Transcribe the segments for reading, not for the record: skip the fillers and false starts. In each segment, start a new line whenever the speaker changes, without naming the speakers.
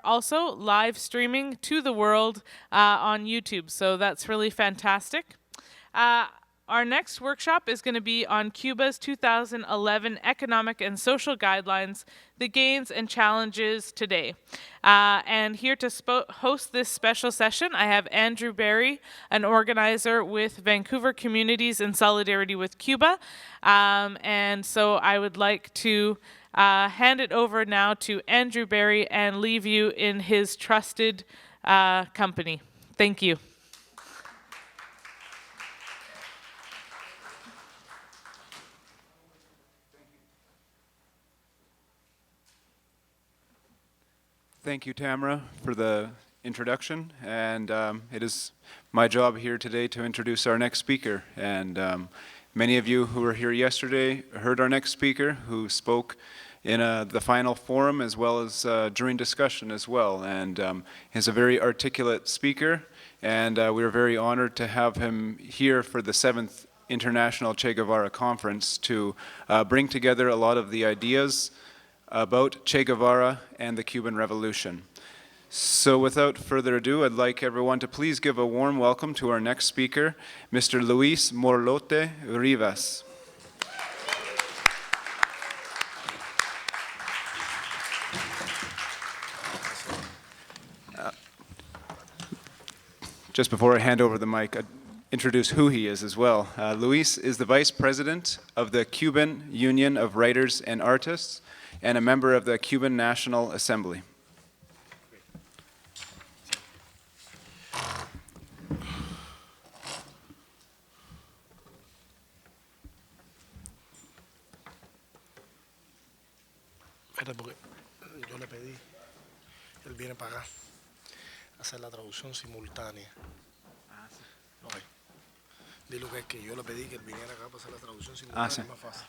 also live streaming to the world on YouTube, so that's really fantastic. Our next workshop is going to be on Cuba's 2011 Economic and Social Guidelines, the Gains and Challenges Today. And here to host this special session, I have Andrew Barry, an organizer with Vancouver Communities in Solidarity with Cuba. And so I would like to hand it over now to Andrew Barry and leave you in his trusted company. Thank you.
Thank you, Tamara, for the introduction, and it is my job here today to introduce our next speaker. And many of you who were here yesterday heard our next speaker, who spoke in the final forum as well as during discussion as well. And he's a very articulate speaker, and we are very honored to have him here for the 7th International Che Guevara Conference to bring together a lot of the ideas about Che Guevara and the Cuban Revolution. So without further ado, I'd like everyone to please give a warm welcome to our next speaker, Mr. Luis Morlote Rivas. Just before I hand over the mic, I'd introduce who he is as well. Luis is the Vice President of the Cuban Union of Writers and Artists, and a member of the Cuban National Assembly.
Espera, porque yo le pedí, él viene para acá a hacer la traducción simultánea. Okay. Dilo que yo le pedí que él viniera acá para hacer la traducción simultánea, es más fácil.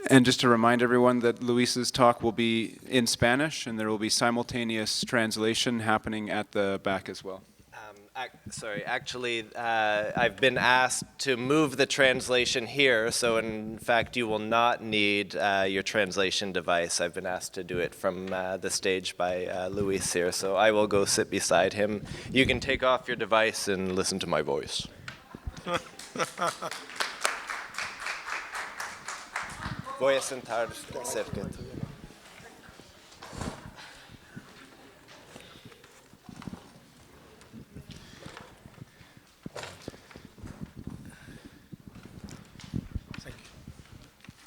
And just to remind everyone that Luis's talk will be in Spanish, and there will be simultaneous translation happening at the back as well.
Actually, I've been asked to move the translation here, so in fact you will not need your translation device. I've been asked to do it from the stage by Luis here, so I will go sit beside him. You can take off your device and listen to my voice. Voy a sentar cerca.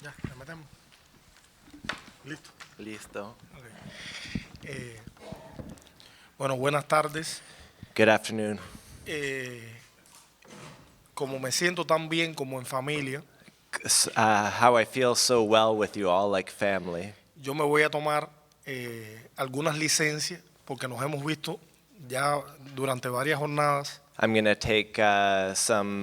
Ya, ¿le metemos? ¿Listo?
Listo.
Okay. Bueno, buenas tardes.
Good afternoon.
Como me siento tan bien como en familia,
How I feel so well with you all, like family.
yo me voy a tomar algunas licencias porque nos hemos visto ya durante varias jornadas.
I'm going to take some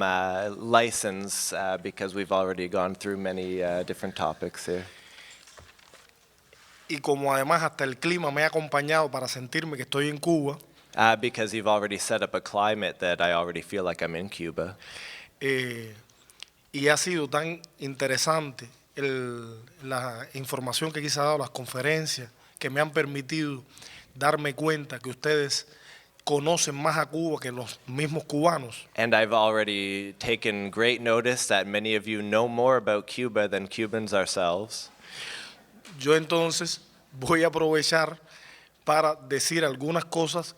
license because we've already gone through many different topics here.
Y como además hasta el clima me ha acompañado para sentirme que estoy en Cuba,
Because you've already set up a climate that I already feel like I'm in Cuba.
Y ha sido tan interesante la información que quizá ha dado, las conferencias que me han permitido darme cuenta que ustedes conocen más a Cuba que los mismos cubanos.
And I've already taken great notice that many of you know more about Cuba than Cubans ourselves.
Yo entonces voy a aprovechar para decir algunas cosas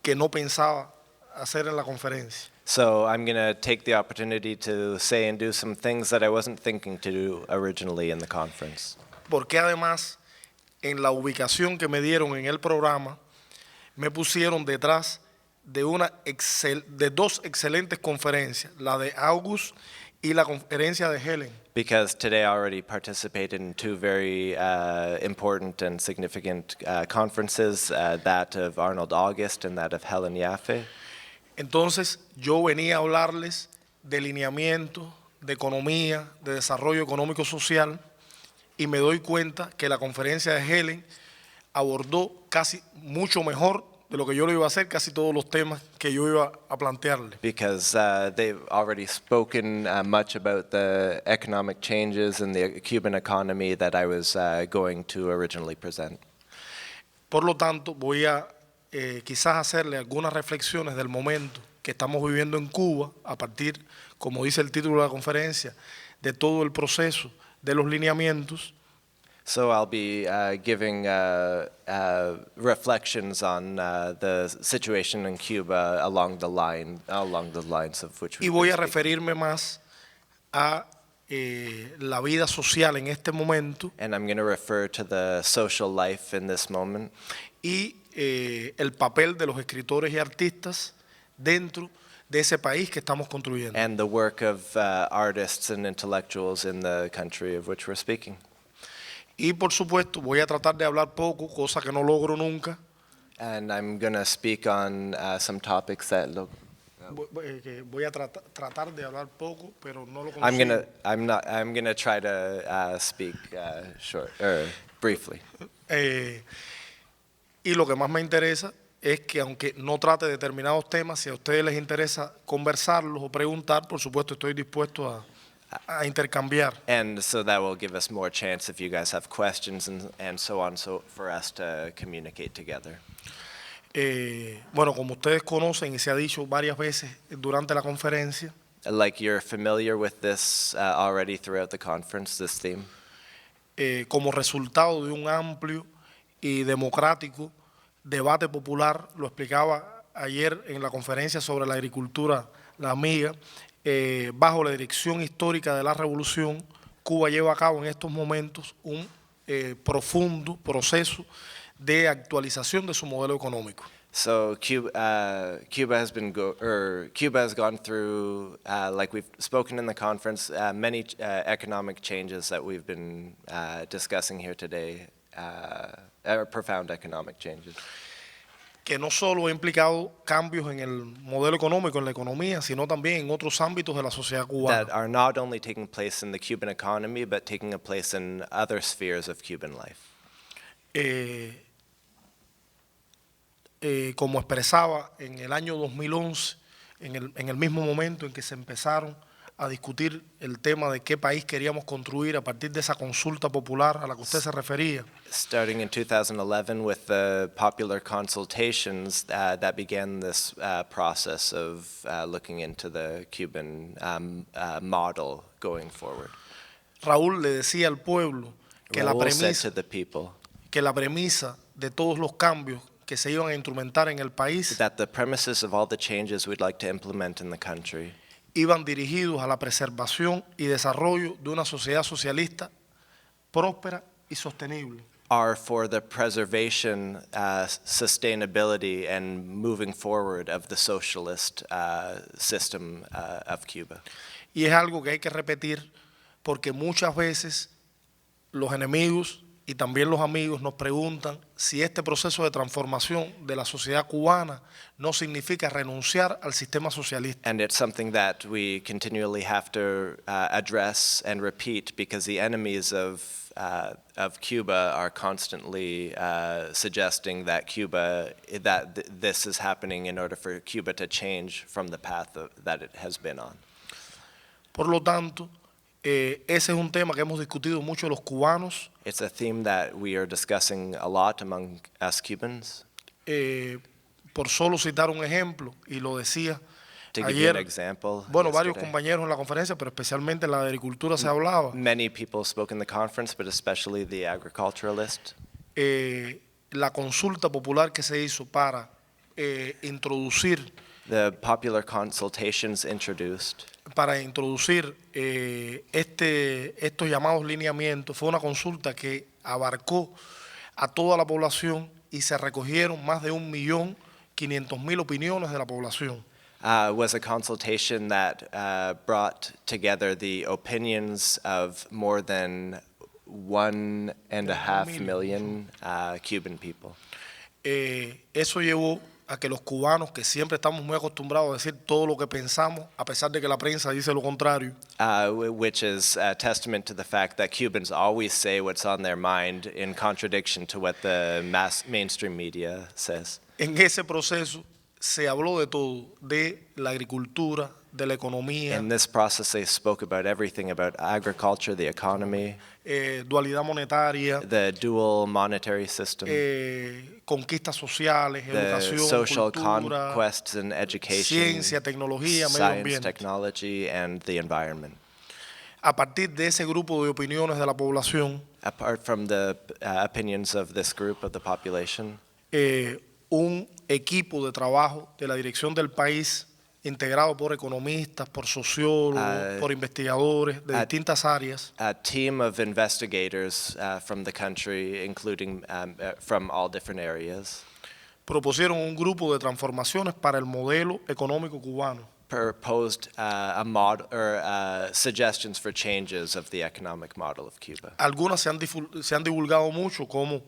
que no pensaba hacer en la conferencia.
So I'm going to take the opportunity to say and do some things that I wasn't thinking to do originally in the conference.
Porque además, en la ubicación que me dieron en el programa, me pusieron detrás de dos excelentes conferencias, la de August y la conferencia de Helen.
Because today I already participated in two very important and significant conferences, that of Arnold August and that of Helen Yaffe.
Entonces, yo venía a hablarles de lineamiento, de economía, de desarrollo económico social, y me doy cuenta que la conferencia de Helen abordó casi mucho mejor de lo que yo lo iba a hacer, casi todos los temas que yo iba a plantearle.
Because they've already spoken much about the economic changes in the Cuban economy that I was going to originally present.
Por lo tanto, voy a quizás hacerle algunas reflexiones del momento que estamos viviendo en Cuba, a partir, como dice el título de la conferencia, de todo el proceso de los lineamientos.
So I'll be giving reflections on the situation in Cuba along the lines of which
Y
we've
voy
been
a
speaking.
referirme más a la vida social en este momento
And I'm going to refer to the social life in this moment
y el papel de los escritores y artistas dentro de ese país que estamos construyendo.
and the work of artists and intellectuals in the country of which we're speaking.
Y por supuesto voy a tratar de hablar poco, cosa que no logro nunca.
And I'm going to speak on some topics that look.
Voy a tratar de hablar poco, pero no lo
I'm
consigo.
gonna try to speak short or briefly.
Y lo que más me interesa es que aunque no trate determinados temas, si a ustedes les interesa conversarlos o preguntar, por supuesto estoy dispuesto a intercambiar.
And so that will give us more chance if you guys have questions and so on, so for us to communicate together.
Bueno, como ustedes conocen y se ha dicho varias veces durante la conferencia,
Like you're familiar with this already throughout the conference, this theme.
como resultado de un amplio y democrático debate popular, lo explicaba ayer en la conferencia sobre la agricultura, la amiga, bajo la dirección histórica de la revolución, Cuba lleva a cabo en estos momentos un profundo proceso de actualización de su modelo económico.
So Cuba has gone through, like we've spoken in the conference, many economic changes that we've been discussing here today, profound economic changes.
Que no solo ha implicado cambios en el modelo económico, en la economía, sino también en otros ámbitos de la sociedad cubana.
That are not only taking place in the Cuban economy, but taking a place in other spheres of Cuban life.
Como expresaba en el año 2011, en el mismo momento en que se empezaron a discutir el tema de qué país queríamos construir a partir de esa consulta popular a la que usted se refería.
Starting in 2011 with the popular consultations that began this process of looking into the Cuban model going forward.
Raúl le decía al pueblo que
Raúl said to the people
la premisa de todos los cambios que se iban a instrumentar en el país
that the premises of all the changes we'd like to implement in the country
iban dirigidos a la preservación y desarrollo de una sociedad socialista próspera y sostenible.
are for the preservation, sustainability, and moving forward of the socialist system of Cuba.
Y es algo que hay que repetir porque muchas veces los enemigos y también los amigos nos preguntan si este proceso de transformación de la sociedad cubana no significa renunciar al sistema socialista.
And it's something that we continually have to address and repeat because the enemies of Cuba are constantly suggesting that this is happening in order for Cuba to change from the path that it has been on.
Por lo tanto, ese es un tema que hemos discutido mucho los cubanos.
It's a theme that we are discussing a lot among us Cubans.
Por solo citar un ejemplo, y lo decía
To give you an
ayer,
example,
bueno, varios
yesterday,
compañeros en la conferencia, pero especialmente en la de agricultura se hablaba.
many people spoke in the conference, but especially the agriculturalists.
La consulta popular que se hizo para introducir
The popular consultations introduced
estos llamados lineamientos fue una consulta que abarcó a toda la población y se recogieron más de 1.500.000 opiniones de la población.
Was a consultation that brought together the opinions of more than 1.5 million Cuban people.
Eso llevó a que los cubanos, que siempre estamos muy acostumbrados a decir todo lo que pensamos, a pesar de que la prensa dice lo contrario,
Which is a testament to the fact that Cubans always say what's on their mind in contradiction to what the mainstream media says.
en ese proceso se habló de todo, de la agricultura, de la economía,
In this process, they spoke about everything about agriculture, the economy,
dualidad monetaria,
the dual monetary system,
conquistas sociales,
the
educación,
social
cultura,
conquests in education,
ciencia, tecnología, medio
science,
ambiente.
technology, and the environment.
A partir de ese grupo de opiniones de la población,
Apart from the opinions of this group of the population,
un equipo de trabajo de la dirección del país, integrado por economistas, por sociólogos, por investigadores de distintas áreas,
a team of investigators from the country, including from all different areas,
propusieron un grupo de transformaciones para el modelo económico cubano.
proposed a model or suggestions for changes of the economic model of Cuba.
Algunas se han divulgado mucho, como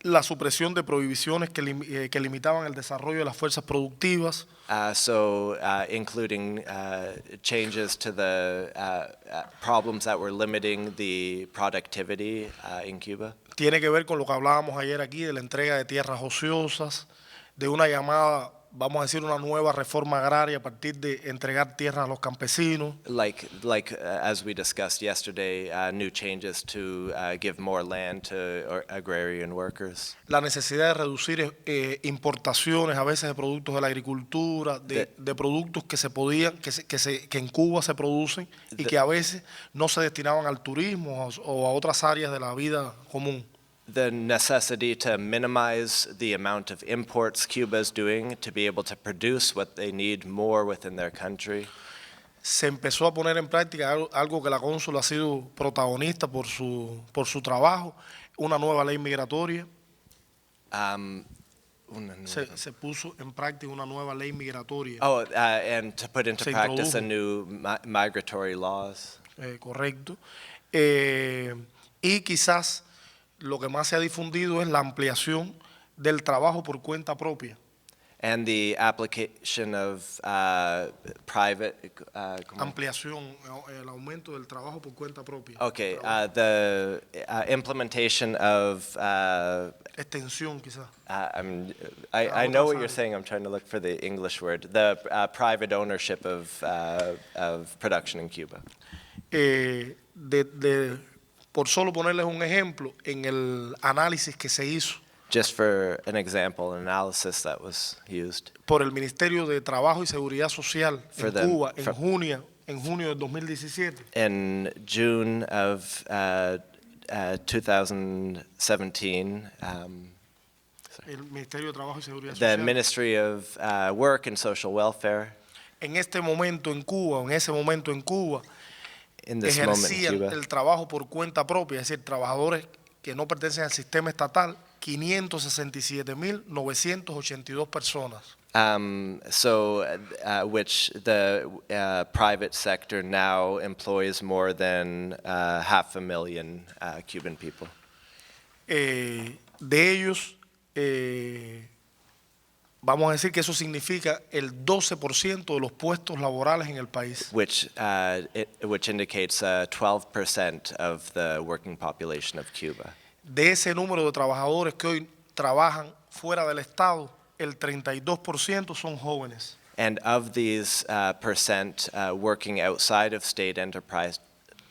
la supresión de prohibiciones que limitaban el desarrollo de las fuerzas productivas,
Including changes to the problems that were limiting the productivity in Cuba.
tiene que ver con lo que hablábamos ayer aquí, de la entrega de tierras ociosas, de una llamada, vamos a decir, una nueva reforma agraria a partir de entregar tierras a los campesinos,
As we discussed yesterday, new changes to give more land to agrarian workers.
la necesidad de reducir importaciones a veces de productos de la agricultura, de productos que se podían, que en Cuba se producen y que a veces no se destinaban al turismo o a otras áreas de la vida común.
The necessity to minimize the amount of imports Cuba is doing to be able to produce what they need more within their country.
Se empezó a poner en práctica algo que la cónsul ha sido protagonista por su trabajo, una nueva ley migratoria. Se puso en práctica una nueva ley migratoria.
And to put into
Se
practice a
introdujo.
new migratory laws.
Correcto. Y quizás lo que más se ha difundido es la ampliación del trabajo por cuenta propia.
And the application of private.
Ampliación, el aumento del trabajo por cuenta propia.
Okay, the implementation of.
Extensión, quizás.
I know what you're saying. I'm trying to look for the English word. The private ownership of production in Cuba.
Por solo ponerles un ejemplo, en el análisis que se hizo
Just for an example, an analysis that was used.
por el Ministerio de Trabajo y Seguridad Social en Cuba en junio del 2017.
In June of 2017,
El Ministerio de Trabajo y Seguridad
the
Social.
Ministry of Work and Social Welfare,
En ese momento en Cuba,
in this moment in
ejercían
Cuba,
el trabajo por cuenta propia, es decir, trabajadores que no pertenecen al sistema estatal, 567.982 personas.
Which the private sector now employs more than 500,000 Cuban people.
De ellos, vamos a decir que eso significa el 12% de los puestos laborales en el país.
Which indicates 12% of the working population of Cuba.
De ese número de trabajadores que hoy trabajan fuera del Estado, el 32% son jóvenes.
And of these percent working outside of state enterprises,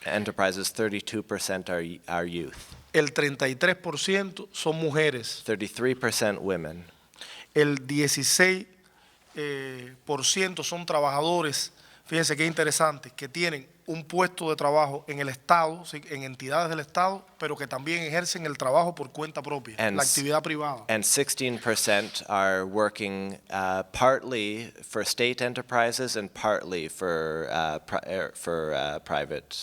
32% are youth.
El 33% son mujeres.
33% women.
El 16% son trabajadores, fíjense qué interesante, que tienen un puesto de trabajo en el Estado, en entidades del Estado, pero que también ejercen el trabajo por cuenta propia, la actividad privada.
And 16% are working partly for state enterprises and partly for private.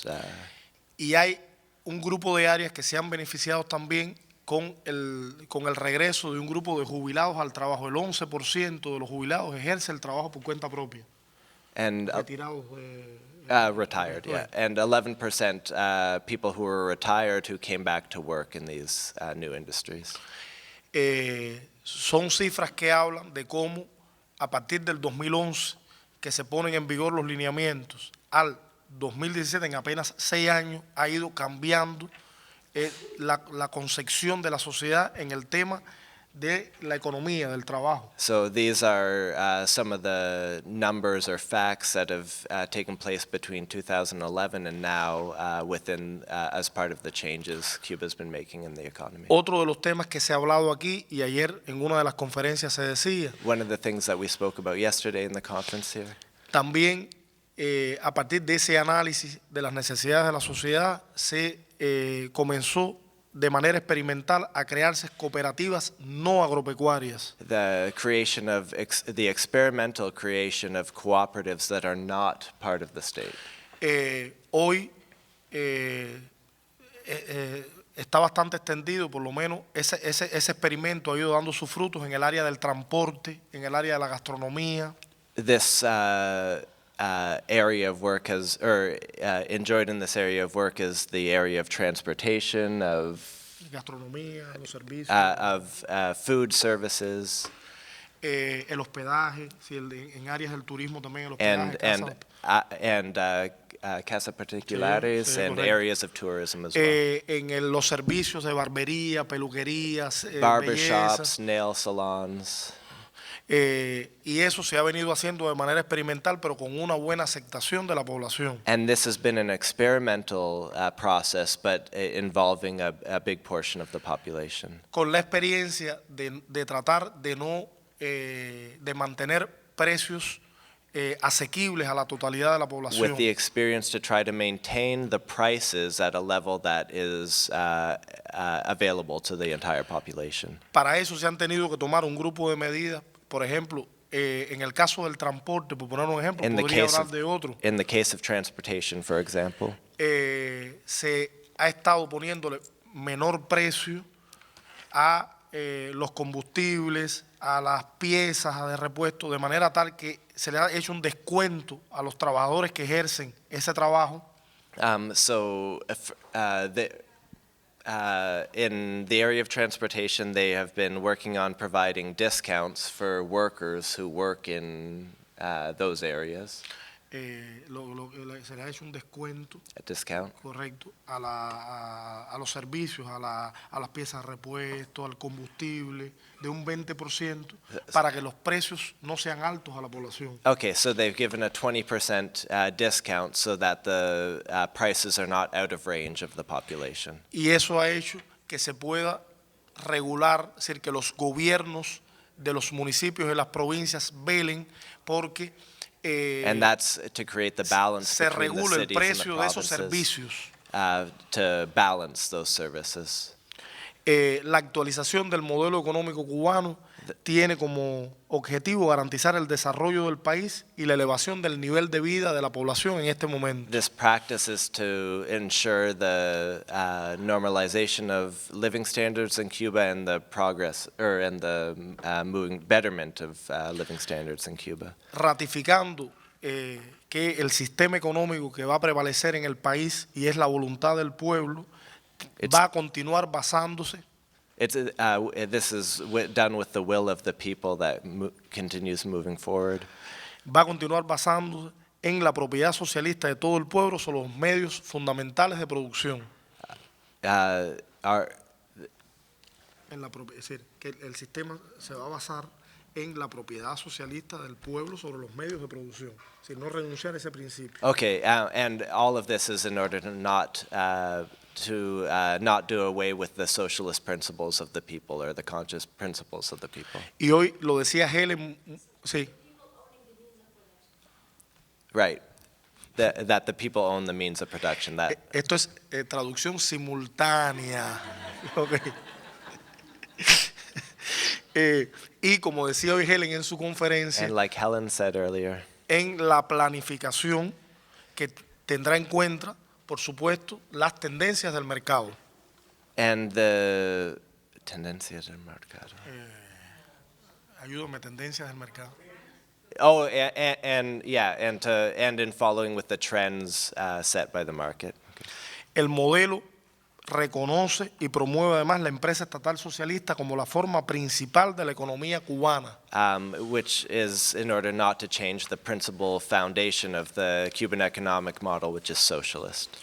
Y hay un grupo de áreas que se han beneficiado también con el regreso de un grupo de jubilados al trabajo. El 11% de los jubilados ejerce el trabajo por cuenta propia.
And
Retirados.
retired, yeah. And 11% people who were retired who came back to work in these new industries.
Son cifras que hablan de cómo a partir del 2011, que se ponen en vigor los lineamientos, al 2017, en apenas 6 años, ha ido cambiando la concepción de la sociedad en el tema de la economía, del trabajo.
So these are some of the numbers or facts that have taken place between 2011 and now as part of the changes Cuba's been making in the economy.
Otro de los temas que se ha hablado aquí y ayer en una de las conferencias se decía,
One of the things that we spoke about yesterday in the conference here,
también a partir de ese análisis de las necesidades de la sociedad se comenzó de manera experimental a crearse cooperativas no agropecuarias.
the creation of the experimental creation of cooperatives that are not part of the state.
Hoy está bastante extendido, por lo menos ese experimento ha ido dando sus frutos en el área del transporte, en el área de la gastronomía.
This area of work enjoyed in this area of work is the area of transportation, of
Gastronomía, los servicios,
food services,
el hospedaje, sí, en áreas del turismo también el hospedaje,
casa particulares,
sí,
and
correcto.
areas of tourism as well.
Los servicios de barbería, peluquerías,
Barbershops, nail salons.
Y eso se ha venido haciendo de manera experimental, pero con una buena aceptación de la población.
And this has been an experimental process, but involving a big portion of the population.
Con la experiencia de tratar de no de mantener precios asequibles a la totalidad de la población.
With the experience to try to maintain the prices at a level that is available to the entire population.
Para eso se han tenido que tomar un grupo de medidas. Por ejemplo, en el caso del transporte, por poner un ejemplo, podría hablar de otro.
In the case of transportation, for example,
Se ha estado poniéndole menor precio a los combustibles, a las piezas de repuesto, de manera tal que se le ha hecho un descuento a los trabajadores que ejercen ese trabajo.
In the area of transportation, they have been working on providing discounts for workers who work in those areas.
Se le ha hecho un descuento,
A discount.
correcto, a los servicios, a las piezas de repuesto, al combustible, de un 20%, para que los precios no sean altos a la población.
Okay, so they've given a 20% discount so that the prices are not out of range of the population.
Y eso ha hecho que se pueda regular, es decir, que los gobiernos de los municipios y las provincias velen porque
And that's to create the balance
se
between the
regula el
cities and the
precio de esos
provinces
servicios.
to balance those services.
La actualización del modelo económico cubano tiene como objetivo garantizar el desarrollo del país y la elevación del nivel de vida de la población en este momento.
This practice is to ensure the normalization of living standards in Cuba and the progress, and the betterment of living standards in Cuba.
Ratificando que el sistema económico que va a prevalecer en el país y es la voluntad del pueblo va a continuar basándose
This is done with the will of the people that continues moving forward.
va a continuar basándose en la propiedad socialista de todo el pueblo sobre los medios fundamentales de producción. Es decir, que el sistema se va a basar en la propiedad socialista del pueblo sobre los medios de producción, sin no renunciar a ese principio.
Okay, and all of this is in order to not do away with the socialist principles of the people or the conscious principles of the people.
Y hoy lo decía Helen, sí.
Right. That the people own the means of production. That
Esto es traducción simultánea. Okay. Y como decía hoy Helen en su conferencia,
and like Helen said earlier,
en la planificación que tendrá en cuenta, por supuesto, las tendencias del mercado.
and the tendencias del mercado.
Ayúdame, tendencias del mercado.
Oh, and in following with the trends set by the market.
El modelo reconoce y promueve además la empresa estatal socialista como la forma principal de la economía cubana.
Which is in order not to change the principal foundation of the Cuban economic model, which is socialist.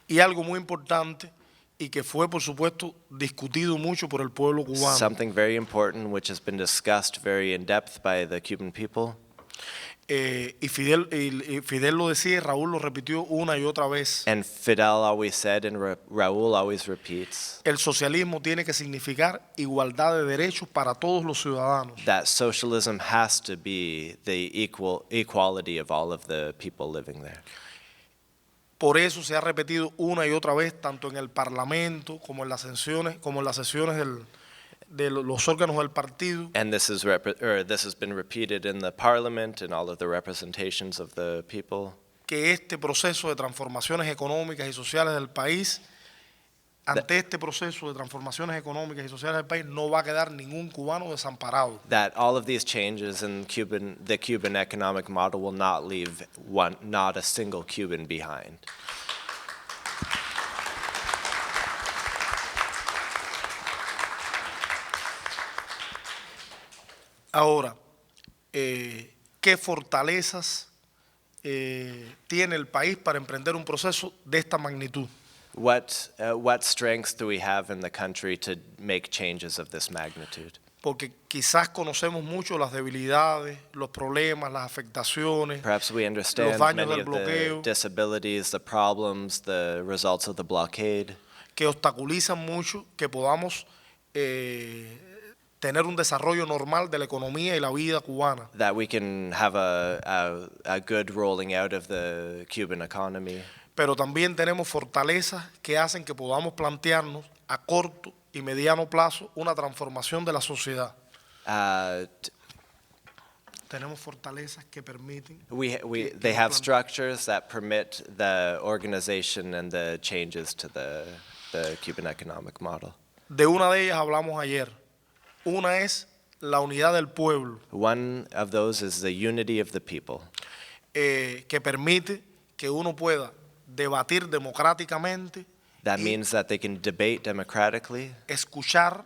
Y algo muy importante, y que fue, por supuesto, discutido mucho por el pueblo cubano.
Something very important which has been discussed very in depth by the Cuban people.
Y Fidel lo decía y Raúl lo repitió una y otra vez.
And Fidel always said, and Raúl always repeats,
El socialismo tiene que significar igualdad de derechos para todos los ciudadanos.
that socialism has to be the equality of all of the people living there.
Por eso se ha repetido una y otra vez, tanto en el Parlamento como en las sesiones de los órganos del partido,
And this has been repeated in the parliament and all of the representations of the people,
que este proceso de transformaciones económicas y sociales del país, ante este proceso de transformaciones económicas y sociales del país, no va a quedar ningún cubano desamparado.
that all of these changes in the Cuban economic model will not leave not a single Cuban behind.
Ahora, ¿qué fortalezas tiene el país para emprender un proceso de esta magnitud?
What strengths do we have in the country to make changes of this magnitude?
Porque quizás conocemos mucho las debilidades, los problemas, las afectaciones,
Perhaps we understand
los daños
many
del
of the
bloqueo,
disabilities, the problems, the results of the blockade,
que obstaculizan mucho que podamos tener un desarrollo normal de la economía y la vida cubana.
that we can have a good rolling out of the Cuban economy.
Pero también tenemos fortalezas que hacen que podamos plantearnos a corto y mediano plazo una transformación de la sociedad. Tenemos fortalezas que permiten
They have structures that permit the organization and the changes to the Cuban economic model.
De una de ellas hablamos ayer. Una es la unidad del pueblo,
One of those is the unity of the people,
que permite que uno pueda debatir democráticamente,
that
y
means that they can debate democratically,
escuchar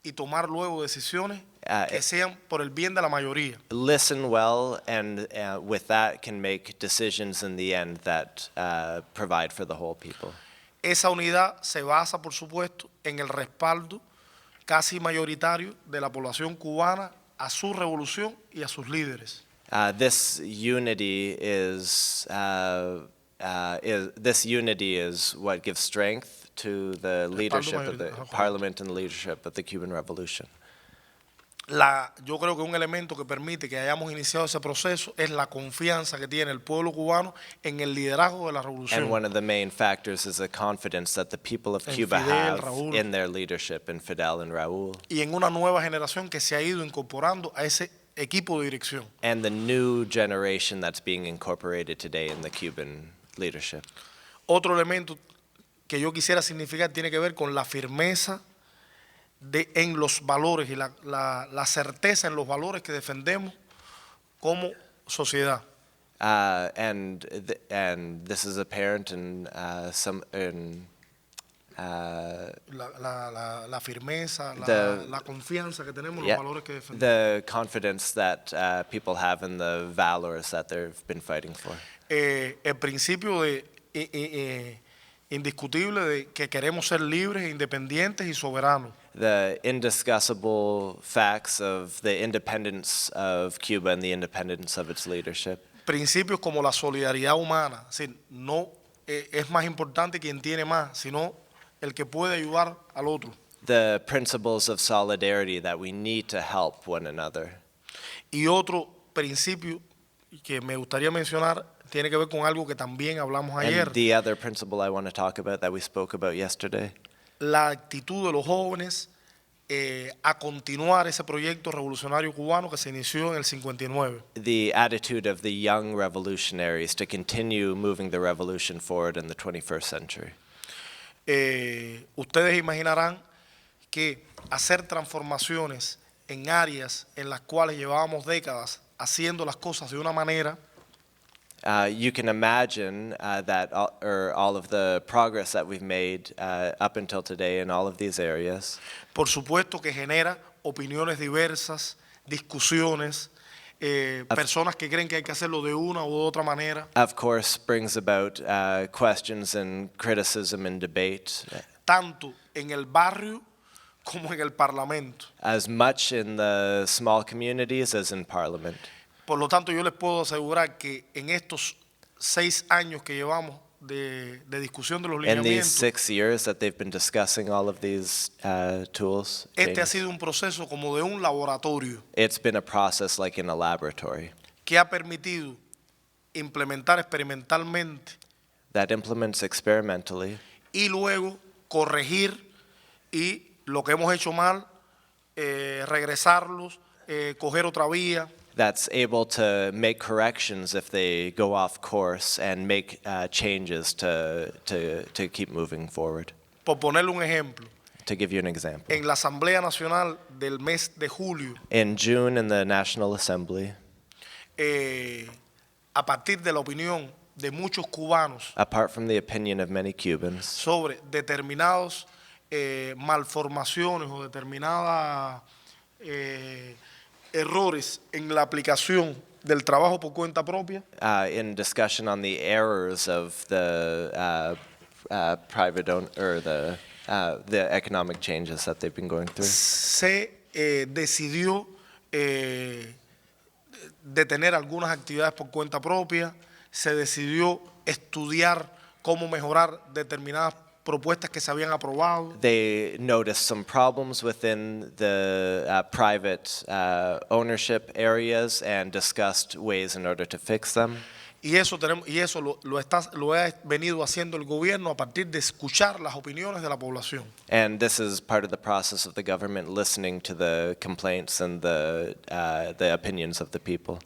y tomar luego decisiones que sean por el bien de la mayoría.
listen well, and with that can make decisions in the end that provide for the whole people.
Esa unidad se basa, por supuesto, en el respaldo casi mayoritario de la población cubana a su revolución y a sus líderes.
This unity is what gives strength to the leadership of the parliament and the leadership of the Cuban Revolution.
Yo creo que un elemento que permite que hayamos iniciado ese proceso es la confianza que tiene el pueblo cubano en el liderazgo de la revolución.
And one of the main factors is the confidence that the people of Cuba
Fidel,
have
Raúl,
in their leadership, in Fidel and Raúl,
y en una nueva generación que se ha ido incorporando a ese equipo de dirección.
and the new generation that's being incorporated today in the Cuban leadership.
Otro elemento que yo quisiera significar tiene que ver con la firmeza en los valores y la certeza en los valores que defendemos como sociedad.
And this is apparent in
La firmeza,
The-
la confianza que tenemos en
yeah,
los valores que defendemos.
the confidence that people have in the valors that they've been fighting for.
El principio indiscutible de que queremos ser libres, independientes y soberanos.
The indiscussible facts of the independence of Cuba and the independence of its leadership.
Principios como la solidaridad humana, es decir, no es más importante quien tiene más, sino el que puede ayudar al otro.
The principles of solidarity, that we need to help one another.
Y otro principio que me gustaría mencionar tiene que ver con algo que también hablamos ayer,
And the other principle I want to talk about that we spoke about yesterday,
la actitud de los jóvenes a continuar ese proyecto revolucionario cubano que se inició en el 59.
the attitude of the young revolutionaries to continue moving the revolution forward in the 21st century.
Ustedes imaginarán que hacer transformaciones en áreas en las cuales llevábamos décadas haciendo las cosas de una manera,
You can imagine that all of the progress that we've made up until today in all of these areas,
por supuesto que genera opiniones diversas, discusiones, personas que creen que hay que hacerlo de una u otra manera,
of course, brings about questions and criticism and debate.
tanto en el barrio como en el parlamento.
as much in the small communities as in Parliament.
Por lo tanto, yo les puedo asegurar que en estos 6 años que llevamos de discusión de los
In these
lineamientos,
6 years that they've been discussing all of these tools,
este ha
changes,
sido un proceso como de un laboratorio
it's been a process like in a laboratory
que ha permitido implementar experimentalmente
that implements experimentally
y luego corregir y lo que hemos hecho mal, regresarlos, coger otra vía.
that's able to make corrections if they go off course and make changes to keep moving forward.
Por ponerle un ejemplo,
To give you an example,
en la Asamblea Nacional del mes de julio,
in June in the National Assembly,
a partir de la opinión de muchos cubanos
apart from the opinion of many Cubans
sobre determinados malformaciones o determinadas errores en la aplicación del trabajo por cuenta propia,
in discussion on the errors of the private or the economic changes that they've been going through,
se decidió detener algunas actividades por cuenta propia, se decidió estudiar cómo mejorar determinadas propuestas que se habían aprobado.
they noticed some problems within the private ownership areas and discussed ways in order to fix them.
Y eso lo ha venido haciendo el gobierno a partir de escuchar las opiniones de la población.
And this is part of the process of the government listening to the complaints and the opinions of the people.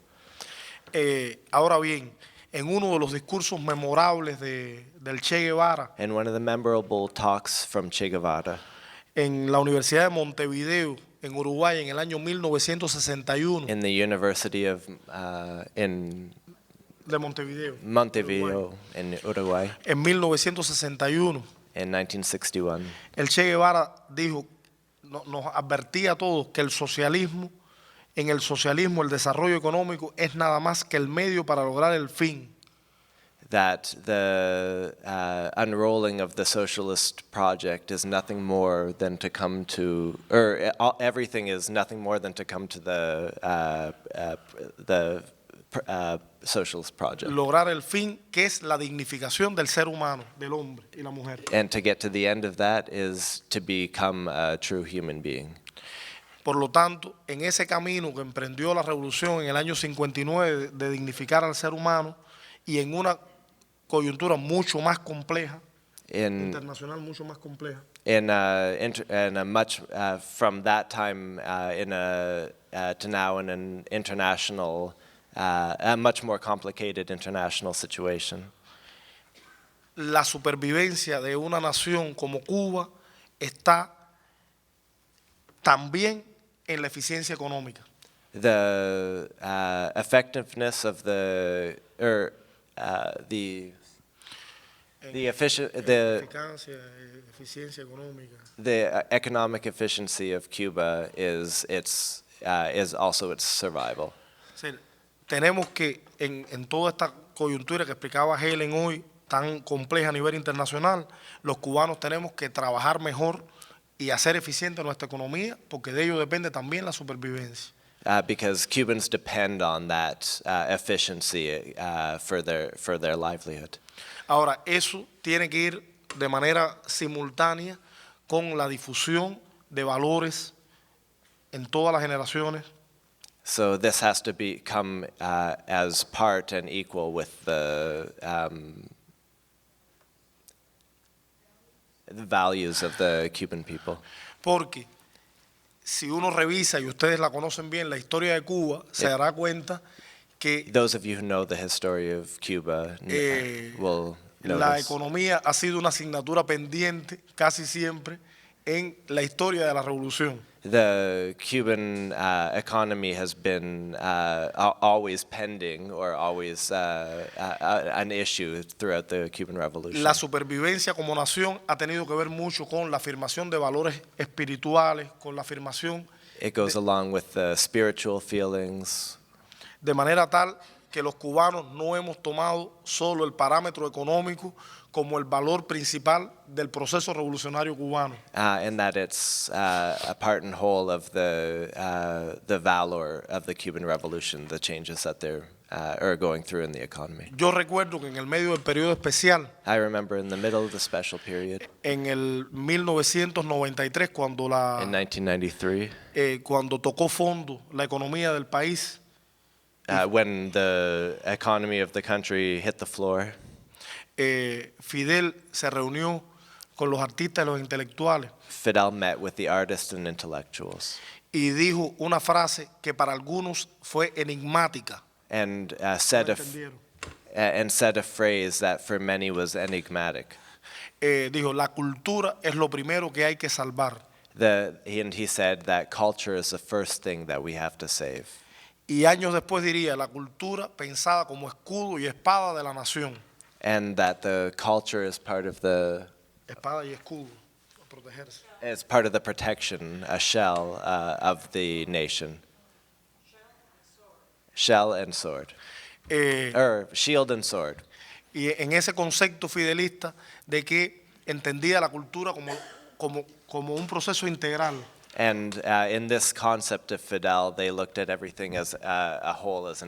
Ahora bien, en uno de los discursos memorables del Che Guevara
In one of the memorable talks from Che Guevara
en la Universidad de Montevideo, en Uruguay, en el año 1961,
in the University of
de Montevideo,
Montevideo in Uruguay
en 1961,
in 1961,
el Che Guevara dijo, nos advertía a todos que en el socialismo el desarrollo económico es nada más que el medio para lograr el fin.
that the unrolling of the socialist project is nothing more than to come to, everything is nothing more than to come to the socialist project.
Lograr el fin, que es la dignificación del ser humano, del hombre y la mujer.
And to get to the end of that is to become a true human being.
Por lo tanto, en ese camino que emprendió la revolución en el año 59 de dignificar al ser humano y en una coyuntura mucho más compleja, internacional mucho más compleja,
In a much from that time to now in an international, a much more complicated international situation.
la supervivencia de una nación como Cuba está también en la eficiencia económica.
The effectiveness of the
Eficiencia económica.
the economic efficiency of Cuba is also its survival.
O sea, tenemos que, en toda esta coyuntura que explicaba Helen hoy, tan compleja a nivel internacional, los cubanos tenemos que trabajar mejor y hacer eficiente nuestra economía, porque de ello depende también la supervivencia.
Because Cubans depend on that efficiency for their livelihood.
Ahora, eso tiene que ir de manera simultánea con la difusión de valores en todas las generaciones.
So this has to come as part and equal with the values of the Cuban people.
Porque si uno revisa, y ustedes la conocen bien, la historia de Cuba, se dará cuenta que
Those of you who know the history of Cuba will
la
notice
economía ha sido una asignatura pendiente casi siempre en la historia de la revolución.
the Cuban economy has been always pending or always an issue throughout the Cuban Revolution.
La supervivencia como nación ha tenido que ver mucho con la afirmación de valores espirituales, con la afirmación
It goes along with the spiritual feelings,
de manera tal que los cubanos no hemos tomado solo el parámetro económico como el valor principal del proceso revolucionario cubano,
and that it's a part and whole of the valor of the Cuban Revolution, the changes that they're are going through in the economy.
Yo recuerdo que en el medio del periodo especial,
I remember in the middle of the special period,
en el 1993,
in 1993,
cuando tocó fondo la economía del país,
when the economy of the country hit the floor,
Fidel se reunió con los artistas y los intelectuales
Fidel met with the artists and intellectuals
y dijo una frase que para algunos fue enigmática.
and
No
said
entendieron.
a phrase that for many was enigmatic.
Dijo, la cultura es lo primero que hay que salvar.
And he said that culture is the first thing that we have to save.
Y años después diría, la cultura pensada como escudo y espada de la nación.
And that the culture is part of the
Espada y escudo, para protegerse.
is part of the protection, a shell of the nation. Shell and sword, or shield and sword.
Y en ese concepto fidelista de que entendía la cultura como un proceso integral.
And in this concept of Fidel, they looked at everything as a whole, as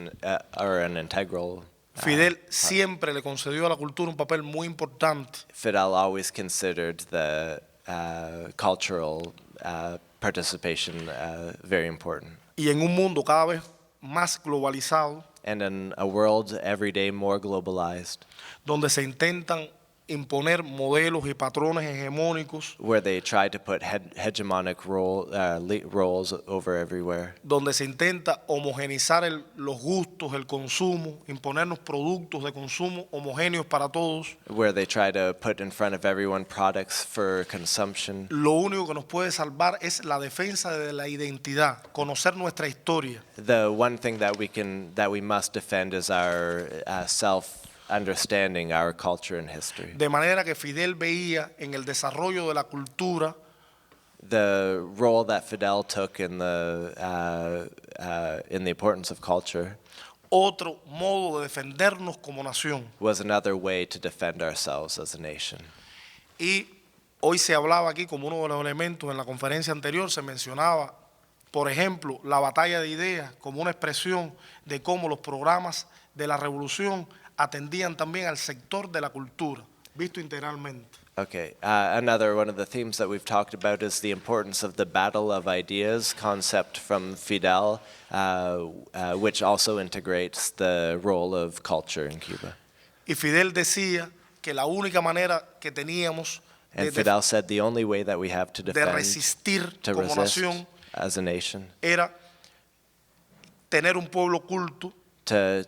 or an integral.
Fidel siempre le concedió a la cultura un papel muy importante.
Fidel always considered the cultural participation very important.
Y en un mundo cada vez más globalizado,
And in a world every day more globalized,
donde se intentan imponer modelos y patrones hegemónicos,
where they try to put hegemonic roles over everywhere,
donde se intenta homogeneizar los gustos, el consumo, imponernos productos de consumo homogéneos para todos,
where they try to put in front of everyone products for consumption.
lo único que nos puede salvar es la defensa de la identidad, conocer nuestra historia.
The one thing that we must defend is our understanding our culture and history.
De manera que Fidel veía en el desarrollo de la cultura
The role that Fidel took in the importance of culture
otro modo de defendernos como nación.
was another way to defend ourselves as a nation.
Y hoy se hablaba aquí como uno de los elementos, en la conferencia anterior se mencionaba, por ejemplo, la batalla de ideas como una expresión de cómo los programas de la revolución atendían también al sector de la cultura, visto integralmente.
Okay, another one of the themes that we've talked about is the importance of the battle of ideas concept from Fidel, which also integrates the role of culture in Cuba.
Y Fidel decía que la única manera que teníamos
And Fidel said the only way that we have to
de
defend,
resistir
to
como
resist
nación
as a nation,
era tener un pueblo culto,
to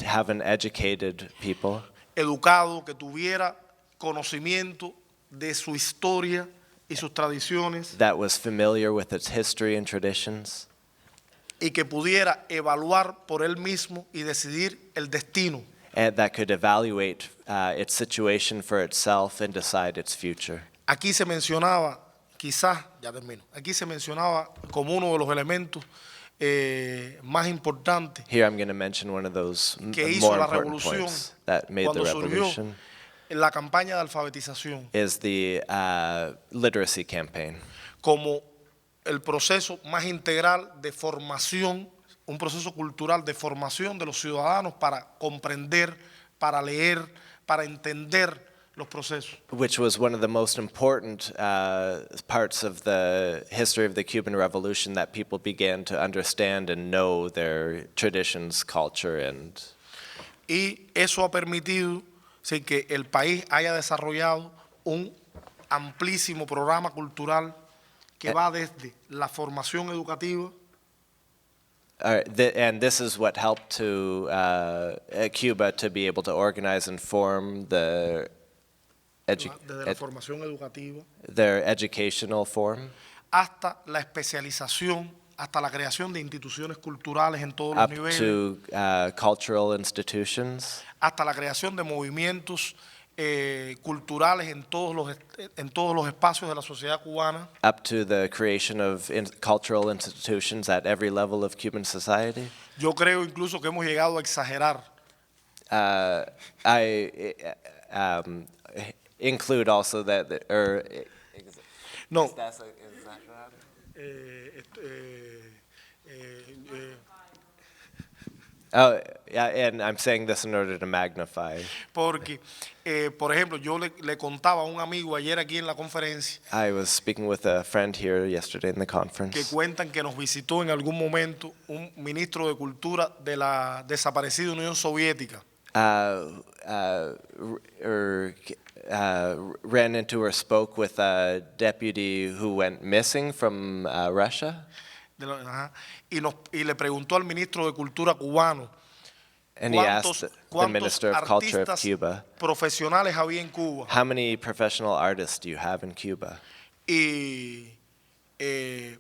have an educated people,
educado, que tuviera conocimiento de su historia y sus tradiciones
that was familiar with its history and traditions,
y que pudiera evaluar por él mismo y decidir el destino.
and that could evaluate its situation for itself and decide its future.
Aquí se mencionaba, quizás, ya termino, aquí se mencionaba como uno de los elementos más importantes
Here I'm going to mention one of those
que hizo
more
la
important
revolución
points that made the
cuando surgió
revolution
la campaña de alfabetización
is the literacy campaign,
como el proceso más integral de formación, un proceso cultural de formación de los ciudadanos para comprender, para leer, para entender los procesos.
which was one of the most important parts of the history of the Cuban Revolution, that people began to understand and know their traditions, culture, and
Y eso ha permitido sí, que el país haya desarrollado un amplísimo programa cultural que va desde la formación educativa
and this is what helped to Cuba to be able to organize and form the
desde la formación educativa
their educational form,
hasta la especialización, hasta la creación de instituciones culturales en todos los
up
niveles,
to cultural institutions,
hasta la creación de movimientos culturales en todos los espacios de la sociedad cubana,
up to the creation of cultural institutions at every level of Cuban society,
Yo creo incluso que hemos llegado a exagerar.
I include also that,
No.
Oh, yeah, and I'm saying this in order to magnify.
Porque, por ejemplo, yo le contaba a un amigo ayer aquí en la conferencia
I was speaking with a friend here yesterday in the
que
conference.
cuentan que nos visitó en algún momento un ministro de Cultura de la desaparecida Unión Soviética.
Ran into or spoke with a deputy who went missing from Russia.
Ajá, y le preguntó al ministro de Cultura cubano
And he asked the
cuántos
Minister of Culture of
artistas
Cuba,
profesionales había en Cuba.
how many professional artists do you have in Cuba?
Y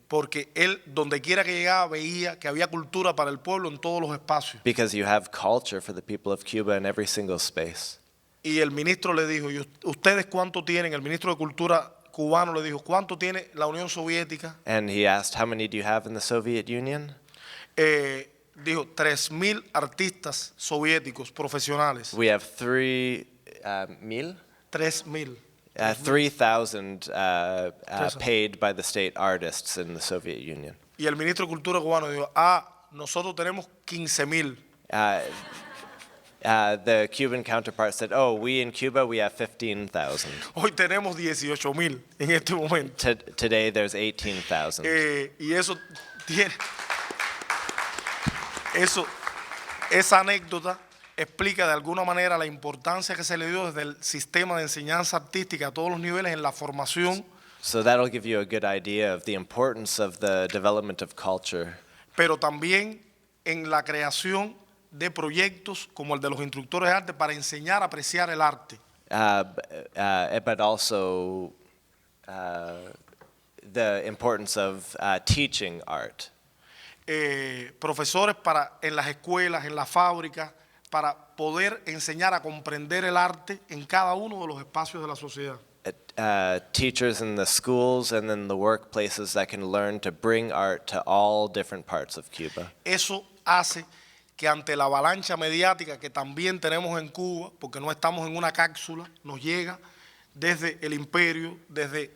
porque él, donde quiera que llegaba, veía que había cultura para el pueblo en todos los espacios.
Because you have culture for the people of Cuba in every single space.
Y el ministro le dijo, ¿y ustedes cuánto tienen? El ministro de Cultura cubano le dijo, ¿cuánto tiene la Unión Soviética?
And he asked, how many do you have in the Soviet Union?
Dijo, 3,000 artistas soviéticos profesionales.
We have 3,000 paid by the state artists in the Soviet Union.
Y el ministro de Cultura cubano dijo, nosotros tenemos 15,000.
The Cuban counterpart said, oh, we in Cuba, we have 15,000.
Hoy tenemos 18,000 en este momento.
Today there's 18,000.
Y eso tiene... Esa anécdota explica de alguna manera la importancia que se le dio desde el sistema de enseñanza artística a todos los niveles en la formación.
So that'll give you a good idea of the importance of the development of culture.
Pero también en la creación de proyectos como el de los instructores de arte para enseñar a apreciar el arte.
But also the importance of teaching art.
Profesores en las escuelas, en las fábricas, para poder enseñar a comprender el arte en cada uno de los espacios de la sociedad.
Teachers in the schools and in the workplaces that can learn to bring art to all different parts of Cuba.
Eso hace que ante la avalancha mediática que también tenemos en Cuba, porque no estamos en una cápsula, nos llega desde el imperio, desde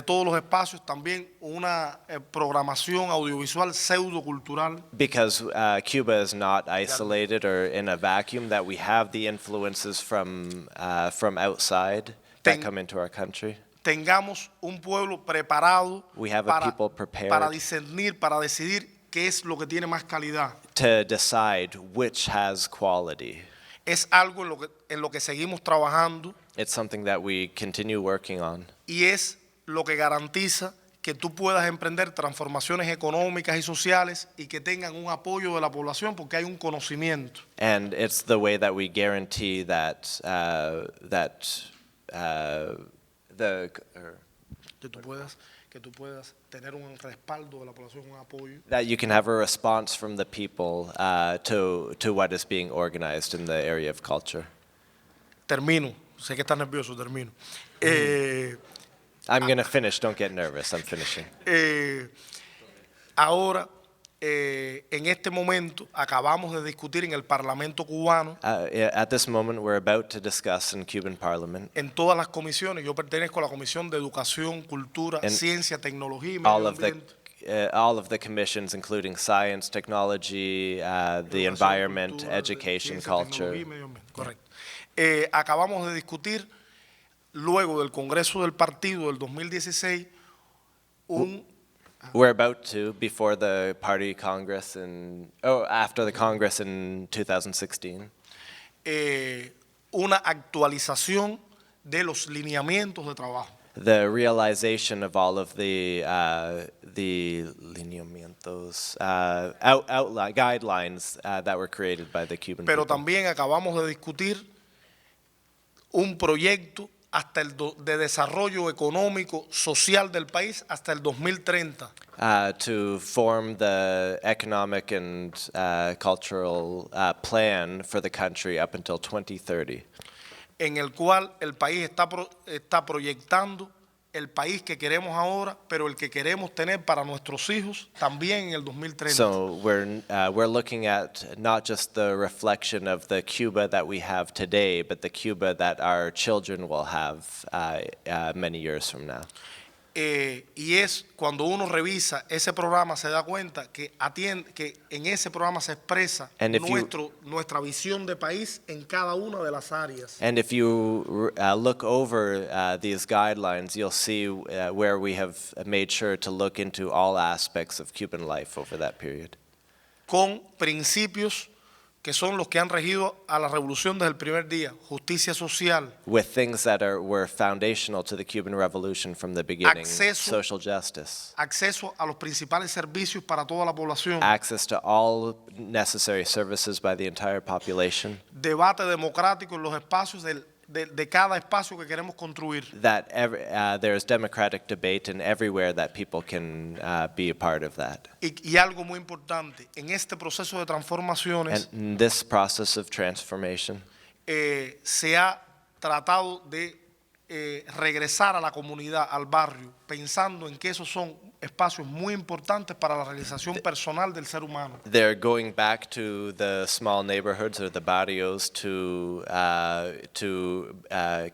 todos los espacios, también una programación audiovisual pseudocultural.
Because Cuba is not isolated or in a vacuum, that we have the influences from outside that come into our country.
Tengamos un pueblo preparado
We have a people prepared
para discernir, para decidir qué es lo que tiene más calidad.
to decide which has quality.
Es algo en lo que seguimos trabajando.
It's something that we continue working on.
Y es lo que garantiza que tú puedas emprender transformaciones económicas y sociales y que tengan un apoyo de la población porque hay un conocimiento.
And it's the way that we guarantee that
Que tú puedas tener un respaldo de la población, un apoyo.
that you can have a response from the people to what is being organized in the area of culture.
Termino. Sé que estás nervioso, termino.
I'm going to finish. Don't get nervous. I'm finishing.
Ahora, en este momento, acabamos de discutir en el Parlamento cubano,
At this moment, we're about to discuss in Cuban Parliament
en todas las comisiones. Yo pertenezco a la Comisión de Educación, Cultura,
En
Ciencia, Tecnología y Medio Ambiente.
all of the commissions, including science, technology, the
Educación,
environment,
cultura,
education,
ciencia,
culture.
tecnología y medio ambiente. Correcto. Acabamos de discutir, luego del Congreso del Partido del 2016,
We're about to, before the party congress after the congress in 2016,
una actualización de los lineamientos de trabajo.
the realization of all of the lineamientos, guidelines that were created by the Cuban
Pero
people.
también acabamos de discutir un proyecto de desarrollo económico, social del país hasta el 2030.
To form the economic and cultural plan for the country up until 2030.
En el cual el país está proyectando el país que queremos ahora, pero el que queremos tener para nuestros hijos también en el 2030.
So we're looking at not just the reflection of the Cuba that we have today, but the Cuba that our children will have many years from now.
Y es cuando uno revisa ese programa se da cuenta que en ese programa se expresa nuestra visión de país en cada una de las áreas.
And if you look over these guidelines, you'll see where we have made sure to look into all aspects of Cuban life over that period.
Con principios que son los que han regido a la revolución desde el primer día: justicia social,
With things that were foundational to the Cuban Revolution from the beginning: social justice,
acceso a los principales servicios para toda la población,
access to all necessary services by the entire population,
debate democrático en los espacios de cada espacio que queremos construir.
that there's democratic debate and everywhere that people can be a part of that.
Y algo muy importante, en este proceso de transformaciones
And in this process of transformation,
se ha tratado de regresar a la comunidad, al barrio, pensando en que esos son espacios muy importantes para la realización personal del ser humano.
they're going back to the small neighborhoods or the barrios to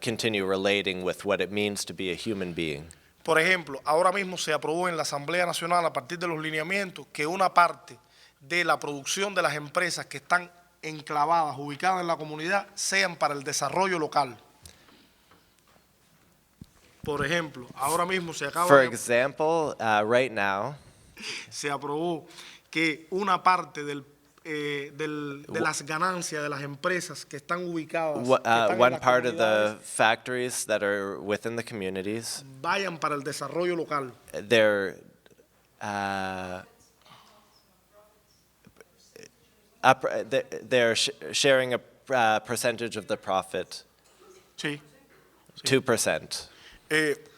continue relating with what it means to be a human being.
Por ejemplo, ahora mismo se aprobó en la Asamblea Nacional, a partir de los lineamientos, que una parte de la producción de las empresas que están enclavadas, ubicadas en la comunidad, sean para el desarrollo local. Por ejemplo, ahora mismo se
For example, right now,
se aprobó que una parte de las ganancias de las empresas que están ubicadas, que están en
one
las
part of the
comunidades,
factories that are within the communities,
vayan para el desarrollo local.
they're sharing a percentage of the profit,
Sí.
2%.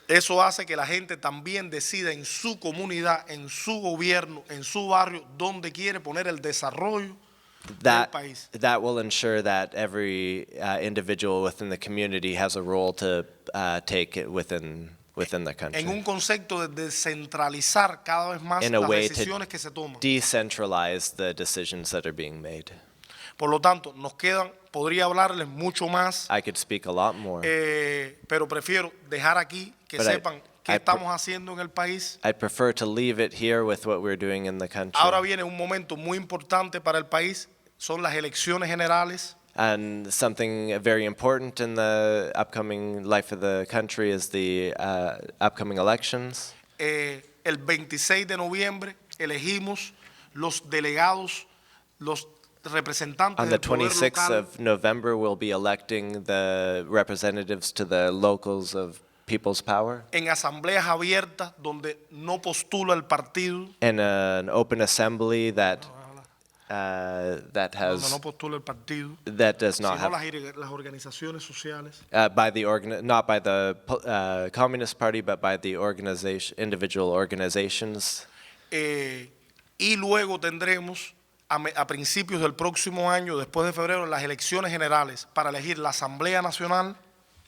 Eso hace que la gente también decida en su comunidad, en su gobierno, en su barrio, dónde quiere poner el desarrollo del país.
That will ensure that every individual within the community has a role to take it within the country.
En un concepto de descentralizar cada vez más
In a
las
way
decisiones
to
que se toman.
decentralize the decisions that are being made.
Por lo tanto, podría hablarles mucho más,
I could speak a lot more.
pero prefiero dejar aquí que
But
sepan qué
I
estamos haciendo en el país.
I'd prefer to leave it here with what we're doing in the country.
Ahora viene un momento muy importante para el país, son las elecciones generales.
And something very important in the upcoming life of the country is the upcoming elections.
El 26 de noviembre elegimos los delegados, los representantes
On the
del poder
26th
local
of November, we'll be electing the representatives to the locals of People's Power
en asambleas abiertas donde no postula el partido,
in an open assembly that
donde
has
no postula el partido,
that does not
sino
have
las organizaciones sociales.
not by the Communist Party, but by the individual organizations.
Y luego tendremos a principios del próximo año, después de febrero, las elecciones generales para elegir la Asamblea Nacional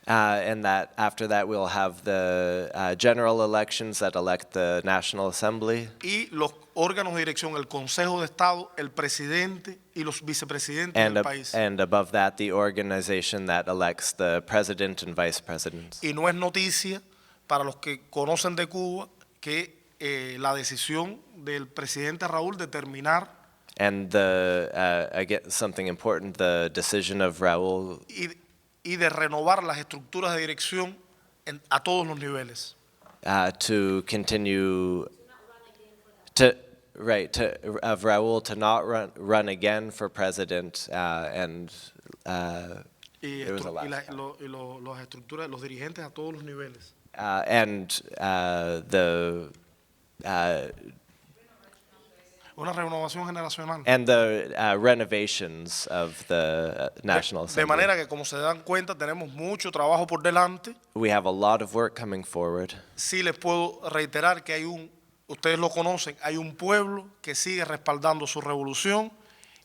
And that after that we'll have the general elections that elect the National Assembly
y los órganos de dirección, el Consejo de Estado, el presidente y los vicepresidentes del país.
and above that the organization that elects the president and vice presidents.
Y no es noticia para los que conocen de Cuba que la decisión del presidente Raúl de terminar
And again, something important, the decision of Raúl
y de renovar las estructuras de dirección a todos los niveles.
to continue of Raúl to not run again for president and
Y,
there was a last
las estructuras, los dirigentes a todos los niveles.
and the
Una renovación generacional.
and the renovations of the National
De
Assembly.
manera que, como se dan cuenta, tenemos mucho trabajo por delante.
We have a lot of work coming forward.
Sí les puedo reiterar que ustedes lo conocen, hay un pueblo que sigue respaldando su revolución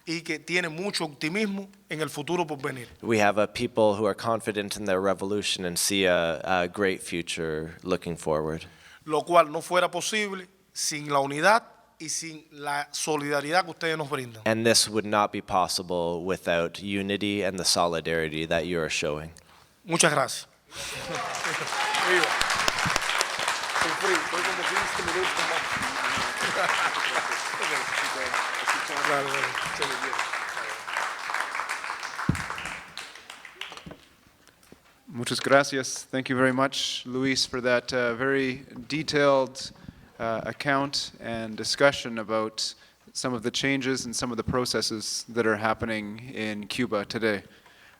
y que tiene mucho optimismo en el futuro por venir.
We have a people who are confident in their revolution and see a great future looking forward.
Lo cual no fuera posible sin la unidad y sin la solidaridad que ustedes nos brindan.
And this would not be possible without unity and the solidarity that you are showing.
Muchas gracias. Viva. Sufrí, estoy como 15 minutos más. Dale, dale, se le quiere.
Muchas gracias. Thank you very much, Luis, for that very detailed account and discussion about some of the changes and some of the processes that are happening in Cuba today.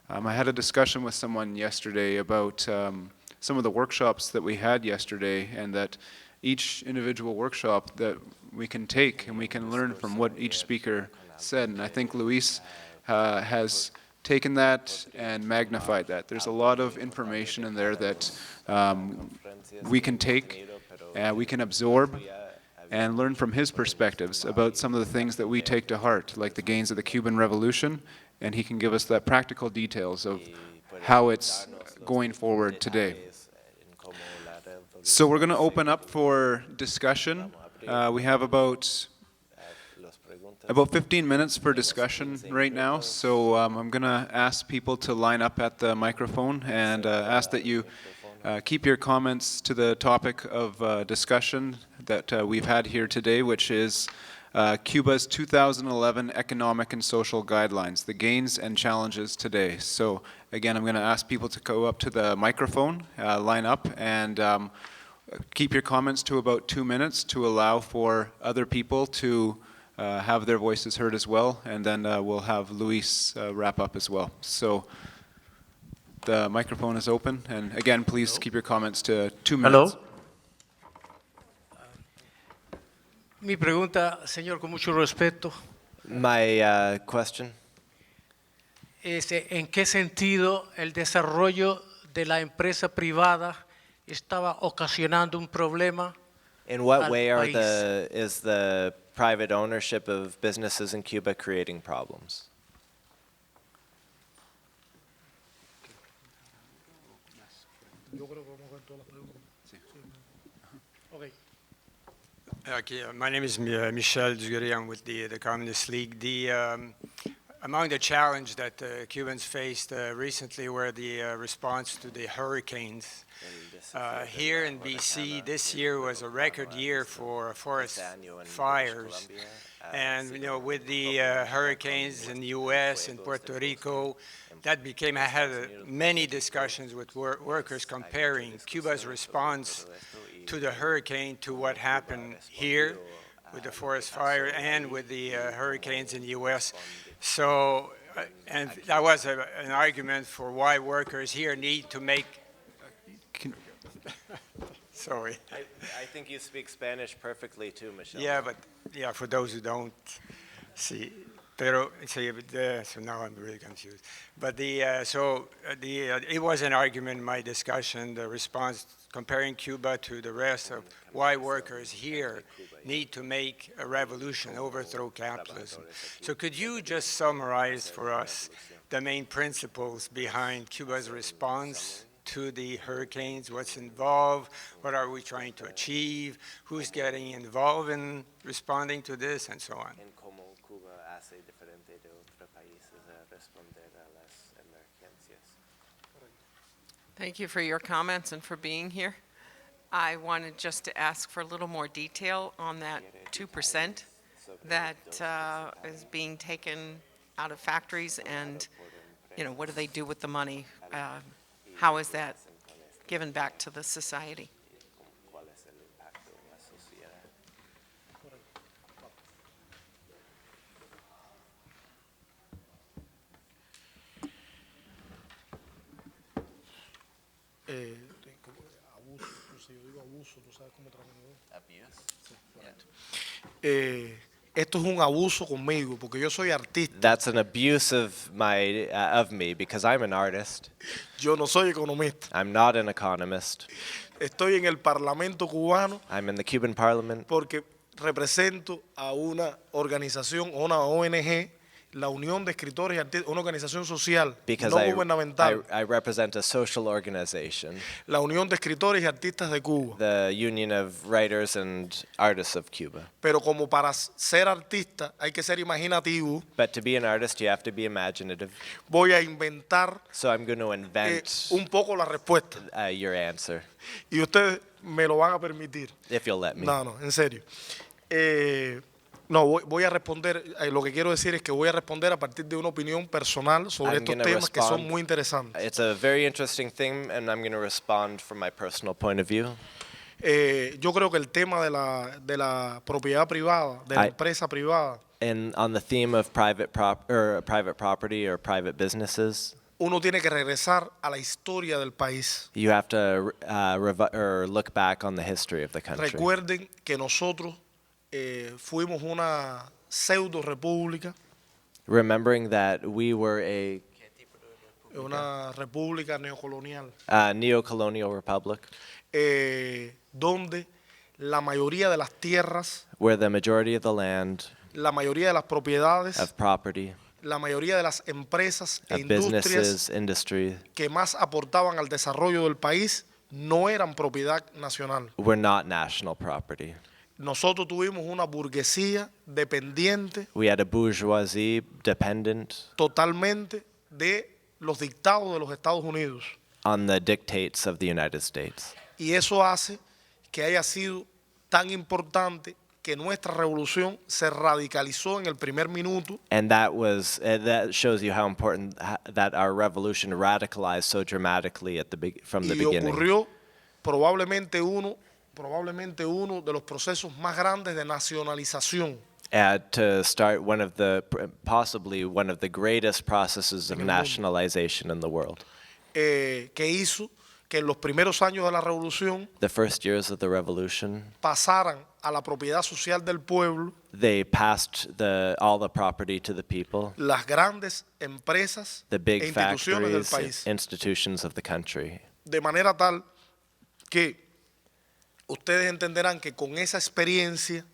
I had a discussion with someone yesterday about some of the workshops that we had yesterday, and that each individual workshop that we can take and we can learn from what each speaker said. And I think Luis has taken that and magnified that. There's a lot of information in there that we can take, we can absorb, and learn from his perspectives about some of the things that we take to heart, like the gains of the Cuban Revolution, and he can give us that practical details of how it's going forward today. So we're going to open up for discussion. We have about 15 minutes for discussion right now, so I'm going to ask people to line up at the microphone and ask that you keep your comments to the topic of discussion that we've had here today, which is Cuba's 2011 Economic and Social Guidelines, the gains and challenges today. So again, I'm going to ask people to go up to the microphone, line up, and keep your comments to about 2 minutes to allow for other people to have their voices heard as well, and then we'll have Luis wrap up as well. So the microphone is open, and again, please keep your comments to 2 minutes.
Hello. Mi pregunta, señor, con mucho respeto,
My question,
es ¿en qué sentido el desarrollo de la empresa privada estaba ocasionando un problema?
in what
al
way
país?
is the private ownership of businesses in Cuba creating problems?
Okay, my name is Michel Duguerry. I'm with the Communist League. Among the challenge that Cubans faced recently were the response to the hurricanes. Here in BC, this year was a record year for forest fires. And with the hurricanes in the U.S. and Puerto Rico, that became, I had many discussions with workers comparing Cuba's response to the hurricane to what happened here with the forest fire and with the hurricanes in the U.S. So, and that was an argument for why workers here need to make. Sorry.
I think you speak Spanish perfectly too, Michelle.
Yeah, but for those who don't see, so now I'm really confused. But it was an argument in my discussion, the response comparing Cuba to the rest of why workers here need to make a revolution, overthrow capitalism. So could you just summarize for us the main principles behind Cuba's response to the hurricanes, what's involved, what are we trying to achieve, who's getting involved in responding to this, and so on.
Thank you for your comments and for being here. I wanted just to ask for a little more detail on that 2% that is being taken out of factories, and what do they do with the money? How is that given back to the society?
Esto es un abuso conmigo porque yo soy artista.
That's an abuse of me because I'm an artist.
Yo no soy economista.
I'm not an economist.
Estoy en el Parlamento cubano
I'm in the Cuban Parliament
porque represento a una organización, una ONG la Unión de Escritores y Artistas, una organización social
because
no gubernamental,
I represent a social organization,
la Unión de Escritores y Artistas de Cuba.
the Union of Writers and Artists of Cuba.
Pero como para ser artista hay que ser imaginativo,
But to be an artist, you have to be imaginative.
voy a inventar
So I'm going to invent
un poco la respuesta.
your answer,
Y ustedes me lo van a permitir.
if you'll let me.
No, en serio. No, voy a responder, lo que quiero decir es que voy a responder a partir de una opinión personal sobre
I'm
estos
gonna
temas que son
respond.
muy interesantes.
It's a very interesting thing, and I'm going to respond from my personal point of view.
Yo creo que el tema de la propiedad privada, de la
I-
empresa privada,
And on the theme of private property or private businesses,
uno tiene que regresar a la historia del país.
you have to look back on the history of the country.
Recuerden que nosotros fuimos una pseudo república,
Remembering that we were
una república neocolonial,
a neo-colonial republic,
donde la mayoría de las tierras,
where the majority of the land,
la mayoría de las propiedades,
of property,
la mayoría de las empresas e
of
industrias
businesses, industry,
que más aportaban al desarrollo del país no eran propiedad nacional.
were not national property.
Nosotros tuvimos una burguesía dependiente
We had a bourgeoisie dependent
totalmente de los dictados de los Estados Unidos.
on the dictates of the United States.
Y eso hace que haya sido tan importante que nuestra revolución se radicalizó en el primer minuto
And that shows you how important that our revolution radicalized so dramatically from the
y
beginning.
ocurrió probablemente uno de los procesos más grandes de nacionalización
To start possibly one of the greatest processes of nationalization in the world.
que hizo que en los primeros años de la revolución
The first years of the revolution,
pasaran a la propiedad social del pueblo
they passed all the property to the people,
las grandes empresas
the
e
big
instituciones del
factories,
país,
institutions of the country.
de manera tal que ustedes entenderán que con esa experiencia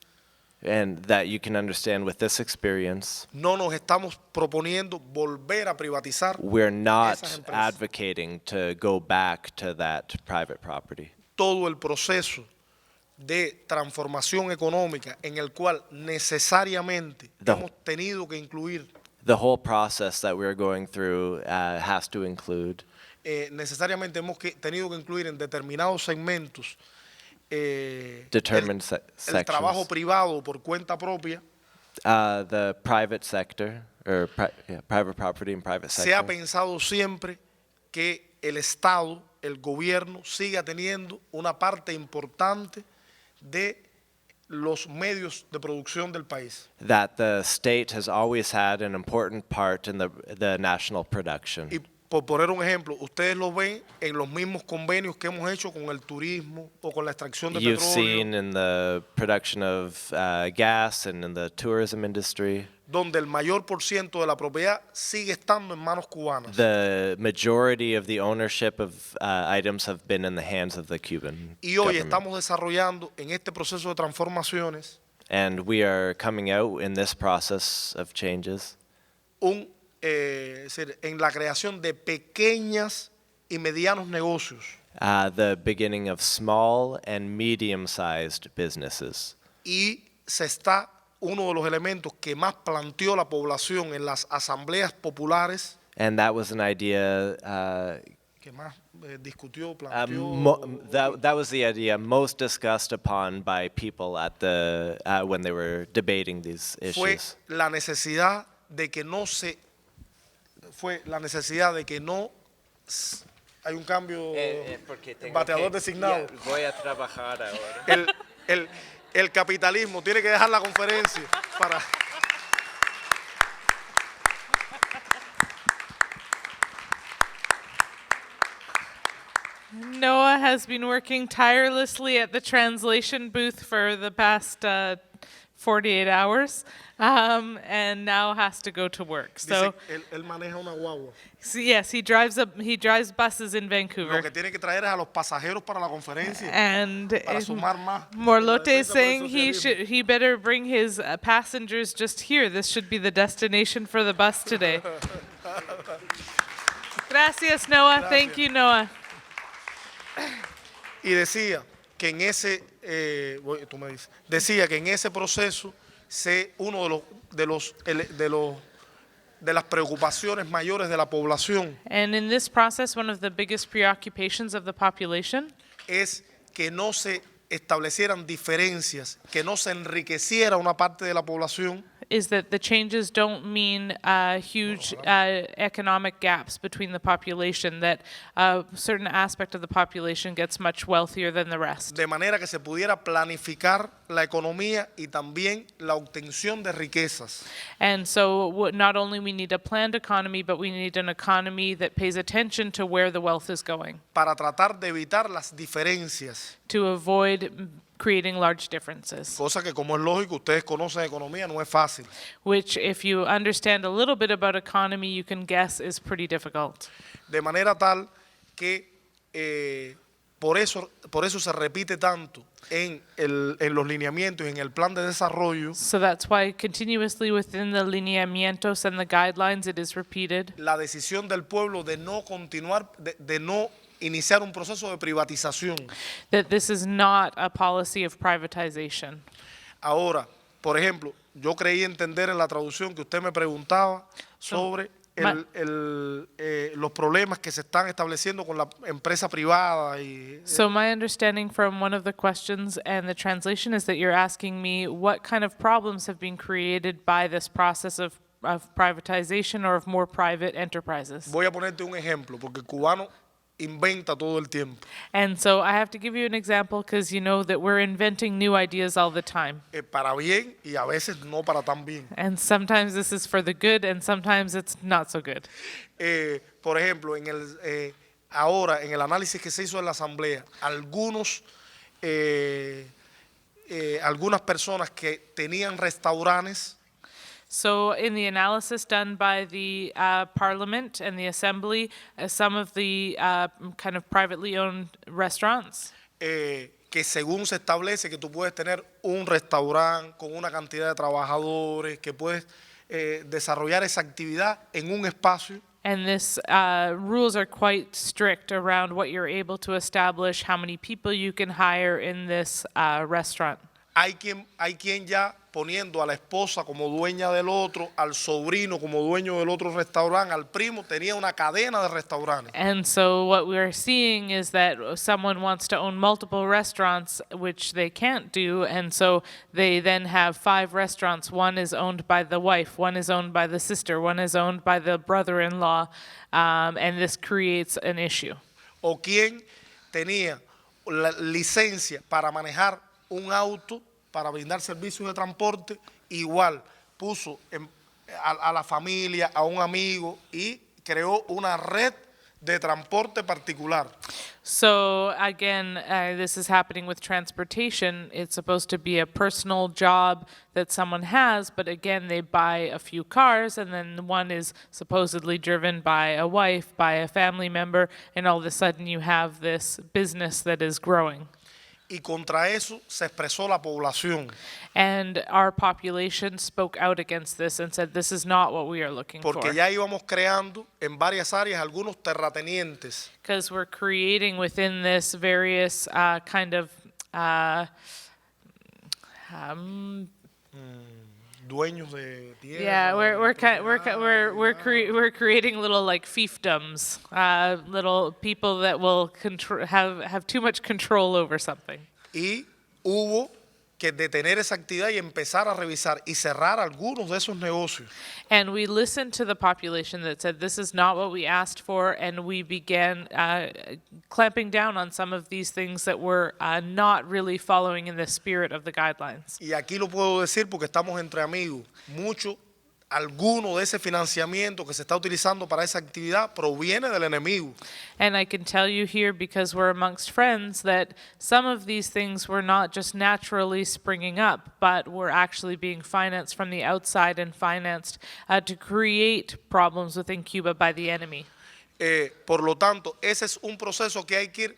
And that you can understand with this experience,
no nos estamos proponiendo volver a privatizar
we're not
esas empresas.
advocating to go back to that private property.
Todo el proceso de transformación económica en el cual necesariamente hemos tenido que incluir
The whole process that we're going through has to include
necesariamente tenido que incluir en determinados segmentos
determined
el trabajo
sections.
privado por cuenta propia.
The private sector, or private property and private
Se ha
sector.
pensado siempre que el Estado, el gobierno, siga teniendo una parte importante de los medios de producción del país.
That the state has always had an important part in the national production.
Y por poner un ejemplo, ustedes lo ven en los mismos convenios que hemos hecho con el turismo o con la extracción de
You've
petróleo,
seen in the production of gas and in the tourism industry,
donde el mayor por ciento de la propiedad sigue estando en manos cubanas.
the majority of the ownership of items have been in the hands of the Cuban
Y hoy
government.
estamos desarrollando en este proceso de transformaciones
And we are coming out in this process of changes
es decir, en la creación de pequeñas y medianos negocios.
the beginning of small and medium-sized businesses.
Y uno de los elementos que más planteó la población en las asambleas populares,
And that was an idea,
que más discutió,
that was the idea most discussed upon by people when they were debating these
fue
issues.
la necesidad de que no hay un cambio, bateador designado.
Voy a trabajar ahora.
El capitalismo tiene que dejar la conferencia para...
Noah has been working tirelessly at the translation booth for the past 48 hours, and now has to go to work.
Dice
So,
que él maneja una guagua.
yes, he drives buses in
Lo
Vancouver.
que tiene que traer es a los pasajeros para la conferencia.
And
Para sumar más.
Morlote
En la
is
defensa por el
saying
socialismo.
he better bring his passengers just here. This should be the destination for the bus today. Gracias, Noah. Thank you, Noah.
Y decía que en ese, tú me dices, decía que en ese proceso uno de las preocupaciones mayores de la población
And in this process, one of the biggest preoccupations of the population
es que no se establecieran diferencias, que no se enriqueciera una parte de la población
is that the changes don't mean huge economic gaps between the population, that a certain aspect of the population gets much wealthier than the rest.
de manera que se pudiera planificar la economía y también la obtención de riquezas.
And so not only we need a planned economy, but we need an economy that pays attention to where the wealth is going
Para tratar de evitar las diferencias,
to avoid creating large differences,
cosa que como es lógico, ustedes conocen economía, no es fácil.
which if you understand a little bit about economy, you can guess is pretty difficult.
De manera tal que por eso se repite tanto en los lineamientos y en el plan de desarrollo
So that's why continuously within the lineamientos and the guidelines, it is repeated
la decisión del pueblo de no continuar, de no iniciar un proceso de privatización.
that this is not a policy of privatization.
Ahora, por ejemplo, yo creí entender en la traducción que usted me preguntaba sobre los problemas que se están estableciendo con la empresa privada.
So my understanding from one of the questions and the translation is that you're asking me what kind of problems have been created by this process of privatization or of more private enterprises.
Voy a ponerte un ejemplo, porque el cubano inventa todo el tiempo.
And so I have to give you an example because you know that we're inventing new ideas all the time.
Para bien y a veces no para tan bien.
And sometimes this is for the good and sometimes it's not so good.
Por ejemplo, ahora en el análisis que se hizo en la asamblea, algunas personas que tenían restaurantes
So in the analysis done by the Parliament and the Assembly, some of the kind of privately owned restaurants,
que según se establece que tú puedes tener un restaurante con una cantidad de trabajadores, que puedes desarrollar esa actividad en un espacio,
and this rules are quite strict around what you're able to establish, how many people you can hire in this restaurant.
hay quien ya poniendo a la esposa como dueña del otro, al sobrino como dueño del otro restaurante, al primo, tenía una cadena de restaurantes.
And so what we're seeing is that someone wants to own multiple restaurants, which they can't do, and so they then have 5 restaurants. One is owned by the wife, one is owned by the sister, one is owned by the brother-in-law, and this creates an issue.
O quien tenía la licencia para manejar un auto, para brindar servicios de transporte, igual puso a la familia, a un amigo y creó una red de transporte particular.
So again, this is happening with transportation. It's supposed to be a personal job that someone has, but again, they buy a few cars, and then one is supposedly driven by a wife, by a family member, and all of a sudden you have this business that is growing.
Y contra eso se expresó la población.
And our population spoke out against this and said, this is not what we are looking for.
Porque ya íbamos creando en varias áreas algunos terratenientes.
Because we're creating within this various kind of
Dueños de tierra.
yeah, we're creating little like fiefdoms, little people that will have too much control over something.
Y hubo que detener esa actividad y empezar a revisar y cerrar algunos de esos negocios.
And we listened to the population that said this is not what we asked for, and we began clamping down on some of these things that were not really following in the spirit of the guidelines.
Y aquí lo puedo decir porque estamos entre amigos. Muchos alguno de ese financiamiento que se está utilizando para esa actividad proviene del enemigo.
And I can tell you here, because we're amongst friends, that some of these things were not just naturally springing up, but were actually being financed from the outside and financed to create problems within Cuba by the enemy.
Por lo tanto, ese es un proceso que hay que ir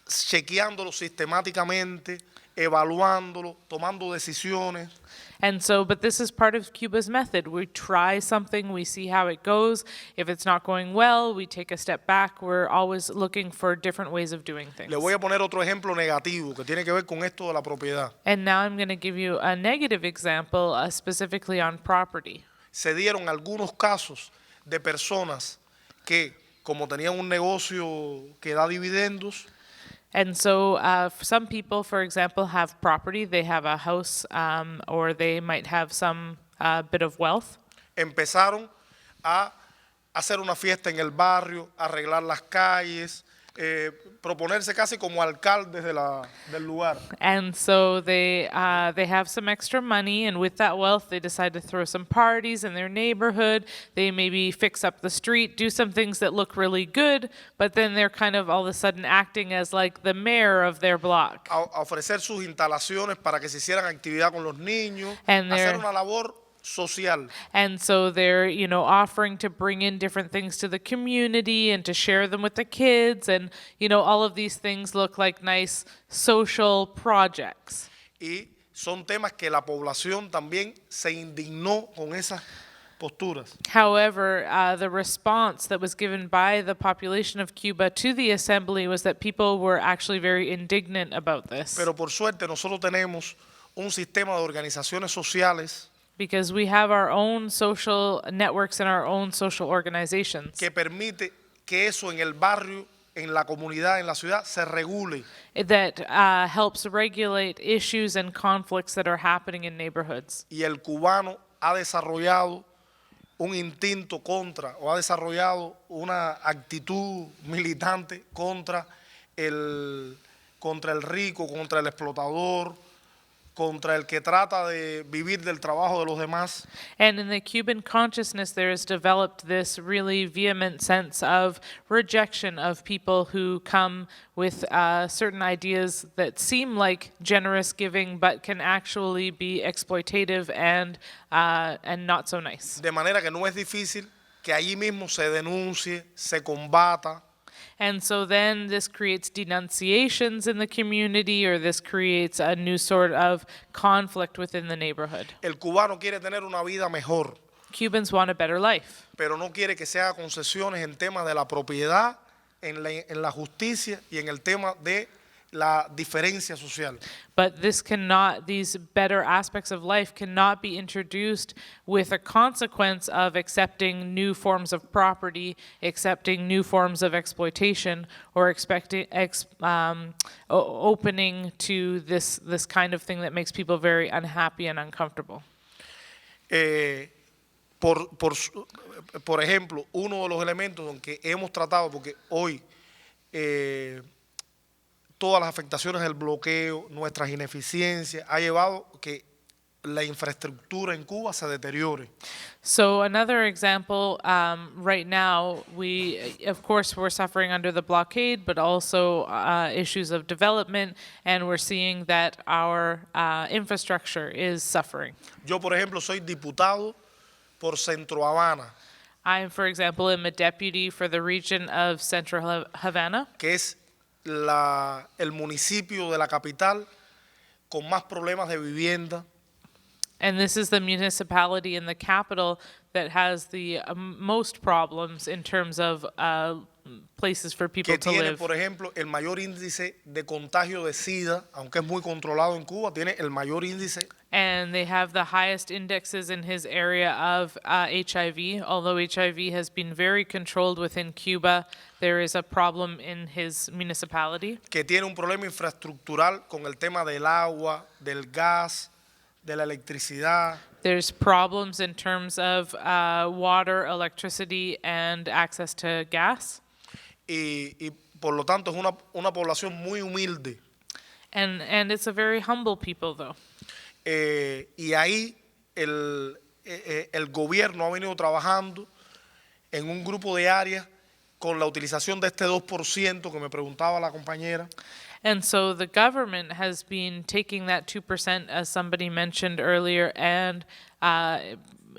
chequeándolo sistemáticamente, evaluándolo, tomando decisiones.
And so, but this is part of Cuba's method. We try something, we see how it goes. If it's not going well, we take a step back. We're always looking for different ways of doing things.
Le voy a poner otro ejemplo negativo que tiene que ver con esto de la propiedad.
And now I'm going to give you a negative example, specifically on property.
Se dieron algunos casos de personas que, como tenían un negocio que da dividendos,
And so some people, for example, have property. They have a house or they might have some bit of wealth.
empezaron a hacer una fiesta en el barrio, arreglar las calles, proponerse casi como alcaldes del lugar.
And so they have some extra money, and with that wealth, they decide to throw some parties in their neighborhood. They maybe fix up the street, do some things that look really good, but then they're kind of all of a sudden acting as like the mayor of their block.
A ofrecer sus instalaciones para que se hicieran actividad con los niños,
And
hacer
they're-
una labor social.
And so they're, offering to bring in different things to the community and to share them with the kids. And, all of these things look like nice social projects.
Y son temas que la población también se indignó con esas posturas.
However, the response that was given by the population of Cuba to the assembly was that people were actually very indignant about this.
Pero por suerte nosotros tenemos un sistema de organizaciones sociales
Because we have our own social networks and our own social organizations
que permite que eso en el barrio, en la comunidad, en la ciudad se regule.
that helps regulate issues and conflicts that are happening in neighborhoods.
Y el cubano ha desarrollado un instinto contra, o ha desarrollado una actitud militante contra el rico, contra el explotador, contra el que trata de vivir del trabajo de los demás.
And in the Cuban consciousness, there is developed this really vehement sense of rejection of people who come with certain ideas that seem like generous giving, but can actually be exploitative and not so nice.
De manera que no es difícil que allí mismo se denuncie, se combata.
And so then this creates denunciations in the community, or this creates a new sort of conflict within the neighborhood.
El cubano quiere tener una vida mejor,
Cubans want a better life,
pero no quiere que se haga concesiones en temas de la propiedad, en la justicia y en el tema de la diferencia social.
but these better aspects of life cannot be introduced with a consequence of accepting new forms of property, accepting new forms of exploitation, or opening to this kind of thing that makes people very unhappy and uncomfortable.
Por ejemplo, uno de los elementos en que hemos tratado, porque hoy todas las afectaciones del bloqueo, nuestras ineficiencias, ha llevado que la infraestructura en Cuba se deteriore.
So another example, right now, of course, we're suffering under the blockade, but also issues of development, and we're seeing that our infrastructure is suffering.
Yo, por ejemplo, soy diputado por Centro Habana,
I, for example, am a deputy for the region of Central Havana,
que es el municipio de la capital con más problemas de vivienda,
and this is the municipality in the capital that has the most problems in terms of places for people
que
to
tiene,
live.
por ejemplo, el mayor índice de contagio de SIDA, aunque es muy controlado en Cuba, tiene el mayor índice.
And they have the highest indexes in his area of HIV. Although HIV has been very controlled within Cuba, there is a problem in his municipality.
Que tiene un problema infraestructural con el tema del agua, del gas, de la electricidad.
There's problems in terms of water, electricity, and access to gas.
Y por lo tanto es una población muy humilde.
And it's a very humble people, though.
Y ahí el gobierno ha venido trabajando en un grupo de áreas con la utilización de este 2% que me preguntaba la compañera.
And so the government has been taking that 2%, as somebody mentioned earlier, and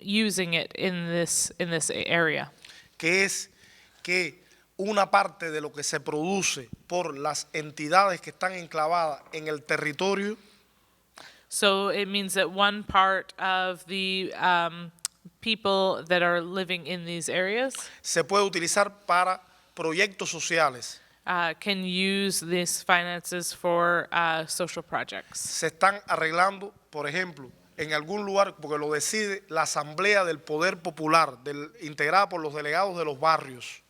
using it in this area.
Que es que una parte de lo que se produce por las entidades que están enclavadas en el territorio
So it means that one part of the people that are living in these areas
se puede utilizar para proyectos sociales.
can use these finances for social projects.
Se están arreglando, por ejemplo, en algún lugar, porque lo decide la Asamblea del Poder Popular, integrada por los delegados de los barrios.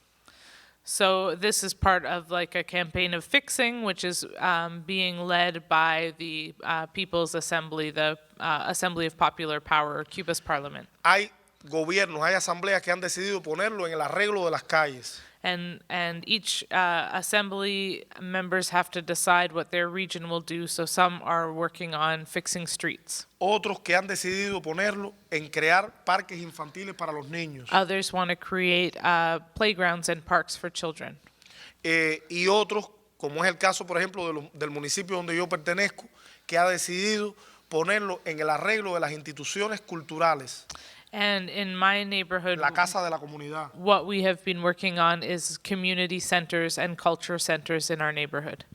So this is part of like a campaign of fixing, which is being led by the People's Assembly, the Assembly of Popular Power, or Cuba's parliament.
Hay gobiernos, hay asambleas que han decidido ponerlo en el arreglo de las calles.
And each assembly members have to decide what their region will do. So some are working on fixing streets.
Otros que han decidido ponerlo en crear parques infantiles para los niños.
Others want to create playgrounds and parks for children.
Y otros, como es el caso, por ejemplo, del municipio donde yo pertenezco, que ha decidido ponerlo en el arreglo de las instituciones culturales.
And in my neighborhood,
La casa de la comunidad.
what we have been working on is community centers and culture centers in our neighborhood.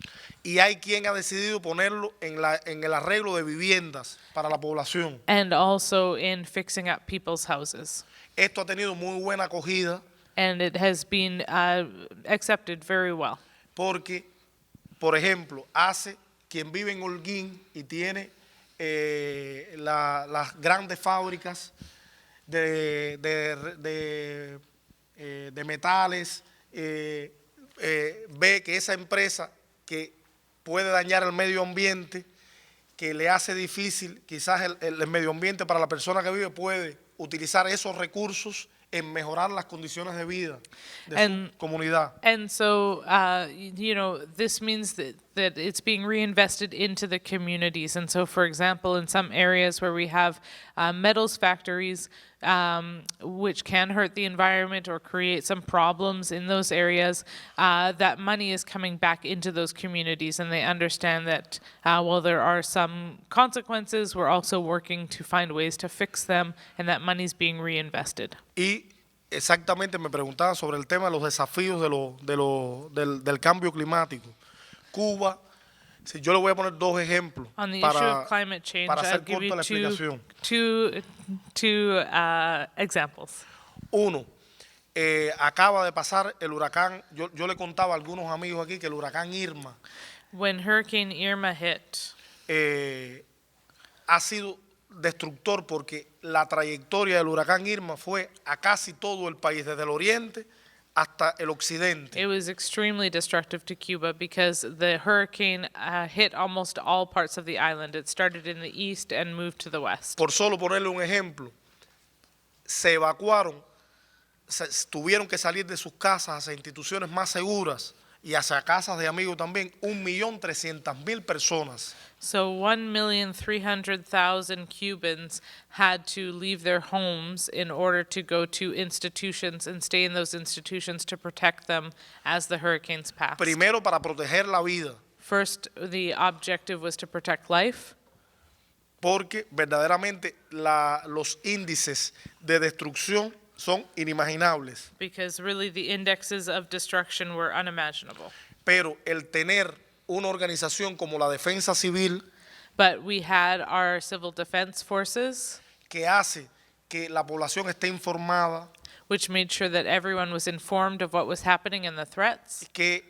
Y hay quien ha decidido ponerlo en el arreglo de viviendas para la población.
And also in fixing up people's houses.
Esto ha tenido muy buena acogida
And it has been accepted very well.
porque, por ejemplo, hace quien vive en Holguín y tiene las grandes fábricas de metales, ve que esa empresa que puede dañar el medio ambiente, que le hace difícil quizás el medio ambiente para la persona que vive, puede utilizar esos recursos en mejorar las condiciones de vida de su comunidad.
And so, this means that it's being reinvested into the communities. And so, for example, in some areas where we have metals factories, which can hurt the environment or create some problems in those areas, that money is coming back into those communities. And they understand that while there are some consequences, we're also working to find ways to fix them, and that money is being reinvested.
Y exactamente me preguntaban sobre el tema de los desafíos del cambio climático. Cuba, si yo le voy a poner dos ejemplos
On the issue of climate change,
para
I'll
hacer
give
corta la
you
explicación.
two examples.
Uno, acaba de pasar el huracán, yo le contaba a algunos amigos aquí que el huracán Irma
When Hurricane Irma hit,
ha sido destructor porque la trayectoria del huracán Irma fue a casi todo el país, desde el oriente hasta el occidente.
it was extremely destructive to Cuba because the hurricane hit almost all parts of the island. It started in the east and moved to the west.
Por solo ponerle un ejemplo, se evacuaron, tuvieron que salir de sus casas hacia instituciones más seguras y hacia casas de amigos también, 1.300.000 personas.
So 1,300,000 Cubans had to leave their homes in order to go to institutions and stay in those institutions to protect them as the hurricanes passed.
Primero para proteger la vida,
First, the objective was to protect life,
porque verdaderamente los índices de destrucción son inimaginables.
because really the indexes of destruction were unimaginable.
Pero el tener una organización como la Defensa Civil
But we had our civil defense forces,
que hace que la población esté informada,
which made sure that everyone was informed of what was happening and the threats,
que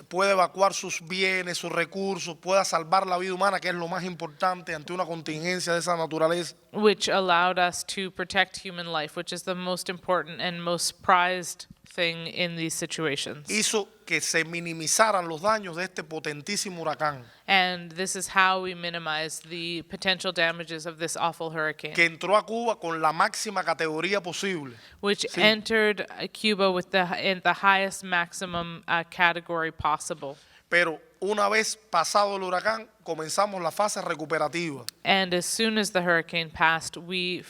puede evacuar sus bienes, sus recursos, pueda salvar la vida humana, que es lo más importante ante una contingencia de esa naturaleza.
which allowed us to protect human life, which is the most important and most prized thing in these situations.
Hizo que se minimizaran los daños de este potentísimo huracán,
And this is how we minimize the potential damages of this awful hurricane,
que entró a Cuba con la máxima categoría posible.
which entered Cuba with in the highest maximum category possible.
Pero una vez pasado el huracán, comenzamos la fase recuperativa.
And as soon as the hurricane passed, we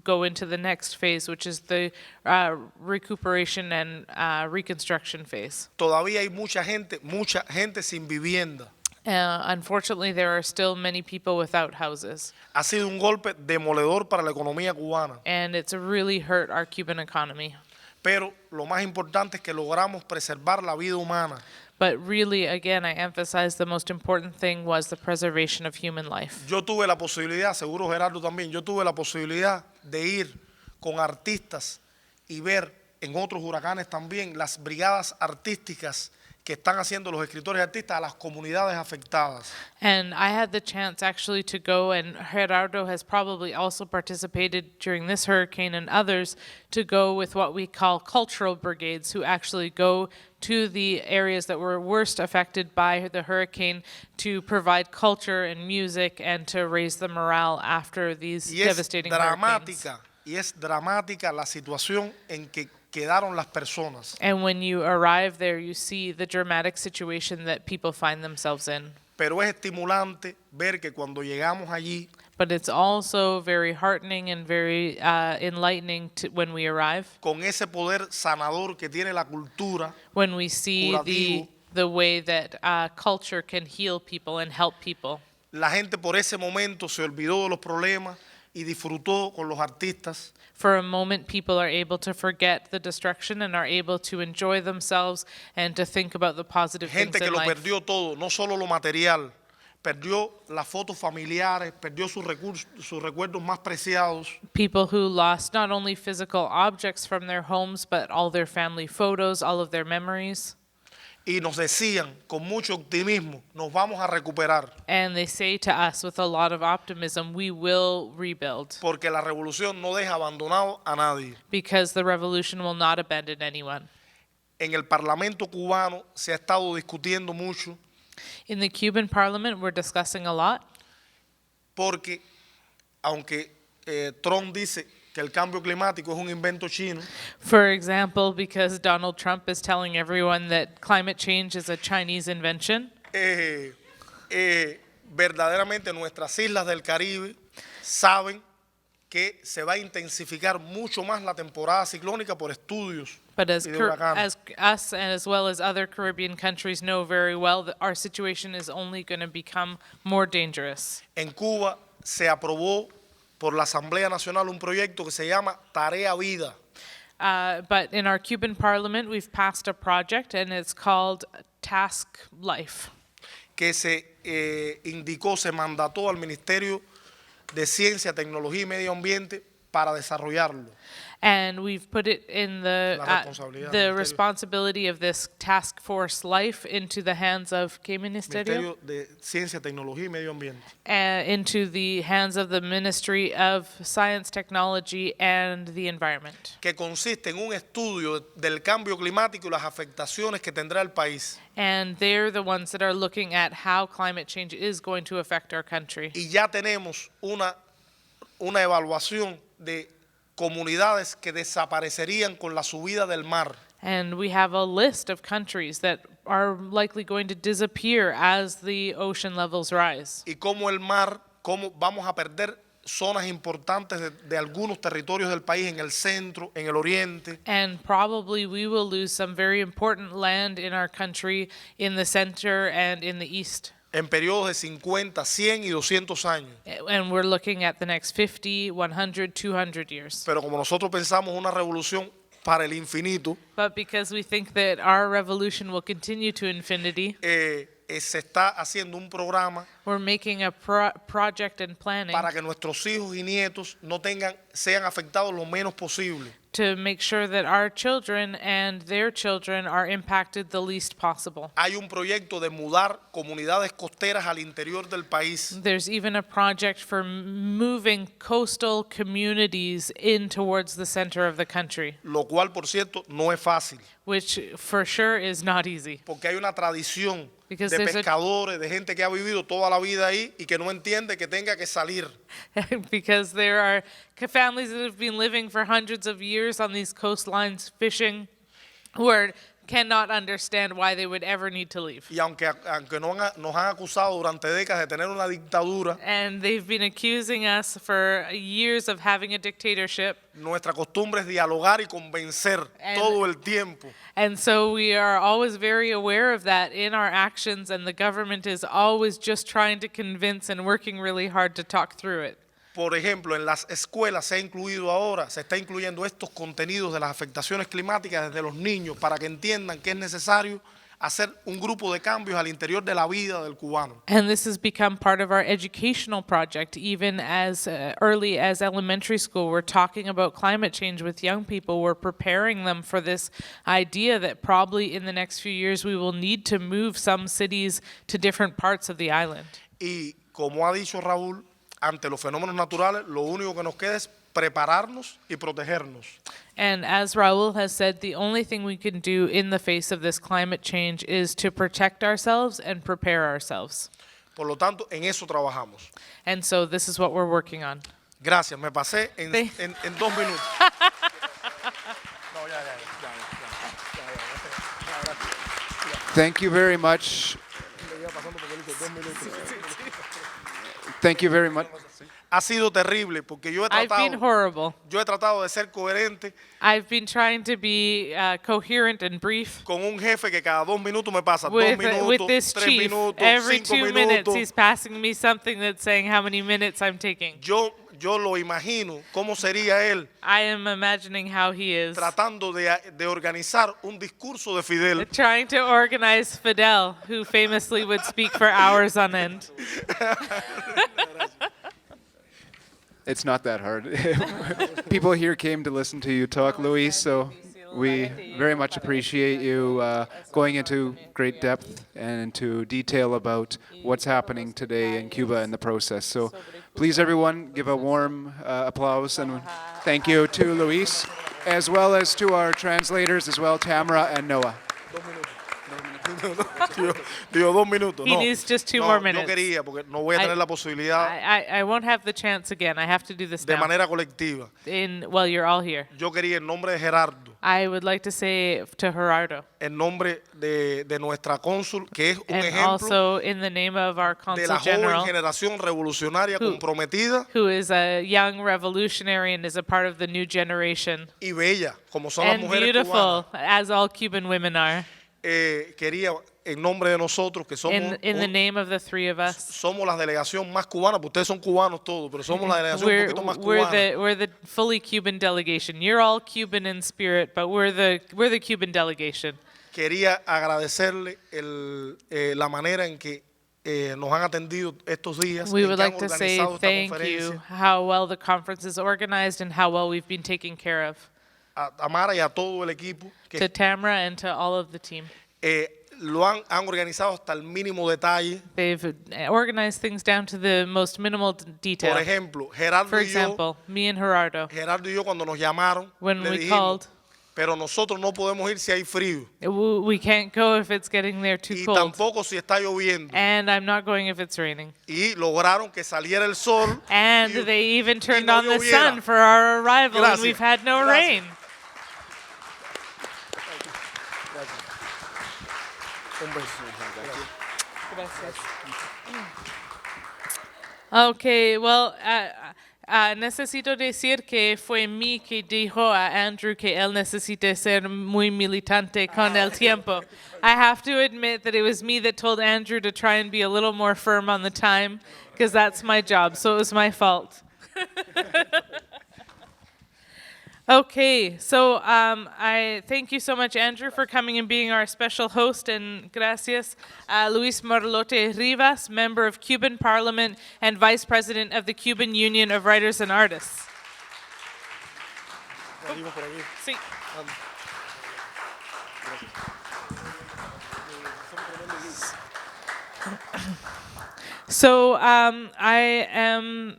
go into the next phase, which is the recuperation and reconstruction phase.
Todavía hay mucha gente sin vivienda.
Unfortunately, there are still many people without houses,
Ha sido un golpe demoledor para la economía cubana.
and it's really hurt our Cuban economy.
Pero lo más importante es que logramos preservar la vida humana.
But really, again, I emphasize the most important thing was the preservation of human life.
Yo tuve la posibilidad, seguro Gerardo también, yo tuve la posibilidad de ir con artistas y ver en otros huracanes también las brigadas artísticas que están haciendo los escritores y artistas a las comunidades afectadas.
And I had the chance actually to go, and Gerardo has probably also participated during this hurricane and others, to go with what we call cultural brigades, who actually go to the areas that were worst affected by the hurricane to provide culture and music and to raise the morale after these devastating hurricanes.
Y es dramática la situación en que quedaron las personas.
And when you arrive there, you see the dramatic situation that people find themselves in.
Pero es estimulante ver que cuando llegamos allí,
But it's also very heartening and very enlightening when we arrive,
con ese poder sanador que tiene la cultura,
when we see
curativo,
the way that culture can heal people and help people.
la gente por ese momento se olvidó de los problemas y disfrutó con los artistas.
For a moment, people are able to forget the destruction and are able to enjoy themselves and to think about the positive things
Gente que
in
lo
life.
perdió todo, no solo lo material, perdió las fotos familiares, perdió sus recuerdos más preciados.
People who lost not only physical objects from their homes, but all their family photos, all of their memories.
Y nos decían con mucho optimismo, nos vamos a recuperar.
And they say to us with a lot of optimism, we will rebuild,
Porque la revolución no deja abandonado a nadie.
because the revolution will not abandon anyone.
En el Parlamento cubano se ha estado discutiendo mucho
In the Cuban parliament, we're discussing a lot,
porque aunque Trump dice que el cambio climático es un invento chino,
for example, because Donald Trump is telling everyone that climate change is a Chinese invention.
verdaderamente nuestras islas del Caribe saben que se va a intensificar mucho más la temporada ciclónica por estudios
But
y de huracanes.
as us and as well as other Caribbean countries know very well, that our situation is only going to become more dangerous.
En Cuba se aprobó por la Asamblea Nacional un proyecto que se llama Tarea Vida,
But in our Cuban parliament, we've passed a project, and it's called Task Life.
que se indicó, se mandató al Ministerio de Ciencia, Tecnología y Medio Ambiente para desarrollarlo.
And we've put it in
La responsabilidad del
the
ministerio.
responsibility of this task force life into the hands of ¿qué ministerio?
Ministerio de Ciencia, Tecnología y Medio Ambiente.
Into the hands of the Ministry of Science, Technology, and the Environment.
Que consiste en un estudio del cambio climático y las afectaciones que tendrá el país.
And they're the ones that are looking at how climate change is going to affect our country.
Y ya tenemos una evaluación de comunidades que desaparecerían con la subida del mar.
And we have a list of countries that are likely going to disappear as the ocean levels rise.
Y cómo el mar, cómo vamos a perder zonas importantes de algunos territorios del país en el centro, en el oriente.
And probably we will lose some very important land in our country in the center and in the east.
En periodos de 50, 100 y 200 años.
And we're looking at the next 50, 100, 200 years.
Pero como nosotros pensamos una revolución para el infinito,
But because we think that our revolution will continue to infinity,
se está haciendo un programa
we're making a project and planning
para que nuestros hijos y nietos sean afectados lo menos posible.
to make sure that our children and their children are impacted the least possible.
Hay un proyecto de mudar comunidades costeras al interior del país.
There's even a project for moving coastal communities in towards the center of the country,
Lo cual, por cierto, no es fácil,
which for sure is not easy.
porque hay una tradición
Because
de
there's a-
pescadores, de gente que ha vivido toda la vida ahí y que no entiende que tenga que salir.
Because there are families that have been living for hundreds of years on these coastlines fishing, who are cannot understand why they would ever need to leave.
Y aunque nos han acusado durante décadas de tener una dictadura,
And they've been accusing us for years of having a dictatorship.
nuestra costumbre es dialogar y convencer
And-
todo el tiempo.
And so we are always very aware of that in our actions, and the government is always just trying to convince and working really hard to talk through it.
Por ejemplo, en las escuelas se está incluyendo estos contenidos de las afectaciones climáticas desde los niños para que entiendan que es necesario hacer un grupo de cambios al interior de la vida del cubano.
And this has become part of our educational project, even as early as elementary school. We're talking about climate change with young people. We're preparing them for this idea that probably in the next few years we will need to move some cities to different parts of the island.
Y como ha dicho Raúl, ante los fenómenos naturales, lo único que nos queda es prepararnos y protegernos.
And as Raul has said, the only thing we can do in the face of this climate change is to protect ourselves and prepare ourselves.
Por lo tanto, en eso trabajamos.
And so this is what we're working on.
Gracias, me pasé en
Sí.
2 minutos.
Thank you very much. Thank you very much.
Ha sido terrible porque
I've been horrible.
yo he tratado de ser coherente
I've been trying to be coherent and brief
con un jefe que cada 2 minutos me pasa 2
with
minutos,
this
3
chief.
minutos,
Every
5
2 minutes,
minutos.
he's passing me something that's saying how many minutes I'm taking.
Yo lo imagino cómo sería él
I am imagining how he is
tratando de organizar un discurso de Fidel.
trying to organize Fidel, who famously would speak for hours on end.
It's not that hard. People here came to listen to you talk, Luis, so we very much appreciate you going into great depth and into detail about what's happening today in Cuba in the process. So please, everyone, give a warm applause and thank you to Luis, as well as to our translators as well, Tamara and Noah.
Digo 2 minutos.
He
no,
needs just 2
no,
more
yo
minutes.
quería porque no voy a tener la posibilidad
I won't have the chance again. I have to do this
de
now.
manera colectiva.
Well, you're all here.
Yo quería en nombre de Gerardo,
I would like to say to Gerardo,
en nombre de nuestra cónsul, que es un
and
ejemplo
also in the name of our
de
Consul
la joven
General,
generación revolucionaria
Who-
comprometida
who is a young revolutionary and is a part of the new generation,
y bella, como son las
and
mujeres
beautiful,
cubanas.
as all Cuban women are.
Quería en nombre de nosotros, que somos,
In the name of the three of us,
somos la delegación más cubana, porque ustedes son cubanos todos, pero somos la delegación un
we're,
poquito más cubana.
we're the fully Cuban delegation. You're all Cuban in spirit, but we're the Cuban delegation.
Quería agradecerle la manera en que nos han atendido estos días,
We
en
would
que han
like to say
organizado esta
thank you,
conferencia.
how well the conference is organized and how well we've been taken care of.
A Tamara y a todo el equipo que
To Tamara and to all of the team.
lo han organizado hasta el mínimo detalle.
They've organized things down to the most minimal detail.
Por ejemplo, Gerardo
For
y yo,
example, me and Gerardo,
cuando nos llamaron,
when
le
we
dijimos,
called,
pero nosotros no podemos ir si hay frío
we can't go if it's getting there too
y
cold.
tampoco si está lloviendo.
And I'm not going if it's raining.
Y lograron que saliera el sol.
And
y-
they even turned
no
on the
lloviera.
sun for our arrival, and
Gracias.
we've had no
Gracias.
rain.
Un beso.
Okay, well, necesito decir que fue mí que dijo a Andrew que él necesita ser muy militante con el tiempo. I have to admit that it was me that told Andrew to try and be a little more firm on the time, because that's my job, so it was my fault. Okay, so I thank you so much, Andrew, for coming and being our special host, and gracias Luis Morlote Rivas, member of Cuban Parliament and Vice President of the Cuban Union of Writers and Artists. Sí. So I am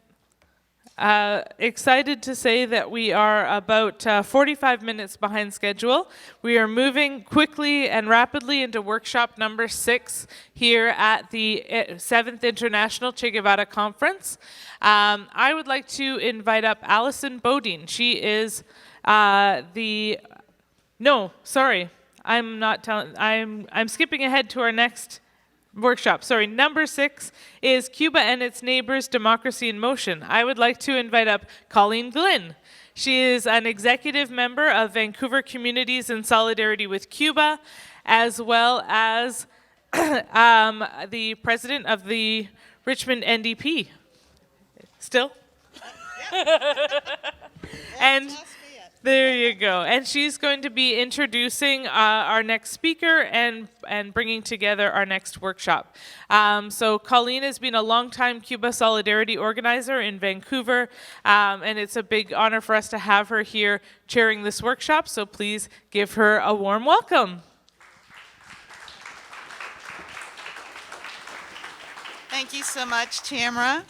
excited to say that we are about 45 minutes behind schedule. We are moving quickly and rapidly into workshop number 6 here at the 7th International Che Guevara Conference. I would like to invite up Alison Bodine. She is I'm not telling. I'm skipping ahead to our next workshop. Sorry, number 6 is Cuba and its neighbors, democracy in motion. I would like to invite up Colleen Glynn. She is an executive member of Vancouver Communities in Solidarity with Cuba, as well as the president of the Richmond NDP. Still? And there you go. And she's going to be introducing our next speaker and bringing together our next workshop. So Colleen has been a longtime Cuba Solidarity organizer in Vancouver, and it's a big honor for us to have her here chairing this workshop. So please give her a warm welcome.
Thank you so much, Tamara.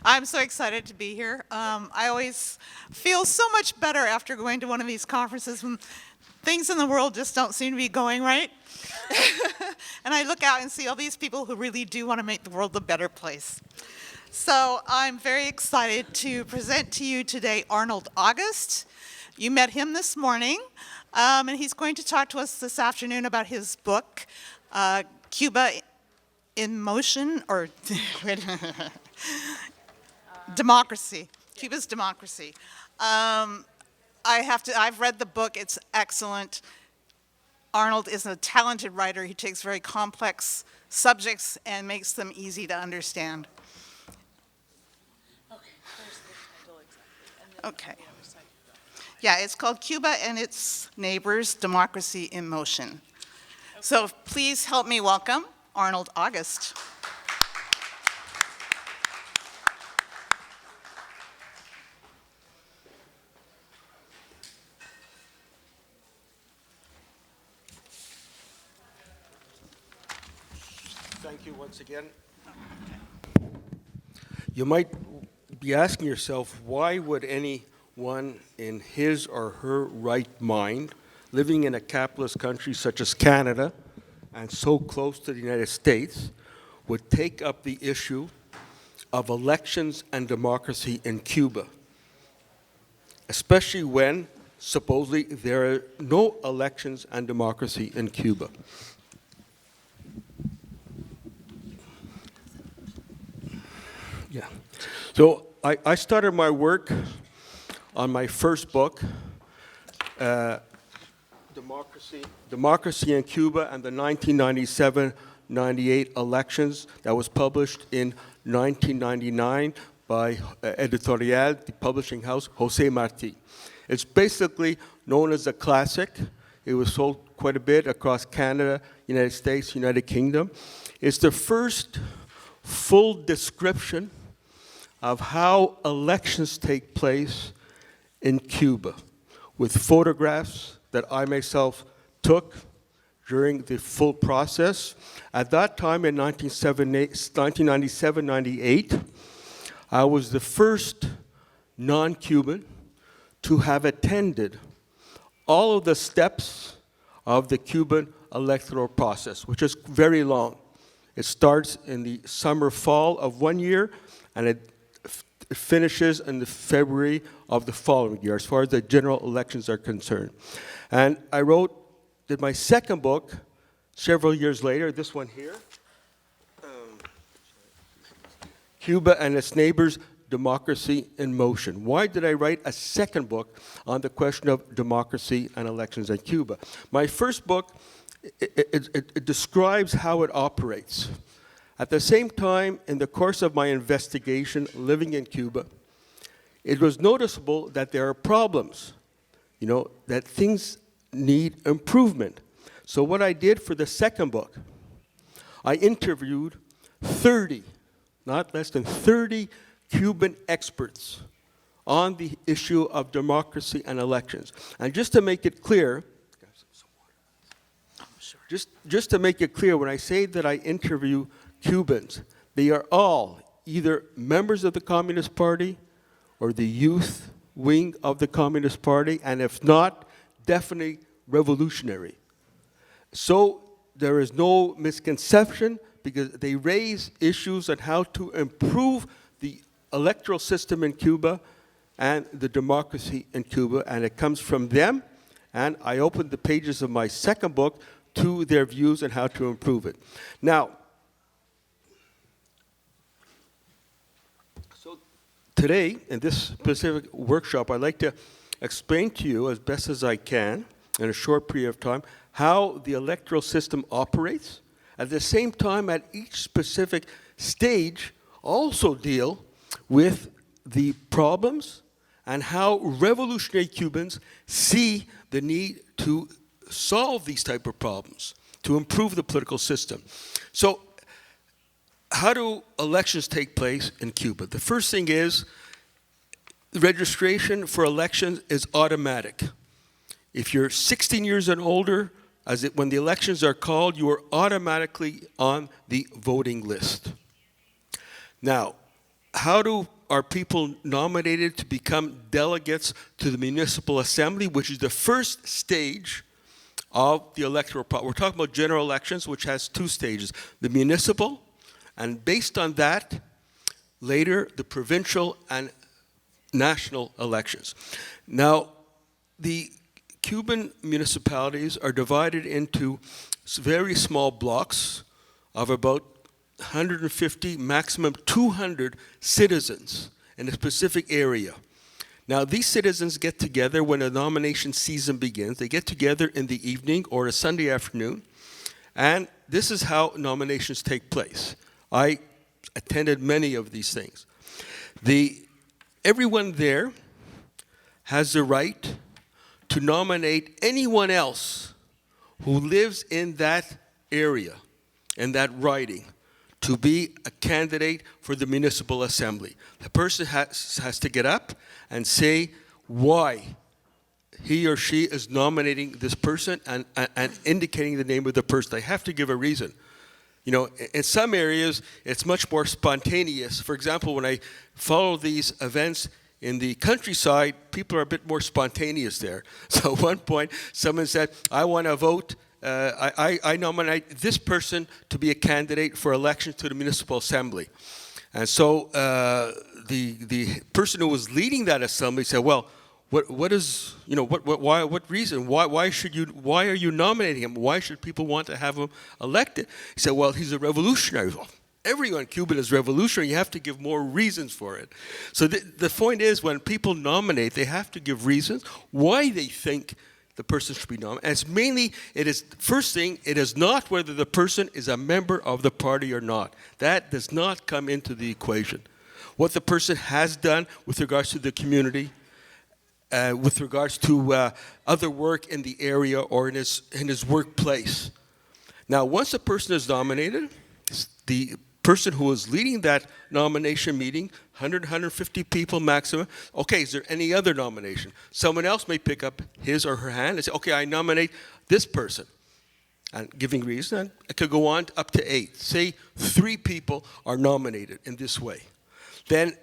I'm so excited to be here. I always feel so much better after going to one of these conferences when things in the world just don't seem to be going right. And I look out and see all these people who really do want to make the world a better place. So I'm very excited to present to you today Arnold August. You met him this morning, and he's going to talk to us this afternoon about his book, Cuba in Motion, or Democracy, Cuba's Democracy. I've read the book, it's excellent. Arnold is a talented writer. He takes very complex subjects and makes them easy to understand. Okay. Yeah, it's called Cuba and its Neighbors, Democracy in Motion. So please help me welcome Arnold August.
Thank you once again. You might be asking yourself, why would anyone in his or her right mind, living in a capitalist country such as Canada, and so close to the United States, would take up the issue of elections and democracy in Cuba, especially when supposedly there are no elections and democracy in Cuba. Yeah. So I started my work on my first book, Democracy in Cuba and the 1997-98 elections, that was published in 1999 by Editorial, the publishing house, Jose Marti. It's basically known as a classic. It was sold quite a bit across Canada, United States, United Kingdom. It's the first full description of how elections take place in Cuba, with photographs that I myself took during the full process. At that time in 1997-98, I was the first non-Cuban to have attended all of the steps of the Cuban electoral process, which is very long. It starts in the summer, fall of one year, and it finishes in the February of the following year, as far as the general elections are concerned. And I did my second book several years later, this one here, Cuba and its Neighbors, Democracy in Motion. Why did I write a second book on the question of democracy and elections in Cuba? My first book, it describes how it operates. At the same time, in the course of my investigation living in Cuba, it was noticeable that there are problems, that things need improvement. So what I did for the second book, I interviewed 30, not less than 30 Cuban experts on the issue of democracy and elections. And just to make it clear, just to make it clear, when I say that I interview Cubans, they are all either members of the Communist Party or the youth wing of the Communist Party, and if not, definitely revolutionary. So there is no misconception, because they raise issues on how to improve the electoral system in Cuba and the democracy in Cuba, and it comes from them and I opened the pages of my second book to their views on how to improve it. Now, so today, in this specific workshop, I'd like to explain to you as best as I can, in a short period of time, how the electoral system operates. At the same time, at each specific stage, also deal with the problems and how revolutionary Cubans see the need to solve these type of problems, to improve the political system. So, how do elections take place in Cuba? The first thing is, registration for elections is automatic. If you're 16 years and older, when the elections are called, you are automatically on the voting list. Now, how are people nominated to become delegates to the municipal assembly, which is the first stage of the electoral process? We're talking about general elections, which has two stages, the municipal, and based on that, later the provincial and national elections. Now, the Cuban municipalities are divided into very small blocks of about 150, maximum 200 citizens in a specific area. Now, these citizens get together when a nomination season begins. They get together in the evening or a Sunday afternoon, and this is how nominations take place. I attended many of these things. Everyone there has the right to nominate anyone else who lives in that area, in that riding, to be a candidate for the municipal assembly. The person has to get up and say why he or she is nominating this person and indicating the name of the person. They have to give a reason. You know, in some areas, it's much more spontaneous. For example, when I follow these events in the countryside, people are a bit more spontaneous there. So at one point, someone said, I want to vote, I nominate this person to be a candidate for election to the municipal assembly. And so the person who was leading that assembly said, well, what is, you know, what reason? Why are you nominating him? Why should people want to have him elected? He said, well, he's a revolutionary. Well, everyone in Cuba is revolutionary. You have to give more reasons for it. So the point is, when people nominate, they have to give reasons why they think the person should be nominated. And it's mainly, first thing, it is not whether the person is a member of the party or not. That does not come into the equation. What the person has done with regards to the community, with regards to other work in the area or in his workplace. Now, once a person is nominated, the person who is leading that nomination meeting, 100, 150 people maximum, okay, is there any other nomination? Someone else may pick up his or her hand and say, okay, I nominate this person. And giving reason, and it could go on up to 8. Say 3 people are nominated in this way. Then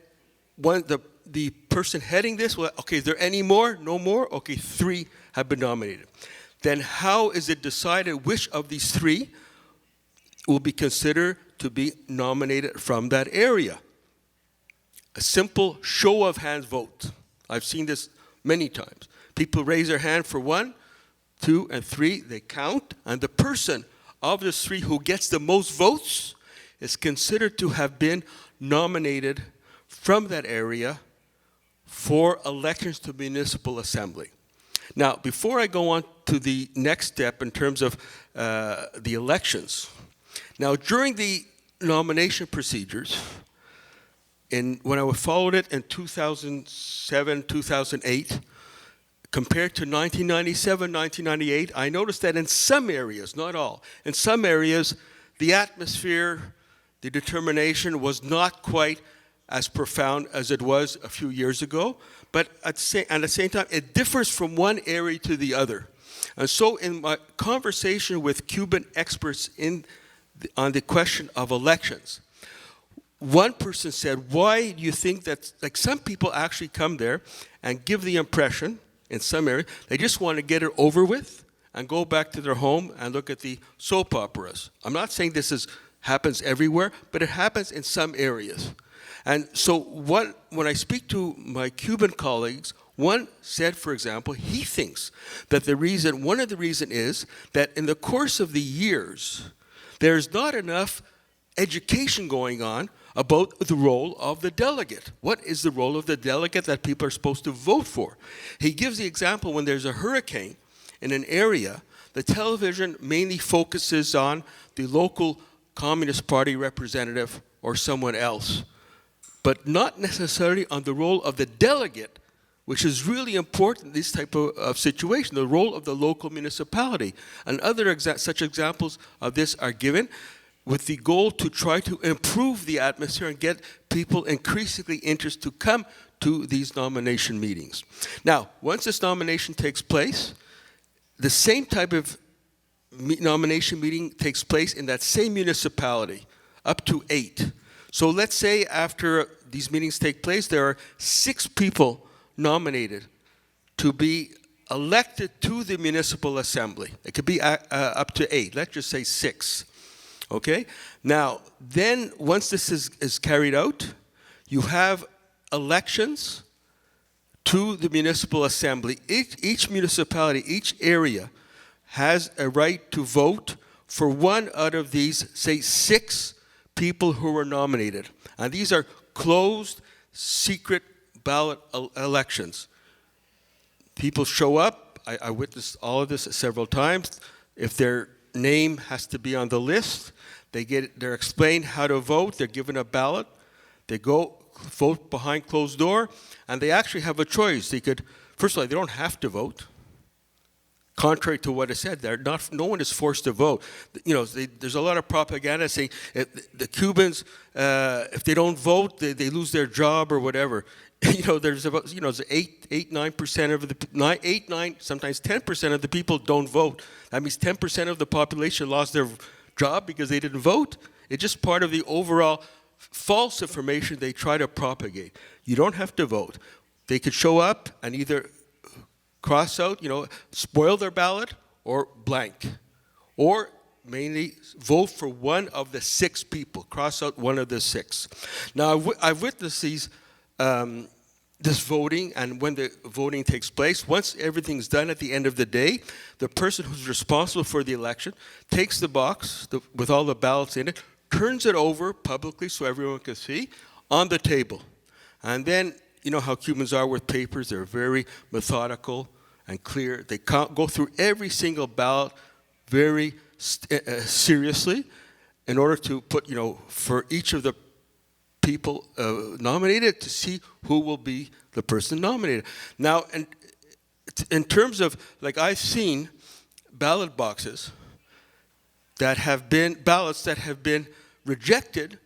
when the person heading this, well, okay, is there any more? No more? Okay, 3 have been nominated. Then how is it decided which of these 3 will be considered to be nominated from that area? A simple show of hands vote. I've seen this many times. People raise their hand for 1, 2, and 3. They count, and the person of the 3 who gets the most votes is considered to have been nominated from that area for elections to municipal assembly. Now, before I go on to the next step in terms of the elections, now during the nomination procedures, when I followed it in 2007, 2008, compared to 1997, 1998, I noticed that in some areas, not all, in some areas, the atmosphere, the determination was not quite as profound as it was a few years ago, but at the same time, it differs from one area to the other. And so in my conversation with Cuban experts on the question of elections, one person said, why do you think that, like, some people actually come there and give the impression, in some areas, they just want to get it over with and go back to their home and look at the soap operas. I'm not saying this happens everywhere, but it happens in some areas. And so when I speak to my Cuban colleagues, One said, for example, he thinks that one of the reasons is that in the course of the years, there's not enough education going on about the role of the delegate. What is the role of the delegate that people are supposed to vote for? He gives the example when there's a hurricane in an area, the television mainly focuses on the local Communist Party representative or someone else, but not necessarily on the role of the delegate, which is really important in this type of situation, the role of the local municipality. And other such examples of this are given with the goal to try to improve the atmosphere and get people increasingly interested to come to these nomination meetings. Now, once this nomination takes place, the same type of nomination meeting takes place in that same municipality, up to 8. So let's say after these meetings take place, there are 6 people nominated to be elected to the municipal assembly. It could be up to 8. Let's just say 6. Okay? Now, then once this is carried out, you have elections to the municipal assembly. Each municipality, each area has a right to vote for one out of these, say, 6 people who were nominated. And these are closed, secret ballot elections. People show up. I witnessed all of this several times. If their name has to be on the list, they're explained how to vote. They're given a ballot. They go vote behind closed door, and they actually have a choice. They could, first of all, they don't have to vote. Contrary to what is said, no one is forced to vote. You know, there's a lot of propaganda saying the Cubans, if they don't vote, they lose their job or whatever. You know, there's about 9% of the 9, sometimes 10% of the people don't vote. That means 10% of the population lost their job because they didn't vote. It's just part of the overall false information they try to propagate. You don't have to vote. They could show up and either cross out, spoil their ballot or blank. Or mainly vote for one of the 6 people. Cross out one of the 6. Now, I've witnessed this voting, and when the voting takes place, once everything's done at the end of the day, the person who's responsible for the election takes the box with all the ballots in it, turns it over publicly so everyone can see, on the table. And then, you know how Cubans are with papers, they're very methodical and clear. They go through every single ballot very seriously in order to put, for each of the people nominated to see who will be the person nominated. Now, in terms of, I've seen ballot boxes ballots that have been rejected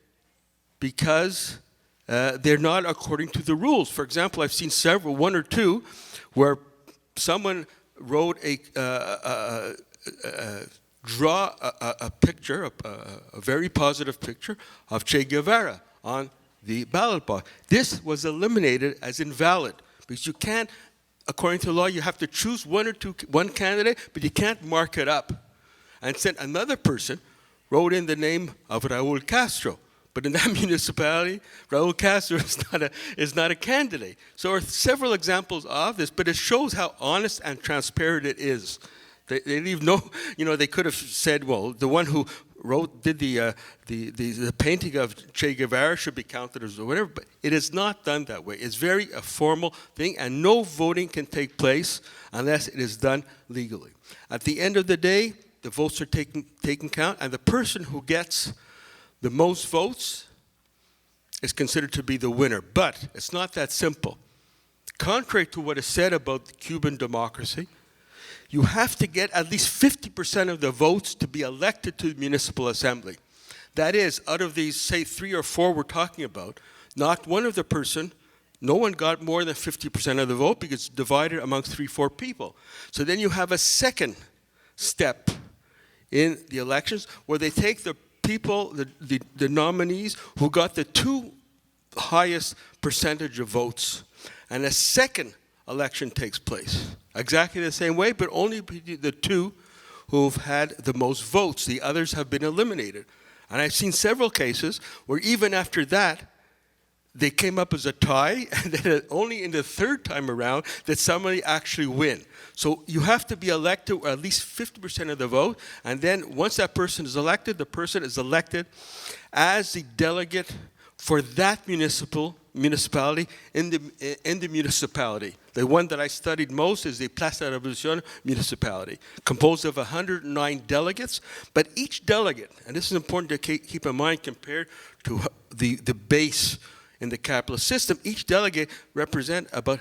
because they're not according to the rules. For example, I've seen one or two, where someone wrote draw a picture, a very positive picture of Che Guevara on the ballot box. This was eliminated as invalid because you can't, according to law, you have to choose one candidate, but you can't mark it up. And sent another person wrote in the name of Raul Castro. But in that municipality, Raul Castro is not a candidate. So there are several examples of this, but it shows how honest and transparent it is. They leave they could have said, well, the one who did the painting of Che Guevara should be counted as whatever, but it is not done that way. It's a formal thing, and no voting can take place unless it is done legally. At the end of the day, the votes are taken count, and the person who gets the most votes is considered to be the winner. But it's not that simple. Contrary to what is said about Cuban democracy, you have to get at least 50% of the votes to be elected to the municipal assembly. That is, out of these, say, 3 or 4 we're talking about, not one of the person, no one got more than 50% of the vote because it's divided among 3-4 people. So then you have a second step in the elections where they take the people, the nominees who got the 2 highest percentage of votes, and a second election takes place. Exactly the same way, but only the 2 who've had the most votes. The others have been eliminated. And I've seen several cases where even after that, they came up as a tie, and then only in the third time around did somebody actually win. So you have to be elected, or at least 50% of the vote, and then once that person is elected, the person is elected as the delegate for that municipality in the municipality. The one that I studied most is the Plaza de la Revolución municipality, composed of 109 delegates, but each delegate, and this is important to keep in mind compared to the base in the capitalist system, each delegate represents about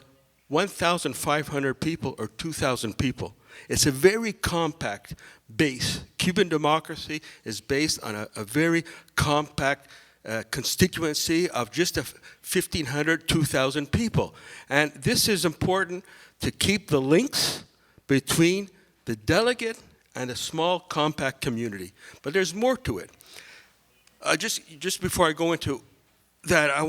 1,500 people or 2,000 people. It's a very compact base. Cuban democracy is based on a very compact constituency of just 1,500, 2,000 people. And this is important to keep the links between the delegate and a small compact community. But there's more to it. Just before I go into that,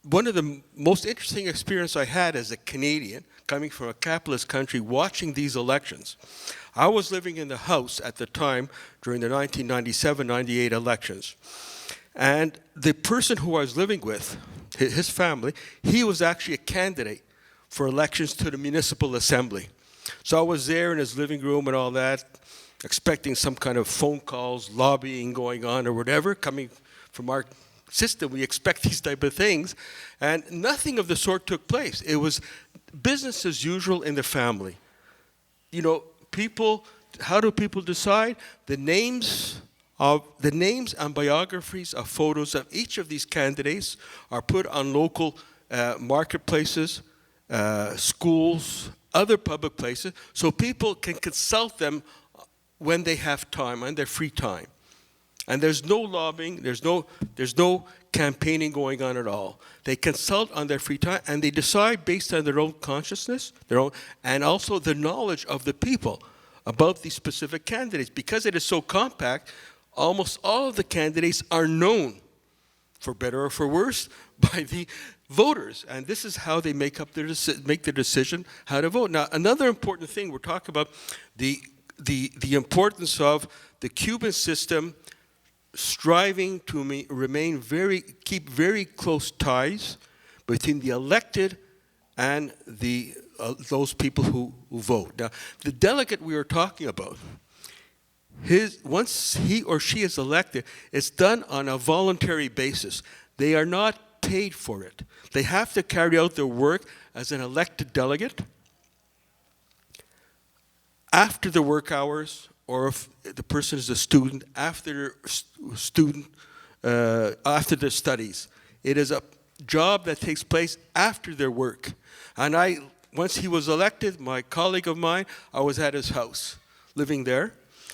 one of the most interesting experiences I had as a Canadian, coming from a capitalist country, watching these elections. I was living in the House at the time during the 1997-98 elections. And the person who I was living with, his family, he was actually a candidate for elections to the municipal assembly. So I was there in his living room and all that, expecting some kind of phone calls, lobbying going on or whatever. Coming from our system, we expect these type of things. And nothing of the sort took place. It was business as usual in the family. You know, how do people decide? The names and biographies of photos of each of these candidates are put on local marketplaces, schools, other public places, so people can consult them when they have time, on their free time. And there's no lobbying, there's no campaigning going on at all. They consult on their free time, and they decide based on their own consciousness, and also the knowledge of the people about these specific candidates. Because it is so compact, almost all of the candidates are known, for better or for worse, by the voters. And this is how they make their decision how to vote. Now, another important thing, we're talking about the importance of the Cuban system striving to keep very close ties between the elected and those people who vote. Now, the delegate we are talking about, once he or she is elected, it's done on a voluntary basis. They are not paid for it. They have to carry out their work as an elected delegate after the work hours, or if the person is a student, after their studies. It is a job that takes place after their work. And once he was elected, my colleague of mine, I was at his house, living there.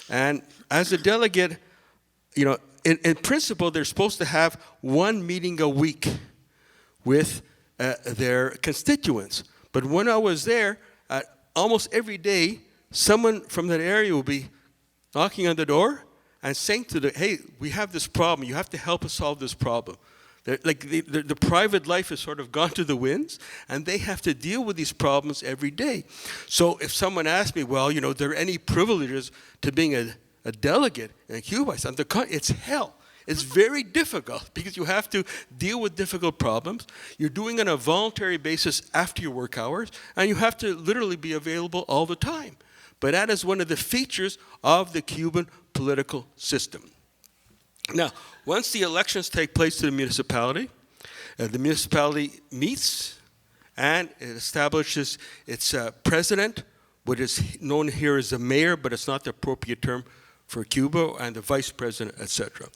And as a delegate, you know, in principle, they're supposed to have one meeting a week with their constituents. But when I was there, almost every day, someone from that area would be knocking on the door and saying to them, hey, we have this problem. You have to help us solve this problem. The private life has sort of gone to the winds, and they have to deal with these problems every day. So if someone asks me, well, you know, are there any privileges to being a delegate in Cuba? I said, it's hell. It's very difficult because you have to deal with difficult problems. You're doing it on a voluntary basis after your work hours, and you have to literally be available all the time. But that is one of the features of the Cuban political system. Now, once the elections take place to the municipality meets and it establishes its president, what is known here as the mayor, but it's not the appropriate term for Cuba, and the vice president, etc.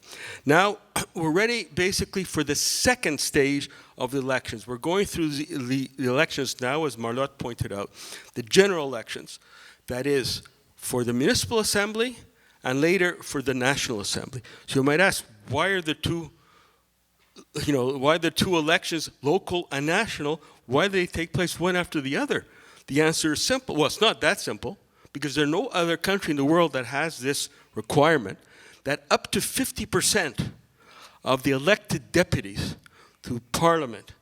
Now, we're ready basically for the second stage of the elections. We're going through the elections now, as Marlotte pointed out, the general elections. That is, for the municipal assembly, and later for the National Assembly. So you might ask, why are the two elections, local and national, why do they take place one after the other? The answer is simple. Well, it's not that simple, because there's no other country in the world that has this requirement that up to 50% of the elected deputies to Parliament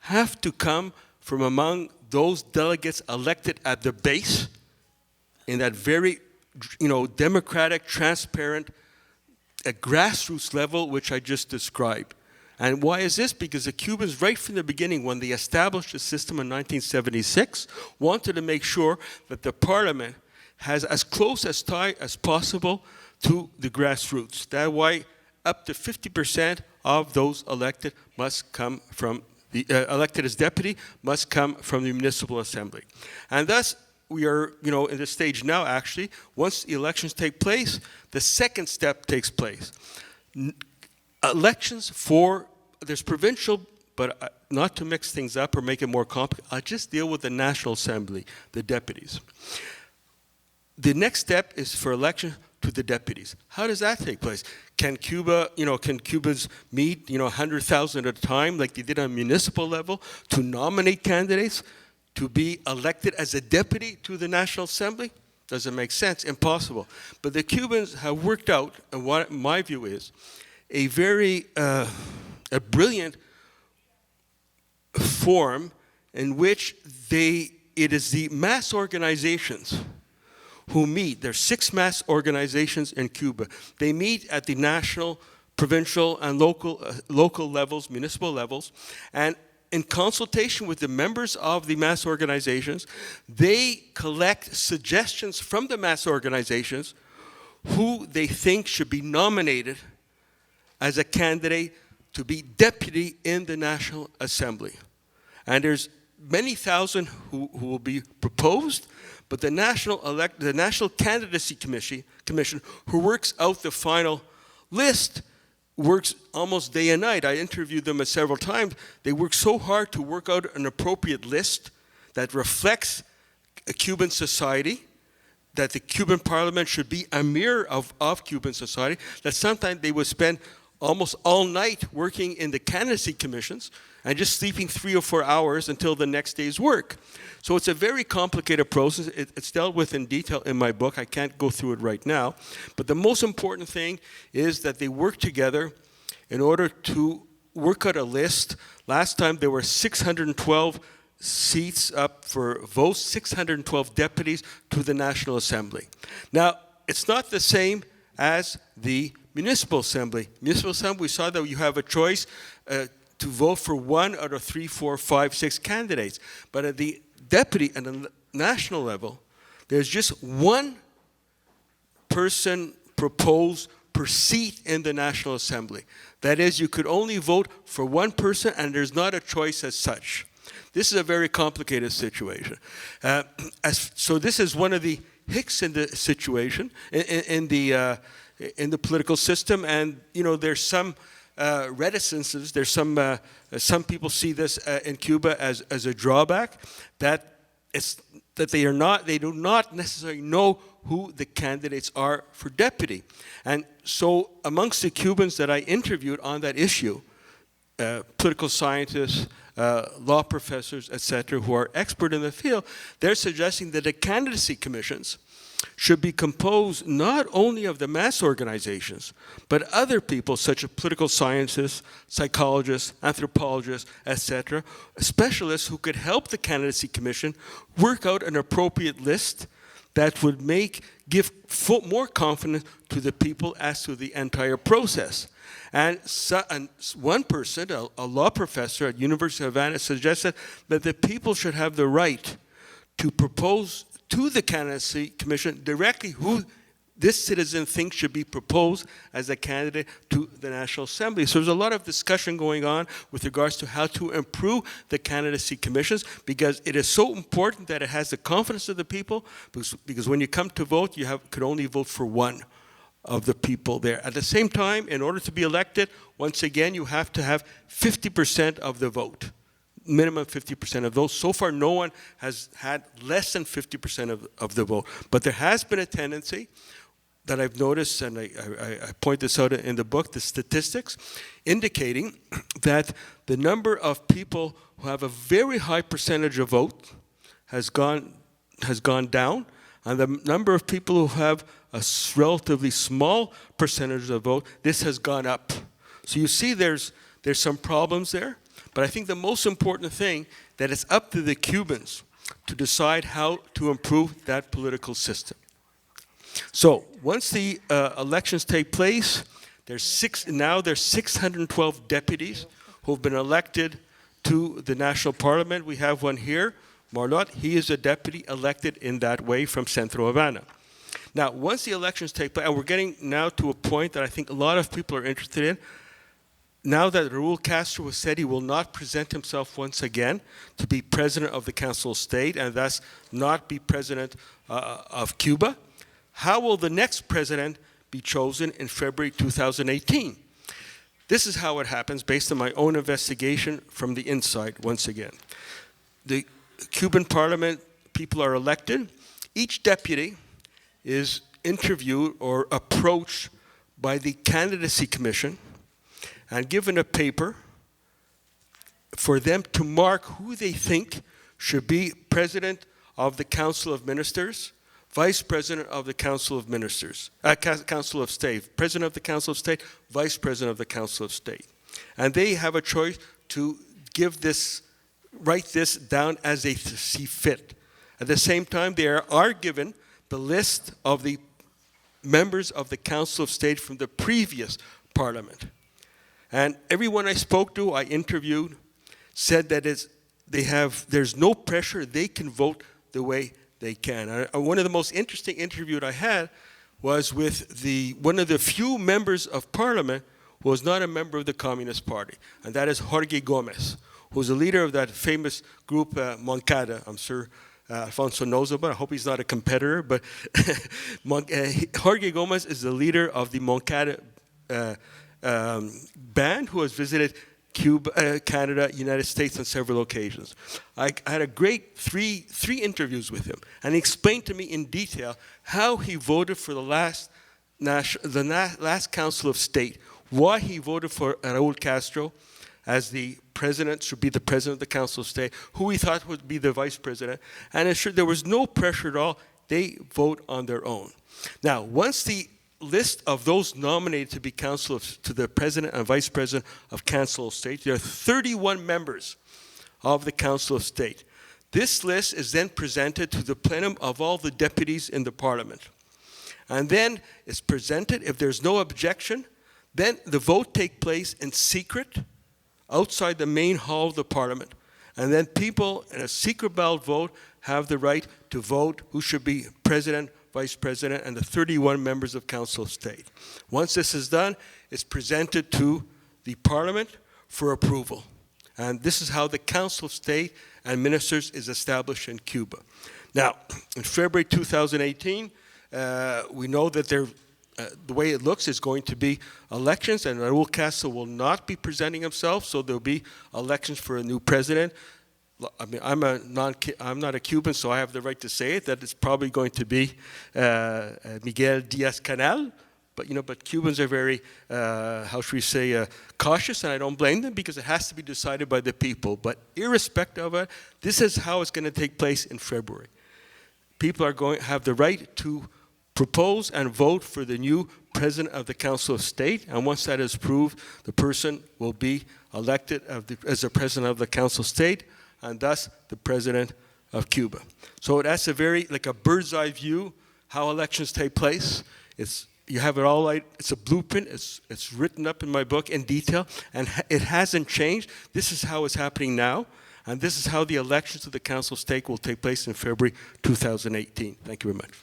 have to come from among those delegates elected at the base in that very democratic, transparent, at grassroots level, which I just described. And why is this? Because the Cubans, right from the beginning, when they established the system in 1976, wanted to make sure that the parliament has as close a tie as possible to the grassroots. That's why up to 50% of those elected must come from the elected as deputy must come from the municipal assembly. And thus, we are, in this stage now, actually, once the elections take place, the second step takes place. Elections there's provincial, but not to mix things up or make it more complicated, I'll just deal with the National Assembly, the deputies. The next step is for election to the deputies. How does that take place? Can Cubans meet, 100,000 at a time like they did on municipal level to nominate candidates to be elected as a deputy to the National Assembly? Doesn't make sense, impossible. But the Cubans have worked out, and what my view is, a very a brilliant form in which it is the mass organizations who meet. There's 6 mass organizations in Cuba. They meet at the national, provincial, and local levels, municipal levels, and in consultation with the members of the mass organizations, they collect suggestions from the mass organizations who they think should be nominated as a candidate to be deputy in the National Assembly. And there's many thousand who will be proposed, but the National Candidacy Commission, who works out the final list, works almost day and night. I interviewed them several times. They work so hard to work out an appropriate list that reflects a Cuban society, that the Cuban parliament should be a mirror of Cuban society, that sometimes they would spend almost all night working in the candidacy commissions and just sleeping 3 or 4 hours until the next day's work. So it's a very complicated process. It's dealt with in detail in my book. I can't go through it right now. But the most important thing is that they work together in order to work out a list. Last time there were 612 seats up for votes, 612 deputies to the National Assembly. Now, it's not the same as the Municipal Assembly. Municipal Assembly, we saw that you have a choice to vote for 1 out of 3, 4, 5, 6 candidates. But at the deputy and the national level, there's just 1 person proposed per seat in the National Assembly. That is, you could only vote for 1 person, and there's not a choice as such. This is a very complicated situation. So this is one of the hicks in the situation, in the political system, and there's some reticences. There's some people see this in Cuba as a drawback, that they do not necessarily know who the candidates are for deputy. And so amongst the Cubans that I interviewed on that issue, political scientists, law professors, etc., who are expert in the field, they're suggesting that the candidacy commissions should be composed not only of the mass organizations, but other people such as political scientists, psychologists, anthropologists, etc., specialists who could help the candidacy commission work out an appropriate list that would give more confidence to the people as to the entire process. And one person, a law professor at University of Havana, suggested that the people should have the right to propose to the candidacy commission directly who this citizen thinks should be proposed as a candidate to the National Assembly. So there's a lot of discussion going on with regards to how to improve the candidacy commissions, because it is so important that it has the confidence of the people, because when you come to vote, you could only vote for 1 of the people there. At the same time, in order to be elected, once again, you have to have 50% of the vote. Minimum 50% of those. So far, no one has had less than 50% of the vote. But there has been a tendency that I've noticed, and I point this out in the book, the statistics, indicating that the number of people who have a very high percentage of vote has gone down, and the number of people who have a relatively small percentage of vote, this has gone up. So you see there's some problems there. But I think the most important thing, that it's up to the Cubans to decide how to improve that political system. So once the elections take place, Now there's 612 deputies who've been elected to the national parliament. We have one here, Marlot. He is a deputy elected in that way from Centro Havana. Now, once the elections take place, and we're getting now to a point that I think a lot of people are interested in, now that Raul Castro has said he will not present himself once again to be president of the Council of State and thus not be president of Cuba, how will the next president be chosen in February 2018? This is how it happens based on my own investigation from the inside once again. The Cuban parliament, people are elected. Each deputy is interviewed or approached by the candidacy commission and given a paper for them to mark who they think should be president of the Council of Ministers, vice president of the Council of Ministers, Council of State, president of the Council of State, vice president of the Council of State. And they have a choice to write this down as they see fit. At the same time, they are given the list of the members of the Council of State from the previous parliament. And everyone I spoke to, I interviewed, said that there's no pressure. They can vote the way they can. One of the most interesting interviews I had was with one of the few members of parliament who was not a member of the Communist Party, and that is Jorge Gomez, who's the leader of that famous group, Moncada. I'm sure Alfonso knows about it. I hope he's not a competitor, but Jorge Gomez is the leader of the Moncada band who has visited Cuba, Canada, United States on several occasions. I had a great three interviews with him, and he explained to me in detail how he voted for the last Council of State, why he voted for Raul Castro as the president, should be the president of the Council of State, who he thought would be the vice president, and there was no pressure at all. They vote on their own. Now, once the list of those nominated to be to the president and vice president of Council of State, there are 31 members of the Council of State. This list is then presented to the plenum of all the deputies in the parliament. And then it's presented. If there's no objection, then the vote takes place in secret outside the main hall of the parliament. And then people in a secret ballot vote have the right to vote who should be president, vice president, and the 31 members of Council of State. Once this is done, it's presented to the parliament for approval. And this is how the Council of State and Ministers is established in Cuba. Now, in February 2018, we know that the way it looks is going to be elections, and Raul Castro will not be presenting himself, so there'll be elections for a new president. I mean, I'm not a Cuban, so I have the right to say it, that it's probably going to be Miguel Diaz-Canel. But Cubans are very, how should we say, cautious, and I don't blame them because it has to be decided by the people. But irrespective of it, this is how it's going to take place in February. People are going to have the right to propose and vote for the new president of the Council of State, and once that is proved, the person will be elected as the president of the Council of State, and thus the president of Cuba. So that's a very, like a bird's eye view, how elections take place. You have it all right. It's a blueprint. It's written up in my book in detail, and it hasn't changed. This is how it's happening now, and this is how the elections to the Council of State will take place in February 2018. Thank you very much.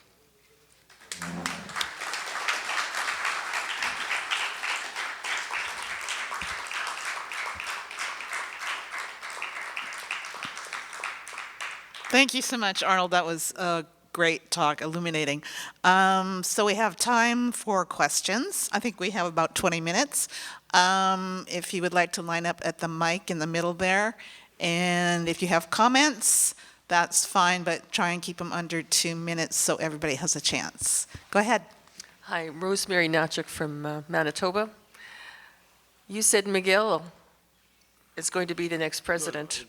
Thank you so much, Arnold. That was a great talk, illuminating. So we have time for questions. I think we have about 20 minutes. If you would like to line up at the mic in the middle there. And if you have comments, that's fine, but try and keep them under 2 minutes so everybody has a chance. Go ahead.
Hi, Rosemary Natchuk from Manitoba. You said Miguel is going to be the next president.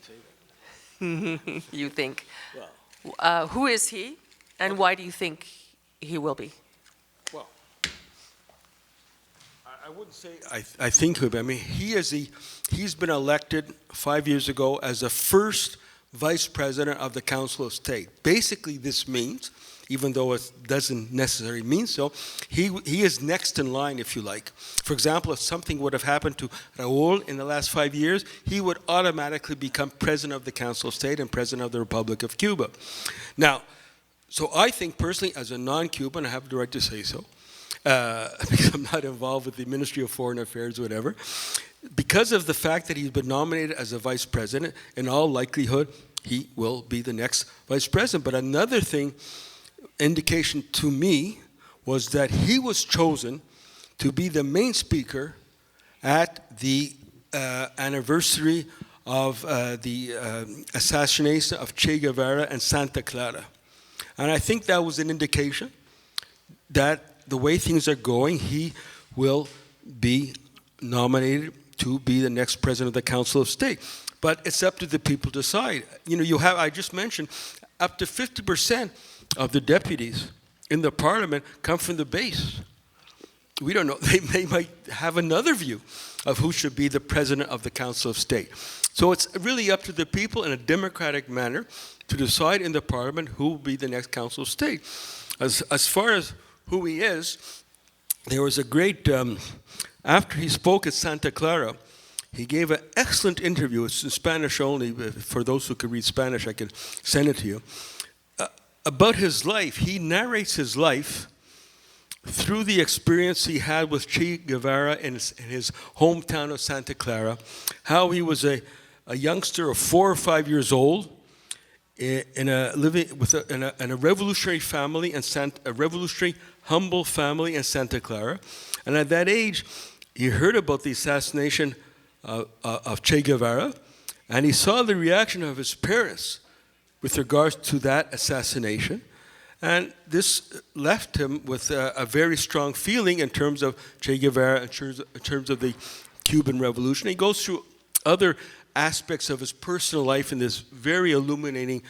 You think. Who is he, and why do you think he will be?
Well, I wouldn't say I think he'll be. I mean, he's been elected 5 years ago as the first Vice President of the Council of State. Basically, this means, even though it doesn't necessarily mean so, he is next in line, if you like. For example, if something would have happened to Raul in the last 5 years, he would automatically become President of the Council of State and President of the Republic of Cuba. Now, so I think personally, as a non-Cuban, I have the right to say so, because I'm not involved with the Ministry of Foreign Affairs or whatever, because of the fact that he's been nominated as a vice president, in all likelihood, he will be the next vice president. But another indication to me was that he was chosen to be the main speaker at the anniversary of the assassination of Che Guevara in Santa Clara. And I think that was an indication that the way things are going, he will be nominated to be the next president of the Council of State. But it's up to the people to decide. You know, you have, I just mentioned, up to 50% of the deputies in the parliament come from the base. We don't know, they might have another view of who should be the president of the Council of State. So it's really up to the people in a democratic manner to decide in the parliament who will be the next Council of State. As far as who he is, there was a great, after he spoke at Santa Clara, he gave an excellent interview. It's in Spanish only. For those who can read Spanish, I can send it to you. About his life. He narrates his life through the experience he had with Che Guevara in his hometown of Santa Clara, how he was a youngster of 4 or 5 years old, in a revolutionary family, a revolutionary humble family in Santa Clara. And at that age, he heard about the assassination of Che Guevara, and he saw the reaction of his parents with regards to that assassination. And this left him with a very strong feeling in terms of Che Guevara, in terms of the Cuban Revolution. He goes through other aspects of his personal life in this very illuminating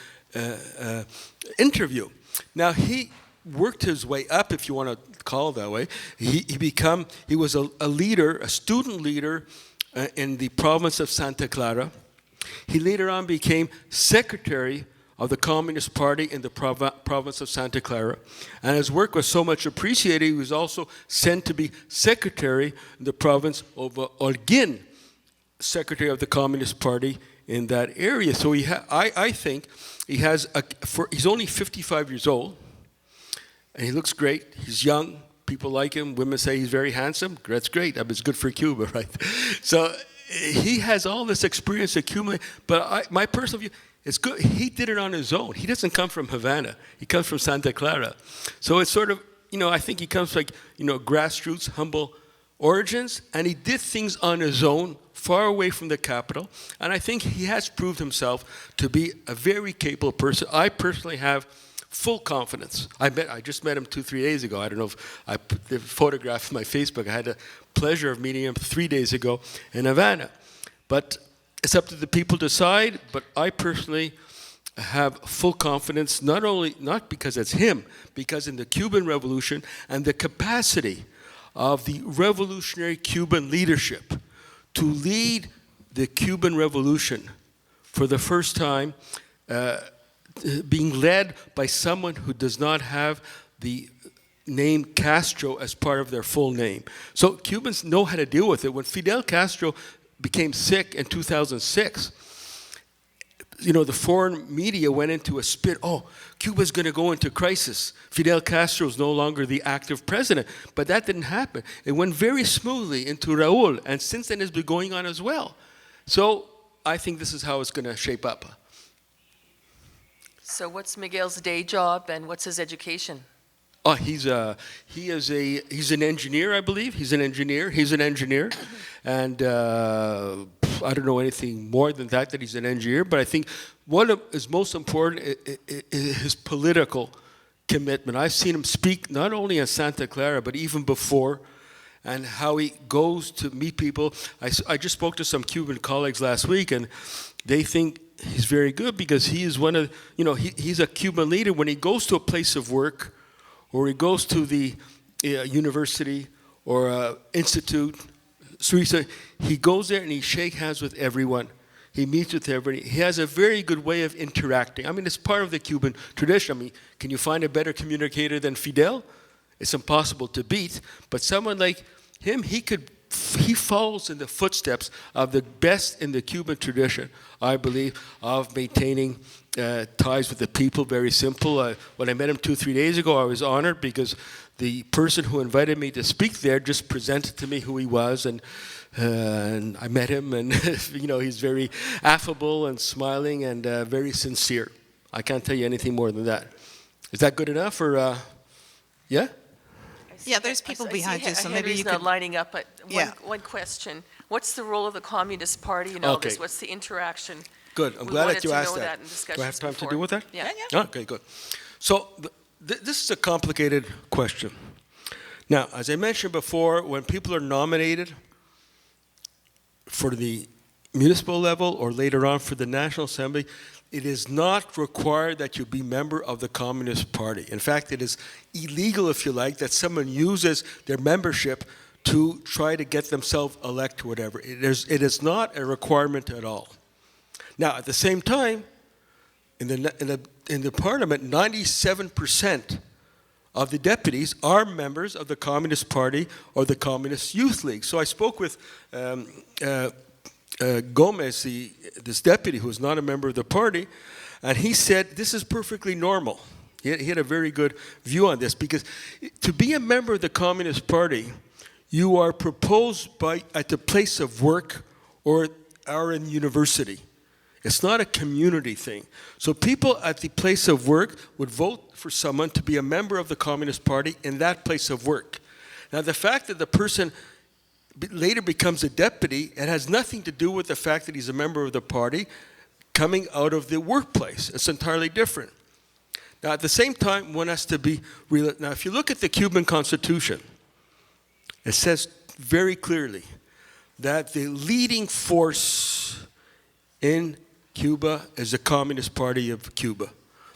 interview. Now, he worked his way up, if you want to call it that way. He was a leader, a student leader in the province of Santa Clara. He later on became secretary of the Communist Party in the province of Santa Clara. And his work was so much appreciated, he was also sent to be secretary in the province of Holguin, secretary of the Communist Party in that area. So I think he has, he's only 55 years old, and he looks great. He's young. People like him. Women say he's very handsome. That's great. I mean, it's good for Cuba, right? So he has all this experience accumulated. But my personal view, it's good. He did it on his own. He doesn't come from Havana. He comes from Santa Clara. So it's sort of, I think he comes like, grassroots, humble origins, and he did things on his own, far away from the capital. And I think he has proved himself to be a very capable person. I personally have full confidence. I just met him 2-3 days ago. I don't know if I put the photograph on my Facebook. I had the pleasure of meeting him 3 days ago in Havana. But it's up to the people to decide, but I personally have full confidence, not because it's him, because in the Cuban Revolution and the capacity of the revolutionary Cuban leadership to lead the Cuban Revolution for the first time, being led by someone who does not have the name Castro as part of their full name. So Cubans know how to deal with it. When Fidel Castro became sick in 2006, the foreign media went into a spin. Oh, Cuba's going to go into crisis. Fidel Castro is no longer the active president. But that didn't happen. It went very smoothly into Raul, and since then it's been going on as well. So I think this is how it's going to shape up.
So what's Miguel's day job and what's his education?
Oh, he's an engineer, I believe. He's an engineer, and I don't know anything more than that he's an engineer. But I think what is most important is his political commitment. I've seen him speak not only in Santa Clara, but even before, and how he goes to meet people. I just spoke to some Cuban colleagues last week, and they think he's very good because he is one of, he's a Cuban leader. When he goes to a place of work, or he goes to the university or institute, so he goes there and he shakes hands with everyone. He meets with everybody. He has a very good way of interacting. I mean, it's part of the Cuban tradition. I mean, can you find a better communicator than Fidel? It's impossible to beat. But someone like him, he follows in the footsteps of the best in the Cuban tradition, I believe, of maintaining ties with the people. Very simple. When I met him 2-3 days ago, I was honored because the person who invited me to speak there just presented to me who he was, and I met him, and he's very affable and smiling and very sincere. I can't tell you anything more than that. Is that good enough, or yeah?
Yeah, there's people behind you, so maybe
Henry's
you
not
could.
lining up, but
Yeah.
one question. What's the role of the Communist Party in all this?
Okay.
What's the interaction?
Good. I'm
We
glad
wanted
that you
to
asked
know
that.
that in
Do I
discussions
have time
before.
to deal with that?
Yeah.
Okay, good. So this is a complicated question. Now, as I mentioned before, when people are nominated for the municipal level or later on for the National Assembly, it is not required that you be member of the Communist Party. In fact, it is illegal, if you like, that someone uses their membership to try to get themselves elected to whatever. It is not a requirement at all. Now, at the same time, in the parliament, 97% of the deputies are members of the Communist Party or the Communist Youth League. So I spoke with Gomez, this deputy who is not a member of the party, and he said this is perfectly normal. He had a very good view on this, because to be a member of the Communist Party, you are proposed at the place of work or in university. It's not a community thing. So people at the place of work would vote for someone to be a member of the Communist Party in that place of work. Now, the fact that the person later becomes a deputy, it has nothing to do with the fact that he's a member of the party coming out of the workplace. It's entirely different. Now, at the same time, one has to be real. Now, if you look at the Cuban Constitution, it says very clearly that the leading force in Cuba is the Communist Party of Cuba.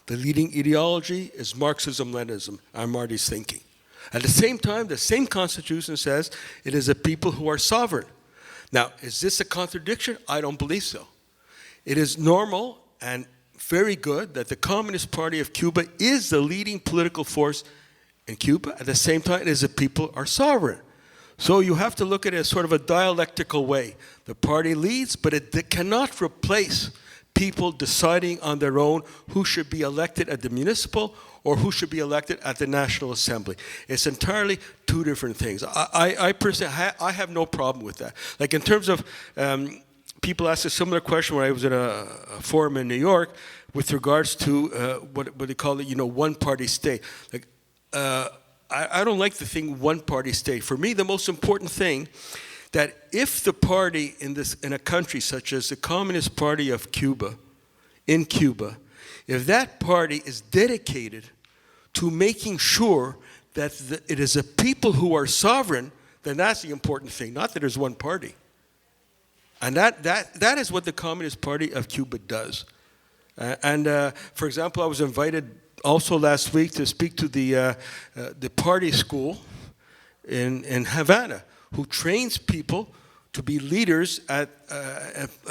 The leading ideology is Marxism-Leninism, and Marty's thinking. At the same time, the same Constitution says it is a people who are sovereign. Now, is this a contradiction? I don't believe so. It is normal and very good that the Communist Party of Cuba is the leading political force in Cuba. At the same time, it is the people are sovereign. So you have to look at it as sort of a dialectical way. The party leads, but it cannot replace people deciding on their own who should be elected at the municipal or who should be elected at the National Assembly. It's entirely two different things. I personally, I have no problem with that. Like in terms of, people asked a similar question when I was at a forum in New York with regards to what they call it, one-party state. Like, I don't like the thing one-party state. For me, the most important thing that if the party in a country such as the Communist Party of Cuba, in Cuba, if that party is dedicated to making sure that it is a people who are sovereign, then that's the important thing, not that there's one party. And that is what the Communist Party of Cuba does. For example, I was invited also last week to speak to the party school in Havana, who trains people to be leaders at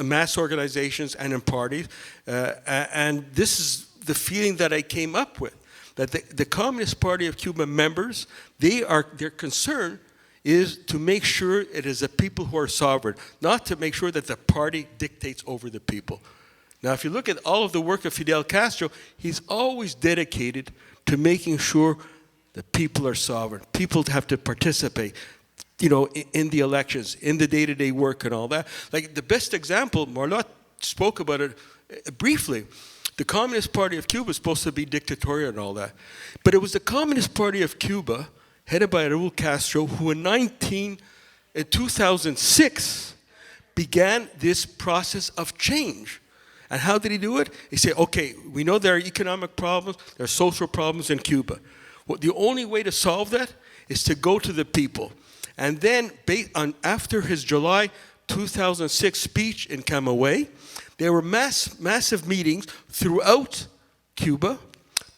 mass organizations and in parties. And this is the feeling that I came up with, that the Communist Party of Cuba members, their concern is to make sure it is the people who are sovereign, not to make sure that the party dictates over the people. Now, if you look at all of the work of Fidel Castro, he's always dedicated to making sure the people are sovereign. People have to participate, in the elections, in the day-to-day work and all that. Like the best example, Marlot spoke about it briefly. The Communist Party of Cuba is supposed to be dictatorial and all that. But it was the Communist Party of Cuba, headed by Raúl Castro, who in 2006 began this process of change. And how did he do it? He said, okay, we know there are economic problems, there are social problems in Cuba. Well, the only way to solve that is to go to the people. And then, after his July 2006 speech in Camagüey, there were massive meetings throughout Cuba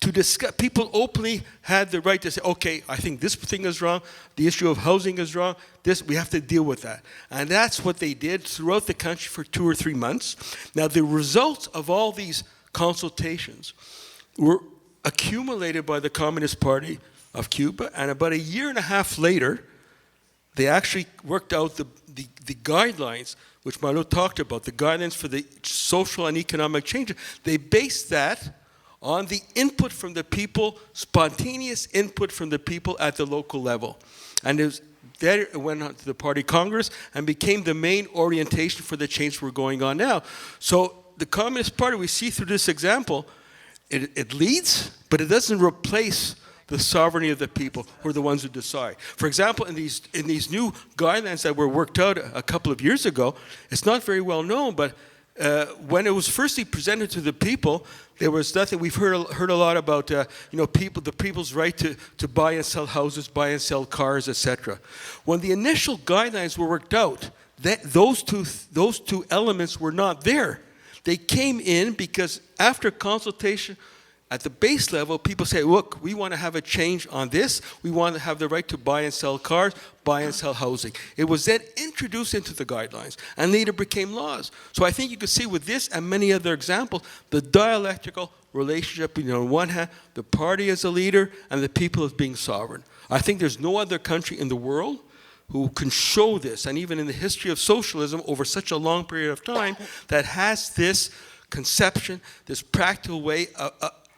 to discuss. People openly had the right to say, okay, I think this thing is wrong, the issue of housing is wrong, this, we have to deal with that. And that's what they did throughout the country for 2 or 3 months. Now, the results of all these consultations were accumulated by the Communist Party of Cuba, and about 1.5 years later, they actually worked out the guidelines, which Marlo talked about, the guidelines for the social and economic change. They based that on the input from the people, spontaneous input from the people at the local level. And it went on to the party Congress and became the main orientation for the change we're going on now. So the Communist Party, we see through this example, it leads, but it doesn't replace the sovereignty of the people, who are the ones who decide. For example, in these new guidelines that were worked out a couple of years ago, it's not very well known, but when it was firstly presented to the people, there was nothing. We've heard a lot about the people's right to buy and sell houses, buy and sell cars, etc. When the initial guidelines were worked out, those two elements were not there. They came in because after consultation at the base level, people say, look, we want to have a change on this. We want to have the right to buy and sell cars, buy and sell housing. It was then introduced into the guidelines and later became laws. So I think you can see with this and many other examples, the dialectical relationship between, on one hand, the party as a leader and the people as being sovereign. I think there's no other country in the world who can show this, and even in the history of socialism over such a long period of time, that has this conception, this practical way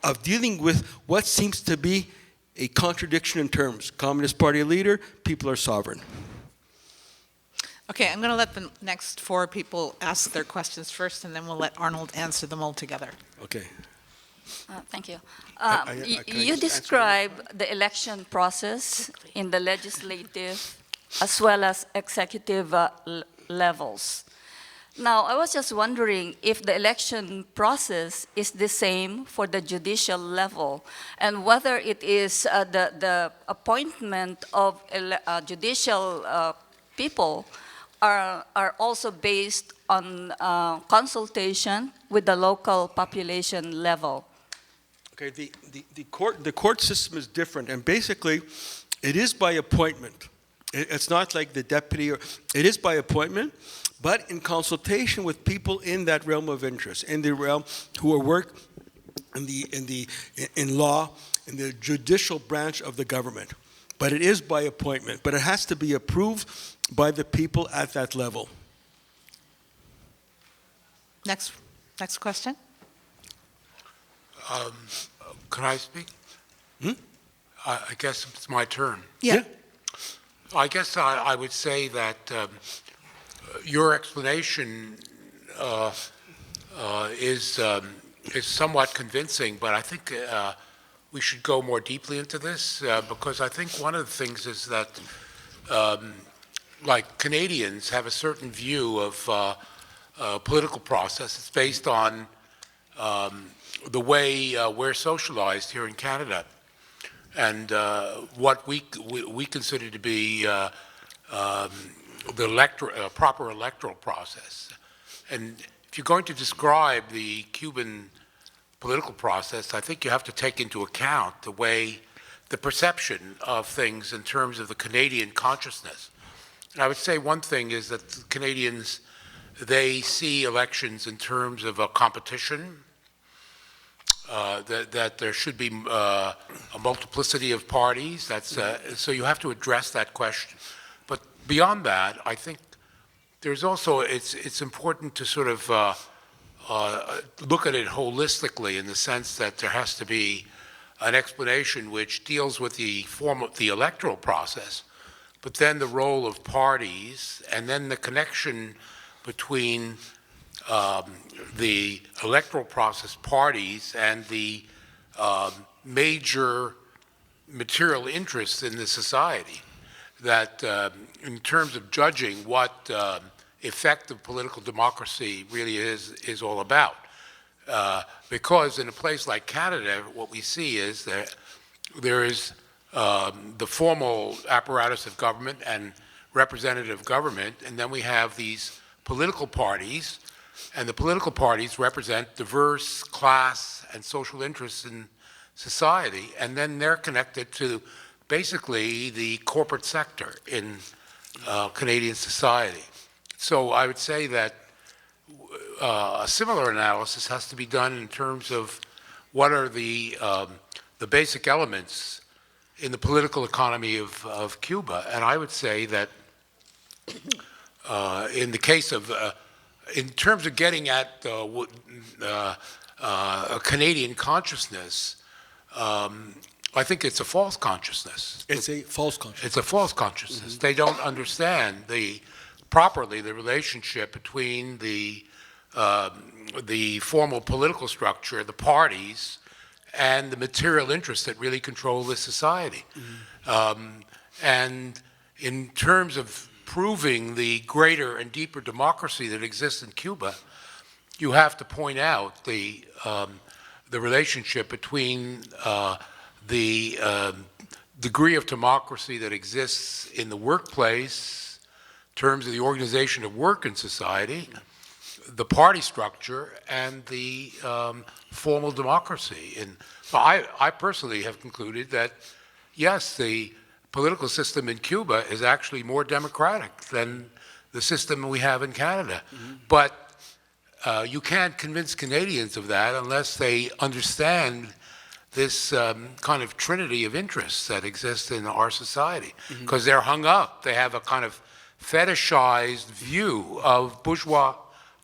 of dealing with what seems to be a contradiction in terms. Communist Party leader, people are sovereign.
Okay, I'm going to let the next 4 people ask their questions first, and then we'll let Arnold answer them all together.
Okay.
Thank you.
Can
You
I
describe the election process in the legislative as well as executive levels. Now, I was just wondering if the election process is the same for the judicial level, and whether it is the appointment of judicial people are also based on consultation with the local population level.
Okay, the court system is different, and basically, it is by appointment. It's not like the deputy, it is by appointment, but in consultation with people in that realm of interest, in the realm who work in law, in the judicial branch of the government. But it is by appointment, but it has to be approved by the people at that level.
Next question.
Can I speak? I guess it's my turn.
Yeah.
I guess I would say that your explanation is somewhat convincing, but I think we should go more deeply into this because I think one of the things is that, like Canadians have a certain view of political process. It's based on the way we're socialized here in Canada, and what we consider to be the proper electoral process. And if you're going to describe the Cuban political process, I think you have to take into account the perception of things in terms of the Canadian consciousness. And I would say one thing is that Canadians, they see elections in terms of a competition, that there should be a multiplicity of parties. So you have to address that question. But beyond that, I think there's also, it's important to sort of look at it holistically in the sense that there has to be an explanation which deals with the form of the electoral process, but then the role of parties, and then the connection between the electoral process parties and the major material interests in the society, that in terms of judging what effective political democracy really is all about. Because in a place like Canada, what we see is that there is the formal apparatus of government and representative government, and then we have these political parties, and the political parties represent diverse class and social interests in society, and then they're connected to basically the corporate sector in Canadian society. So I would say that a similar analysis has to be done in terms of what are the basic elements in the political economy of Cuba. And I would say that in the case of, in terms of getting at a Canadian consciousness, I think it's a false consciousness.
It's a false consciousness.
It's a false consciousness. They don't understand properly the relationship between the formal political structure, the parties, and the material interests that really control this society. And in terms of proving the greater and deeper democracy that exists in Cuba, you have to point out the relationship between the degree of democracy that exists in the workplace, in terms of the organization of work in society, the party structure, and the formal democracy. And so I personally have concluded that, yes, the political system in Cuba is actually more democratic than the system we have in Canada. But you can't convince Canadians of that unless they understand this kind of trinity of interests that exists in our society, because they're hung up. They have a kind of fetishized view of bourgeois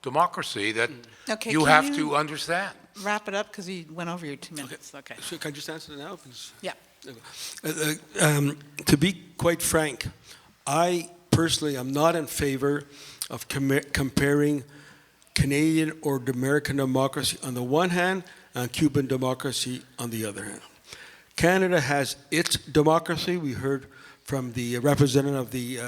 democracy that
Okay,
you
can
have
you
to understand.
Wrap it up because you went over your 2 minutes. Okay.
So can I just answer now, please?
Yeah.
To be quite frank, I personally am not in favor of comparing Canadian or American democracy on the one hand and Cuban democracy on the other hand. Canada has its democracy. We heard from the representative of the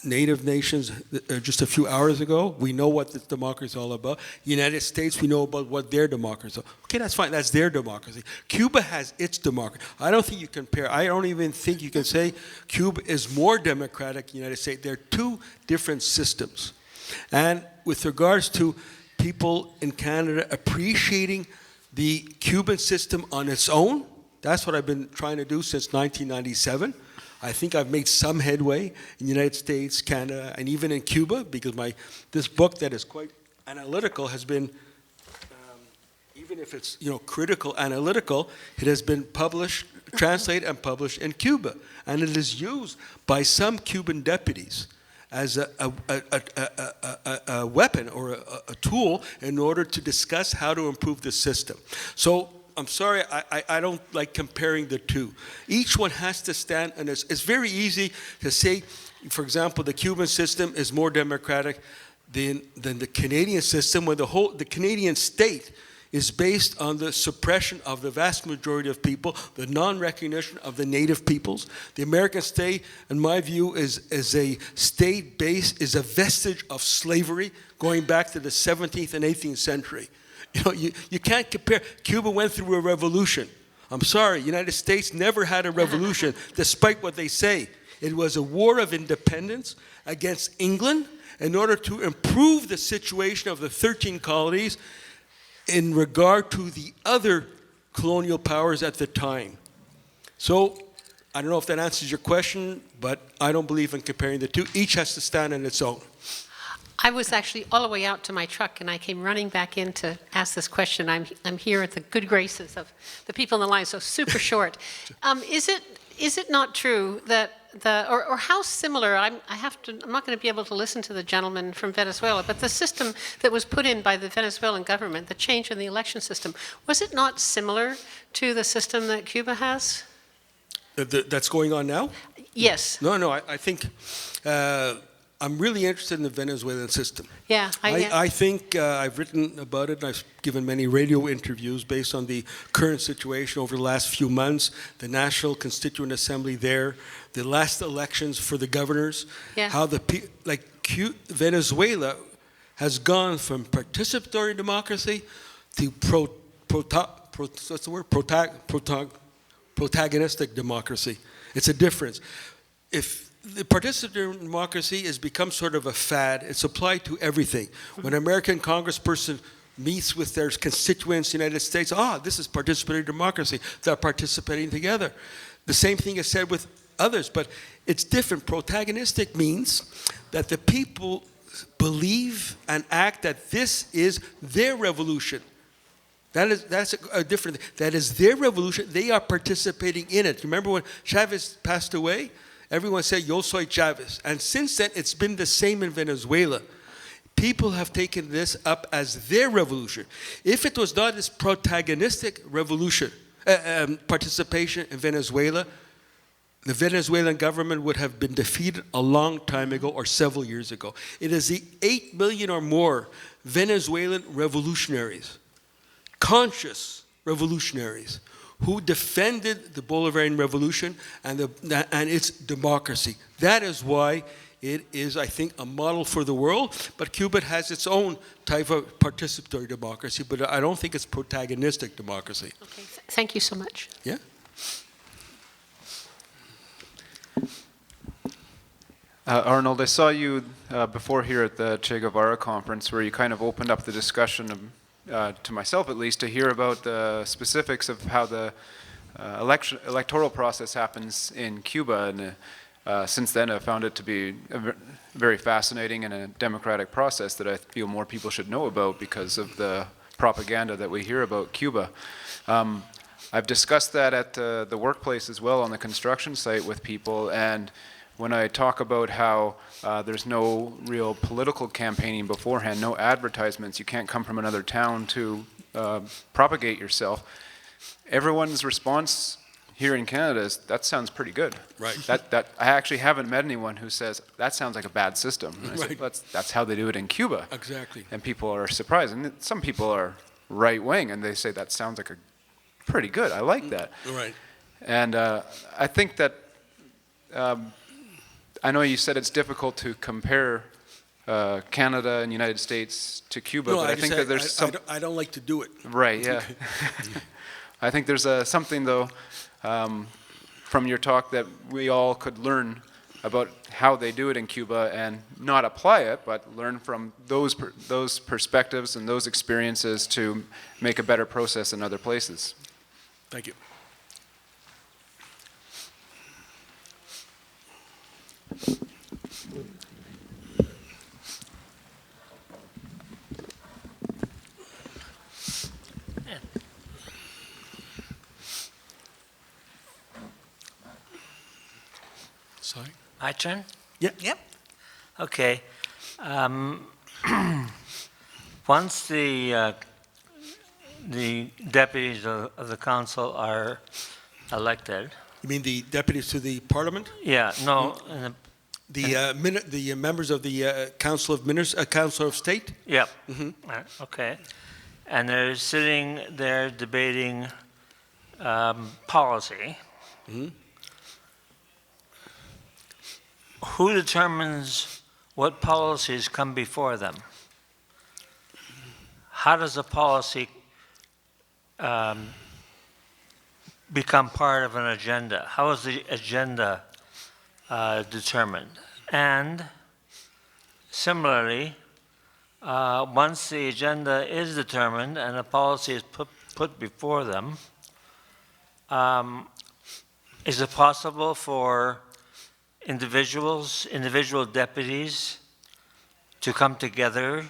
Native nations just a few hours ago. We know what this democracy is all about. United States, we know about what their democracy is. Okay, that's fine. That's their democracy. Cuba has its democracy. I don't think you compare. I don't even think you can say Cuba is more democratic than the United States. They're two different systems. And with regards to people in Canada appreciating the Cuban system on its own, that's what I've been trying to do since 1997. I think I've made some headway in the United States, Canada, and even in Cuba, because this book that is quite analytical has been, even if it's critical analytical, it has been published, translated and published in Cuba. And it is used by some Cuban deputies as a weapon or a tool in order to discuss how to improve the system. So I'm sorry, I don't like comparing the two. Each one has to stand, and it's very easy to say, for example, the Cuban system is more democratic than the Canadian system, when the Canadian state is based on the suppression of the vast majority of people, the non-recognition of the native peoples. The American state, in my view, is a state based, is a vestige of slavery going back to the 17th and 18th century. You can't compare. Cuba went through a revolution. I'm sorry, United States never had a revolution, despite what they say. It was a war of independence against England in order to improve the situation of the 13 colonies in regard to the other colonial powers at the time. So, I don't know if that answers your question, but I don't believe in comparing the two. Each has to stand on its own.
I was actually all the way out to my truck, and I came running back in to ask this question. I'm here at the good graces of the people in the line, so super short. Is it not true that or how similar? I'm not going to be able to listen to the gentleman from Venezuela, but the system that was put in by the Venezuelan government, the change in the election system, was it not similar to the system that Cuba has?
That's going on now?
Yes.
No, I think I'm really interested in the Venezuelan system.
Yeah.
I think I've written about it, and I've given many radio interviews based on the current situation over the last few months, the National Constituent Assembly there, the last elections for the governors, how Venezuela has gone from participatory democracy to protagonistic democracy. It's a difference. If the participatory democracy has become sort of a fad, it's applied to everything. When an American congressperson meets with their constituents in the United States, this is participatory democracy. They're participating together. The same thing is said with others, but it's different. Protagonistic means that the people believe and act that this is their revolution. That's a different thing. That is their revolution. They are participating in it. Remember when Chavez passed away? Everyone said, "Yo soy Chavez." And since then, it's been the same in Venezuela. People have taken this up as their revolution. If it was not this protagonistic revolution, participation in Venezuela, the Venezuelan government would have been defeated a long time ago or several years ago. It is the 8 million or more Venezuelan revolutionaries, conscious revolutionaries, who defended the Bolivarian Revolution and its democracy. That is why it is, I think, a model for the world, but Cuba has its own type of participatory democracy, but I don't think it's protagonistic democracy.
Okay, thank you so much.
Yeah?
Arnold, I saw you before here at the Che Guevara conference where you kind of opened up the discussion, to myself at least, to hear about the specifics of how the electoral process happens in Cuba. And since then, I've found it to be a very fascinating and a democratic process that I feel more people should know about because of the propaganda that we hear about Cuba. I've discussed that at the workplace as well on the construction site with people, and when I talk about how there's no real political campaigning beforehand, no advertisements, you can't come from another town to propagate yourself, everyone's response here in Canada is, that sounds pretty good.
Right.
That I actually haven't met anyone who says, that sounds like a bad system. And I say, that's how they do it in Cuba.
Exactly.
And people are surprised. And some people are right-wing, and they say, that sounds like a pretty good. I like that.
Right.
And I think that, I know you said it's difficult to compare Canada and the United States to Cuba, but I think that there's some...
I don't like to do it.
Right, yeah. I think there's something, though, from your talk that we all could learn about how they do it in Cuba and not apply it, but learn from those perspectives and those experiences to make a better process in other places.
Thank you.
Sorry. My turn?
Yep.
Yep.
Okay. Once the deputies of the council are elected.
You mean the deputies to the parliament?
Yeah, no.
The members of the Council of Ministers, Council of State?
Yep. Okay. And they're sitting there debating policy. Who determines what policies come before them? How does a policy become part of an agenda? How is the agenda determined? And similarly, once the agenda is determined and a policy is put before them, is it possible for individual deputies to come together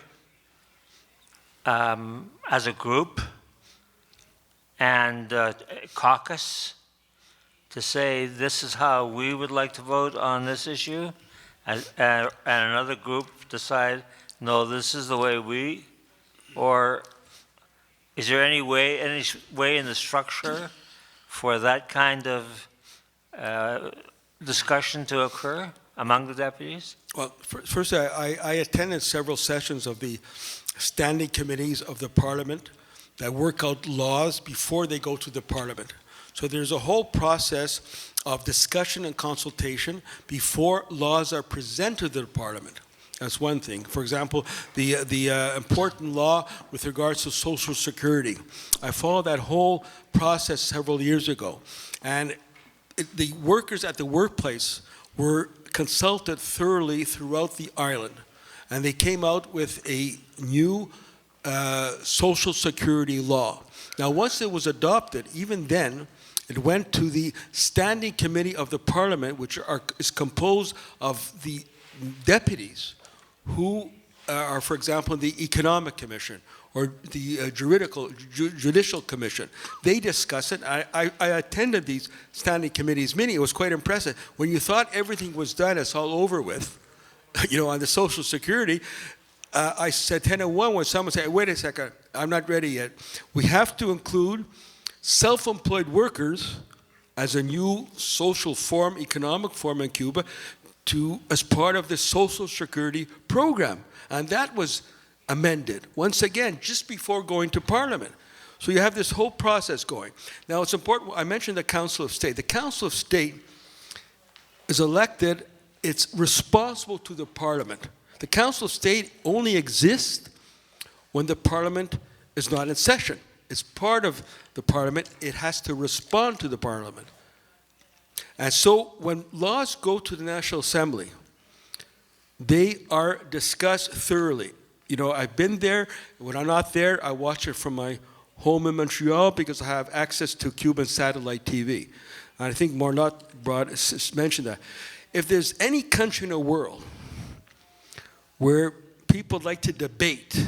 as a group and caucus to say this is how we would like to vote on this issue, and another group decide, no, this is the way we, or is there any way in the structure for that kind of discussion to occur among the deputies?
Well, first, I attended several sessions of the standing committees of the parliament that work out laws before they go to the parliament. So there's a whole process of discussion and consultation before laws are presented to the parliament. That's one thing. For example, the important law with regards to Social Security. I followed that whole process several years ago. And the workers at the workplace were consulted thoroughly throughout the island. And they came out with a new Social Security law. Now, once it was adopted, even then, it went to the Standing Committee of the Parliament, which is composed of the deputies who are, for example, the Economic Commission or the Judicial Commission. They discuss it. I attended these standing committees meeting. It was quite impressive. When you thought everything was done, it's all over with, on the Social Security, I said 10-1 when someone said, wait a second, I'm not ready yet. We have to include self-employed workers as a new social form, economic form in Cuba, as part of the Social Security program. And that was amended, once again, just before going to Parliament. So you have this whole process going. Now it's important, I mentioned the Council of State. The Council of State is elected, it's responsible to the Parliament. The Council of State only exists when the Parliament is not in session. It's part of the Parliament, it has to respond to the Parliament. And so when laws go to the National Assembly, they are discussed thoroughly. I've been there. When I'm not there, I watch it from my home in Montreal because I have access to Cuban satellite TV. And I think Marnot mentioned that. If there's any country in the world where people like to debate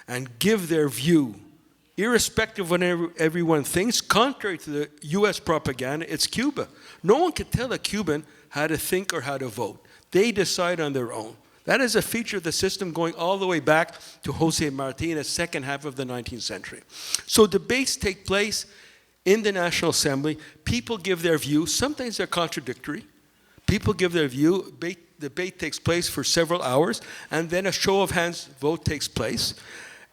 and give their view, irrespective of what everyone thinks, contrary to the U.S. propaganda, it's Cuba. No one can tell a Cuban how to think or how to vote. They decide on their own. That is a feature of the system going all the way back to Jose Marti in the second half of the 19th century. So debates take place in the National Assembly. People give their view. Sometimes they're contradictory. People give their view. Debate takes place for several hours, and then a show of hands vote takes place.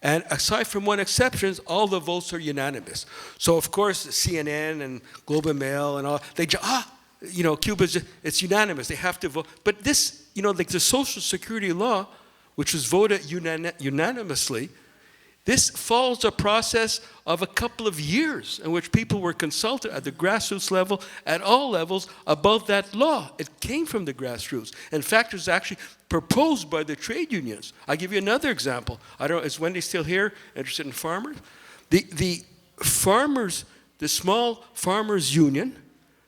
And aside from one exception, all the votes are unanimous. So of course, CNN and Globe and Mail and all, Cuba's, it's unanimous, they have to vote. But this, like the Social Security law, which was voted unanimously, this follows a process of a couple of years in which people were consulted at the grassroots level, at all levels, about that law. It came from the grassroots. In fact, it was actually proposed by the trade unions. I'll give you another example. I don't know, is Wendy still here, interested in farmers? The farmers, the small farmers union,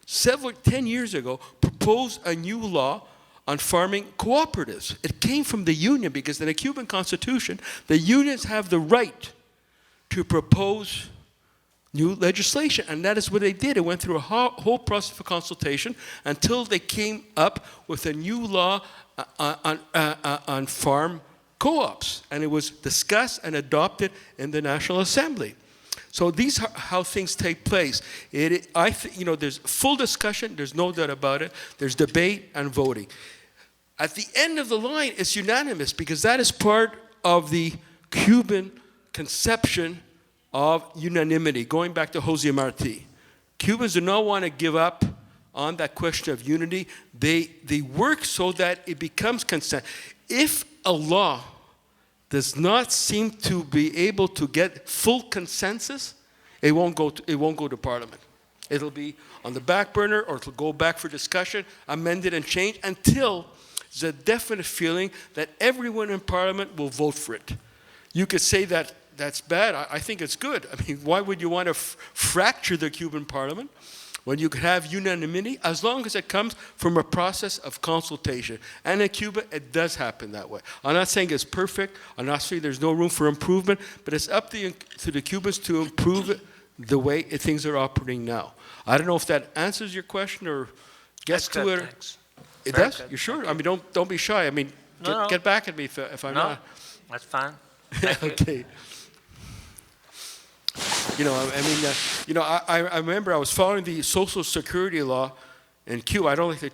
10 years ago, proposed a new law on farming cooperatives. It came from the union because in the Cuban Constitution, the unions have the right to propose new legislation, and that is what they did. It went through a whole process of consultation until they came up with a new law on farm co-ops, and it was discussed and adopted in the National Assembly. So these are how things take place. There's full discussion, there's no doubt about it. There's debate and voting. At the end of the line, it's unanimous because that is part of the Cuban conception of unanimity, going back to Jose Marti. Cubans do not want to give up on that question of unity. They work so that it becomes consent. If a law does not seem to be able to get full consensus, it won't go to Parliament. It'll be on the back burner, or it'll go back for discussion, amended and changed, until there's a definite feeling that everyone in Parliament will vote for it. You could say that that's bad. I think it's good. I mean, why would you want to fracture the Cuban Parliament when you could have unanimity, as long as it comes from a process of consultation? And in Cuba, it does happen that way. I'm not saying it's perfect. I'm not saying there's no room for improvement, but it's up to the Cubans to improve the way things are operating now. I don't know if that answers your question or gets to it.
Thanks.
It
Very
does?
good.
You're sure? I mean, don't be shy. I mean,
No.
get back at me if I'm
No,
not.
that's fine. Thank you.
Okay. I remember I was following the Social Security law in Cuba. I don't like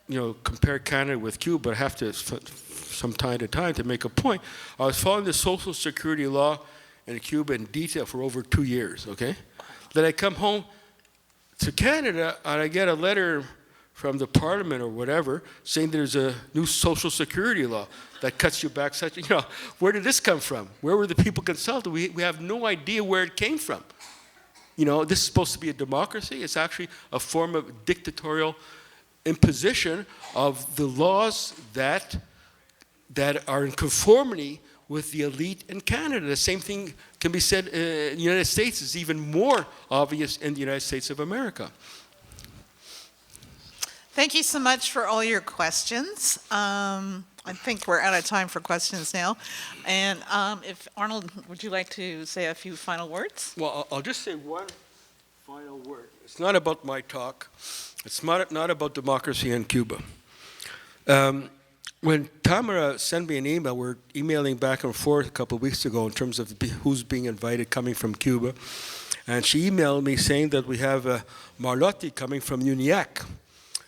to, compare Canada with Cuba, but I have to, from time to time, to make a point. I was following the Social Security law in Cuba in detail for over 2 years, okay? Then I come home to Canada, and I get a letter from the Parliament or whatever saying there's a new Social Security law that cuts you back such, where did this come from? Where were the people consulted? We have no idea where it came from. This is supposed to be a democracy. It's actually a form of dictatorial imposition of the laws that are in conformity with the elite in Canada. The same thing can be said in the United States. It's even more obvious in the United States of America.
Thank you so much for all your questions. I think we're out of time for questions now. And if Arnold, would you like to say a few final words?
Well, I'll just say one final word. It's not about my talk. It's not about democracy in Cuba. When Tamara sent me an email, we're emailing back and forth a couple of weeks ago in terms of who's being invited coming from Cuba. And she emailed me saying that we have Marlotti coming from UNIAC.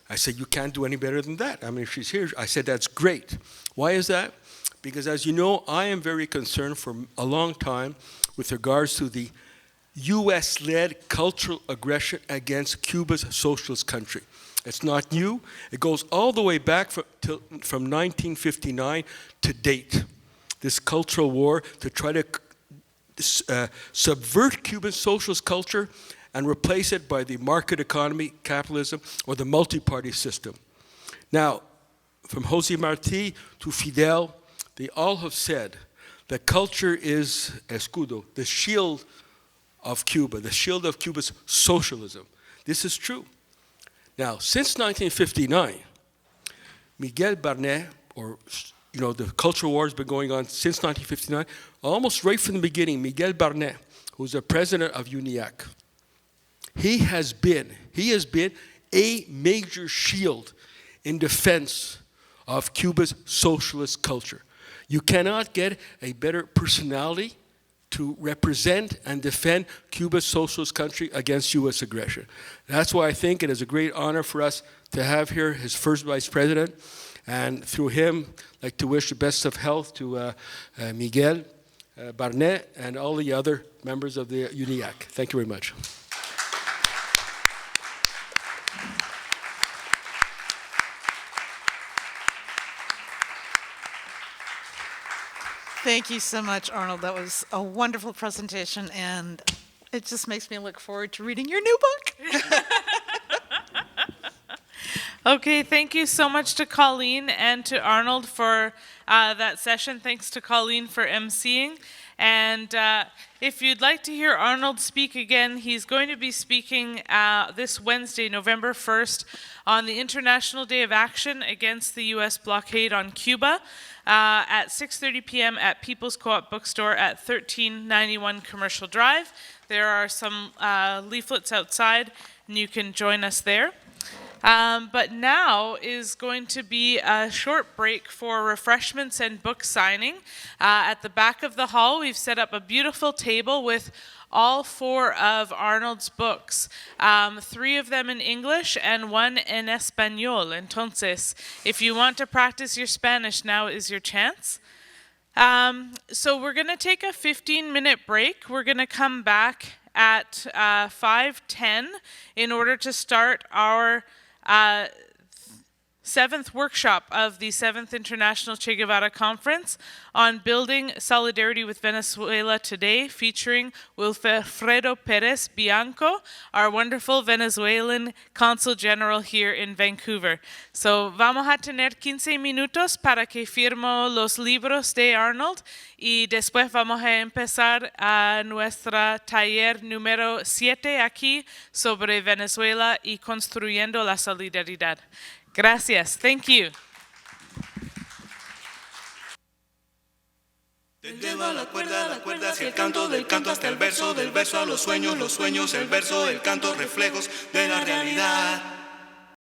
I said, you can't do any better than that. I mean, if she's here, I said, that's great. Why is that? Because as you know, I am very concerned for a long time with regards to the US-led cultural aggression against Cuba's socialist country. It's not new. It goes all the way back from 1959 to date. This cultural war to try to subvert Cuban socialist culture and replace it by the market economy, capitalism, or the multi-party system. Now, from Jose Marti to Fidel, they all have said that culture is escudo, the shield of Cuba, the shield of Cuba's socialism. This is true. Now, since 1959, Miguel Barnet, or the cultural war has been going on since 1959, almost right from the beginning, Miguel Barnet, who's the president of UNIAC, he has been a major shield in defense of Cuba's socialist culture. You cannot get a better personality to represent and defend Cuba's socialist country against U.S. aggression. That's why I think it is a great honor for us to have here his first vice president, and through him, I'd like to wish the best of health to Miguel Barnet and all the other members of the UNIAC. Thank you very much.
Thank you so much, Arnold. That was a wonderful presentation, and it just makes me look forward to reading your new book.
Okay, thank you so much to Colleen and to Arnold for that session. Thanks to Colleen for emceeing. And if you'd like to hear Arnold speak again, he's going to be speaking this Wednesday, November 1st, on the International Day of Action against the U.S. blockade on Cuba at 6:30 p.m. at People's Co-op Bookstore at 1391 Commercial Drive. There are some leaflets outside, and you can join us there. But now is going to be a short break for refreshments and book signing. At the back of the hall, we've set up a beautiful table with all 4 of Arnold's books, 3 of them in English and 1 in Español. Entonces, if you want to practice your Spanish, now is your chance. So we're going to take a 15-minute break. We're going to come back at 5:10 in order to start our 7th workshop of the 7th International Che Guevara Conference on building solidarity with Venezuela today, featuring Wilfredo Perez Bianco, our wonderful Venezuelan Consul General here in Vancouver. So vamos a tener 15 minutos para que firmo los libros de Arnold y después vamos a empezar a nuestra taller número 7 aquí sobre Venezuela y construyendo la solidaridad. Gracias. Thank you.
Del dedo a la cuerda hacia el canto, del canto hasta el verso, del verso a los sueños, el verso, el canto, reflejos de la realidad.